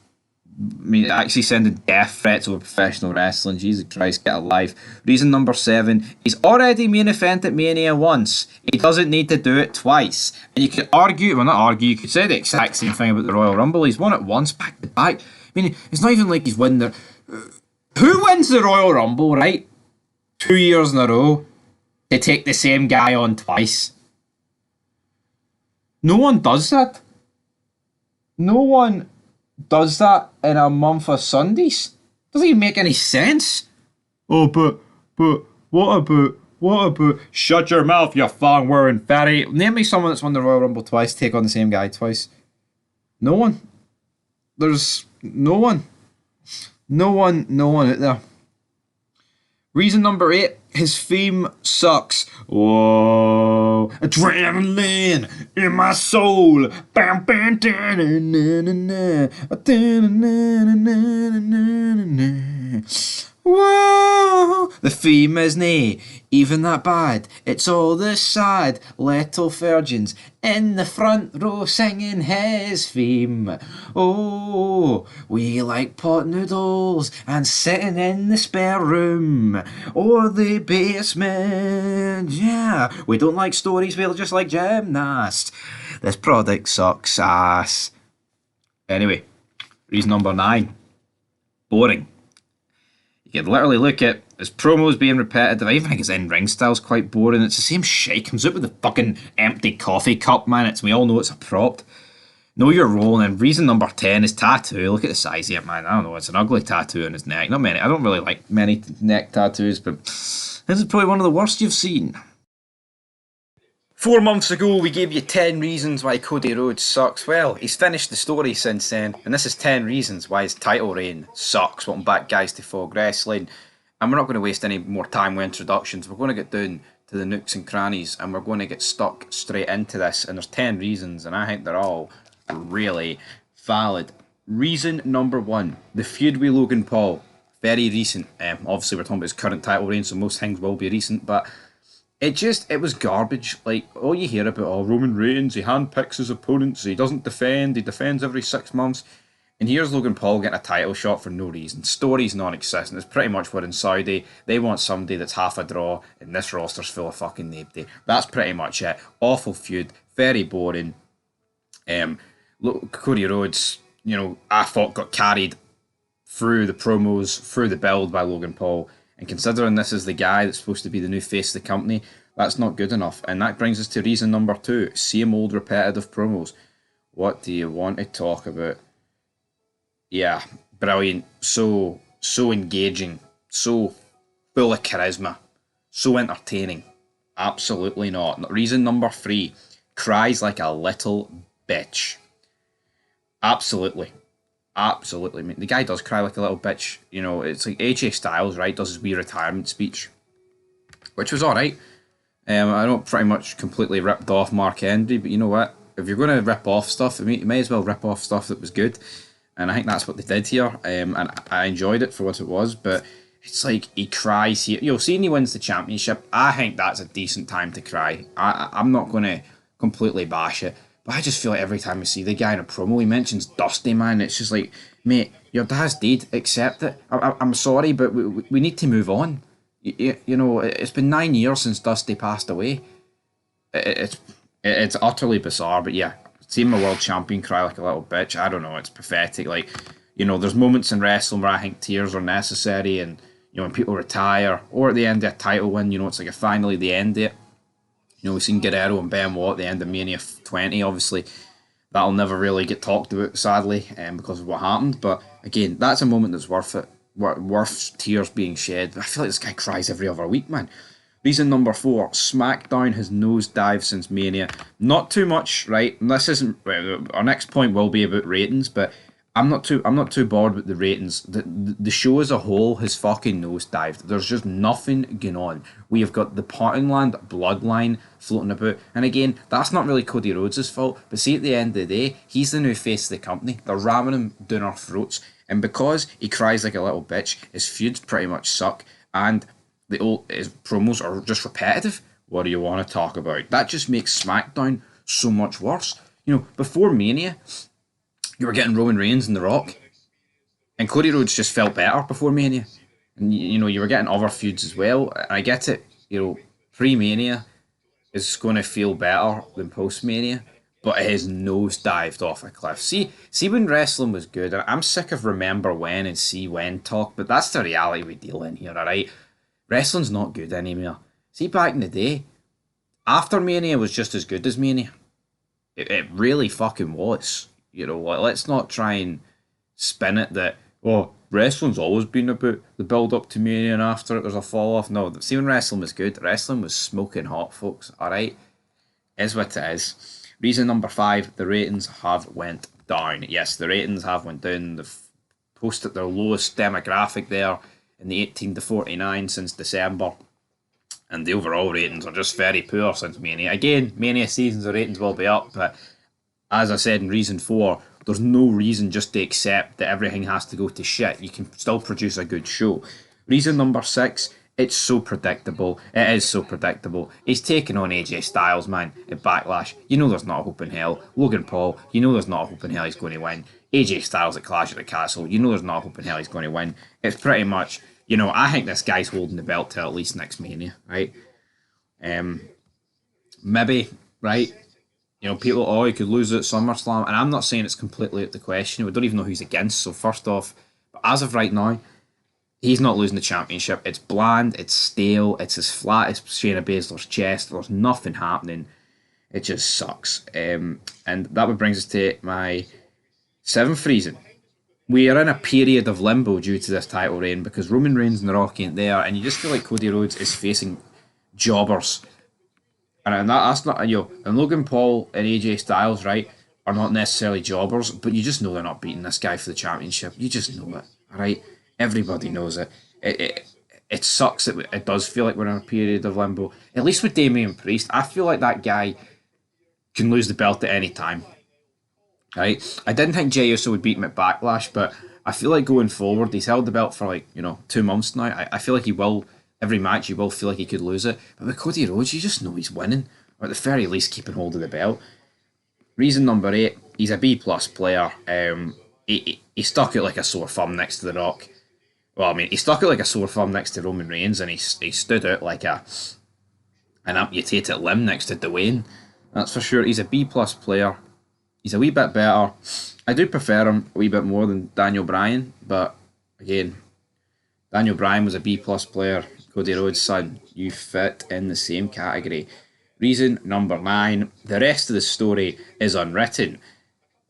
S3: I mean, actually sending death threats over professional wrestling. Jesus Christ, get a life. Reason number 7. He's already main evented Mania once. He doesn't need to do it twice. And you could argue, well, not argue, you could say the exact same thing about the Royal Rumble. He's won it once back to back. I mean, it's not even like he's won the... Who wins the Royal Rumble, right? 2 years in a row to take the same guy on twice? No one does that. No one does that in a month of Sundays. Doesn't even make any sense. Oh, but what about shut your mouth, you thong wearing fatty. Name me someone that's won the Royal Rumble twice, take on the same guy twice. No one. There's no one. No one out there. Reason number 8, his theme sucks. Whoa, adrenaline in my soul. Bam, bam, whoa. The theme is nae even that bad. It's all the sad little virgins in the front row singing his theme. Oh, we like pot noodles and sitting in the spare room or the basement. Yeah, we don't like stories, we just like gymnasts. This product sucks ass. Anyway, reason number 9. Boring. You could literally look at his promos being repetitive. I even think his in-ring style's quite boring. It's the same shit. He comes out with a fucking empty coffee cup, man. We all know it's a prop. Know your role. And reason number 10 is tattoo. Look at the size of it, man. I don't know. It's an ugly tattoo on his neck. Not many. I don't really like many neck tattoos, but this is probably one of the worst you've seen. 4 months ago, we gave you 10 reasons why Cody Rhodes sucks. Well, he's finished the story since then, and this is 10 reasons why his title reign sucks. Welcome back, guys, to Fog Wrestling. And we're not going to waste any more time with introductions. We're going to get down to the nooks and crannies, and we're going to get stuck straight into this. And there's 10 reasons, and I think they're all really valid. Reason number 1, the feud with Logan Paul. Very recent. Obviously, we're talking about his current title reign, so most things will be recent, but it was garbage. Like, all you hear about, Roman Reigns, he handpicks his opponents, he doesn't defend, he defends every 6 months. And here's Logan Paul getting a title shot for no reason. Story's non-existent. It's pretty much what in Saudi, they want somebody that's half a draw, and this roster's full of fucking nobody. That's pretty much it. Awful feud, very boring. Look, Cody Rhodes, I thought got carried through the promos, through the build by Logan Paul. And considering this is the guy that's supposed to be the new face of the company, that's not good enough. And that brings us to reason number 2. Same old repetitive promos. What do you want to talk about? Yeah, brilliant. So engaging. So full of charisma. So entertaining. Absolutely not. Reason number 3. Cries like a little bitch. Absolutely. Absolutely. I mean, the guy does cry like a little bitch. It's like AJ Styles, right, does his wee retirement speech, which was alright. I know pretty much completely ripped off Mark Henry, but you know what? If you're going to rip off stuff, you may as well rip off stuff that was good. And I think that's what they did here. And I enjoyed it for what it was, but it's like he cries here. Seeing he wins the championship, I think that's a decent time to cry. I'm not going to completely bash it. But I just feel like every time I see the guy in a promo, he mentions Dusty, man. It's just like, mate, your dad's dead. Accept it. I'm sorry, but we need to move on. It's been 9 years since Dusty passed away. It's utterly bizarre, but yeah, seeing my world champion cry like a little bitch, I don't know, it's pathetic. Like, there's moments in wrestling where I think tears are necessary, and You know, when people retire or at the end of a title win, you know, it's like finally the end of it. You know, we've seen Guerrero and Benoit at the end of Mania 20, obviously. That'll never really get talked about, sadly, because of what happened. But again, that's a moment that's worth it, worth tears being shed. I feel like this guy cries every other week, man. Reason number 4, SmackDown has nosedived since Mania. Not too much, right? And this isn't. Our next point will be about ratings, but I'm not too bored with the ratings. The show as a whole has fucking nosedived. There's just nothing going on. We have got the Pottingland bloodline floating about, and again, that's not really Cody Rhodes' fault. But see, at the end of the day, he's the new face of the company. They're ramming him down our throats, and because he cries like a little bitch, his feuds pretty much suck, and his promos are just repetitive. What do you want to talk about? That just makes SmackDown so much worse. You know, before Mania, you were getting Roman Reigns and The Rock, and Cody Rhodes just felt better before Mania. And you know, you were getting other feuds as well. I get it. You know, pre-Mania is going to feel better than post-Mania, but it has nosedived off a cliff. See when wrestling was good, and I'm sick of remember when and see when talk, but that's the reality we deal in here, alright? Wrestling's not good anymore. See, back in the day, after Mania was just as good as Mania. It really fucking was. You know, let's not try and spin it that, oh, wrestling's always been about the build up to Mania and after it there's a fall off. No, see, when wrestling was good, wrestling was smoking hot, folks. Alright? Is what it is. Reason number 5, the ratings have went down. Yes, the ratings have went down. They've posted their lowest demographic there in the 18 to 49 since December. And the overall ratings are just very poor since Mania. Again, Mania seasons, the ratings will be up, but as I said in reason 4, there's no reason just to accept that everything has to go to shit. You can still produce a good show. Reason number 6, it's so predictable. It is so predictable. He's taking on AJ Styles, man, at Backlash. You know there's not a hope in hell. Logan Paul, you know there's not a hope in hell he's going to win. AJ Styles at Clash at the Castle, you know there's not a hope in hell he's going to win. It's pretty much, you know, I think this guy's holding the belt till at least next Mania, right? Maybe, right? You know, people, he could lose it at SummerSlam, and I'm not saying it's completely out the question. We don't even know who he's against, so first off, but as of right now, he's not losing the championship. It's bland, it's stale, it's as flat as Shayna Baszler's chest. There's nothing happening. It just sucks. And that would bring us to my 7th reason. We are in a period of limbo due to this title reign because Roman Reigns and The Rock ain't there, and you just feel like Cody Rhodes is facing jobbers. And that's not, you know, and Logan Paul and AJ Styles, right, are not necessarily jobbers, but you just know they're not beating this guy for the championship. You just know it, alright? Everybody knows it. It sucks that it does feel like we're in a period of limbo. At least with Damian Priest, I feel like that guy can lose the belt at any time. Right? I didn't think Jey Uso would beat him at Backlash, but I feel like going forward, he's held the belt for 2 months now. I feel like he will, every match, you will feel like he could lose it. But with Cody Rhodes, you just know he's winning. Or at the very least, keeping hold of the belt. Reason number 8, he's a B+ player. He stuck it like a sore thumb next to The Rock. Well, I mean, he stuck it like a sore thumb next to Roman Reigns, and he stood out like an amputated limb next to Dwayne. That's for sure. He's a B+ player. He's a wee bit better. I do prefer him a wee bit more than Daniel Bryan, but again, Daniel Bryan was a B+ player. Cody Rhodes' son, you fit in the same category. Reason number 9, the rest of the story is unwritten.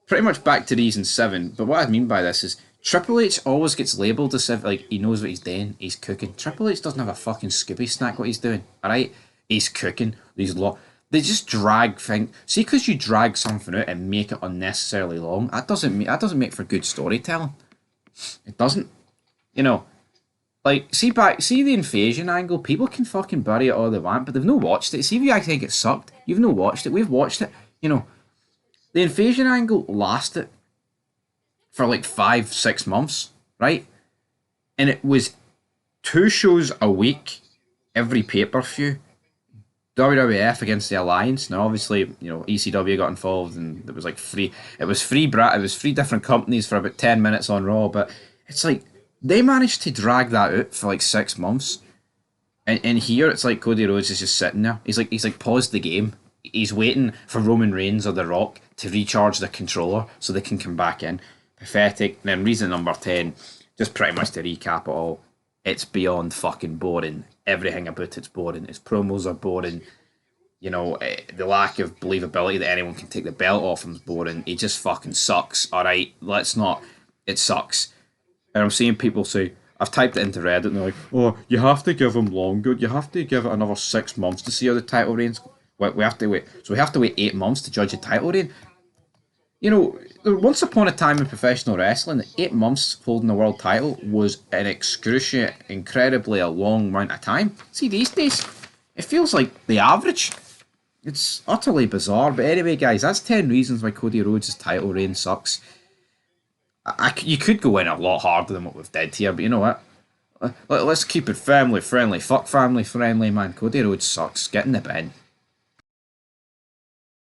S3: Pretty much back to reason 7, but what I mean by this is Triple H always gets labelled as if like he knows what he's doing, he's cooking. Triple H doesn't have a fucking Scooby snack what he's doing, alright? He's cooking. They just drag things. See, because you drag something out and make it unnecessarily long, that doesn't make for good storytelling. It doesn't. You know, like see the invasion angle. People can fucking bury it all they want, but they've not watched it. See if you actually think it sucked. You've not watched it. We've watched it. You know, the invasion angle lasted for like 5-6 months, right? And it was 2 shows a week, every pay-per-view. WWF against the Alliance. Now, obviously, you know, ECW got involved, and it was like free. It was three different companies for about 10 minutes on Raw. But it's like they managed to drag that out for like 6 months. And here it's like Cody Rhodes is just sitting there. He's like paused the game. He's waiting for Roman Reigns or The Rock to recharge the controller so they can come back in. Pathetic. And then reason number 10, just pretty much to recap it all. it's beyond fucking boring. Everything about it's boring. His promos are boring. You know, the lack of believability that anyone can take the belt off him is boring. He just fucking sucks. Alright, let's not. It sucks. And I'm seeing people say, I've typed it into Reddit and they're like, oh, you have to give him longer. You have to give it another 6 months to see how the title reigns. We have to wait. So we have to wait 8 months to judge a title reign. You know, once upon a time in professional wrestling, 8 months holding the world title was an excruciating, incredibly a long amount of time. See, these days, it feels like the average. It's utterly bizarre. But anyway, guys, that's 10 reasons why Cody Rhodes' title reign sucks. You could go in a lot harder than what we've did here, but you know what? Let's keep it family friendly. Fuck family friendly, man. Cody Rhodes sucks. Get in the bin.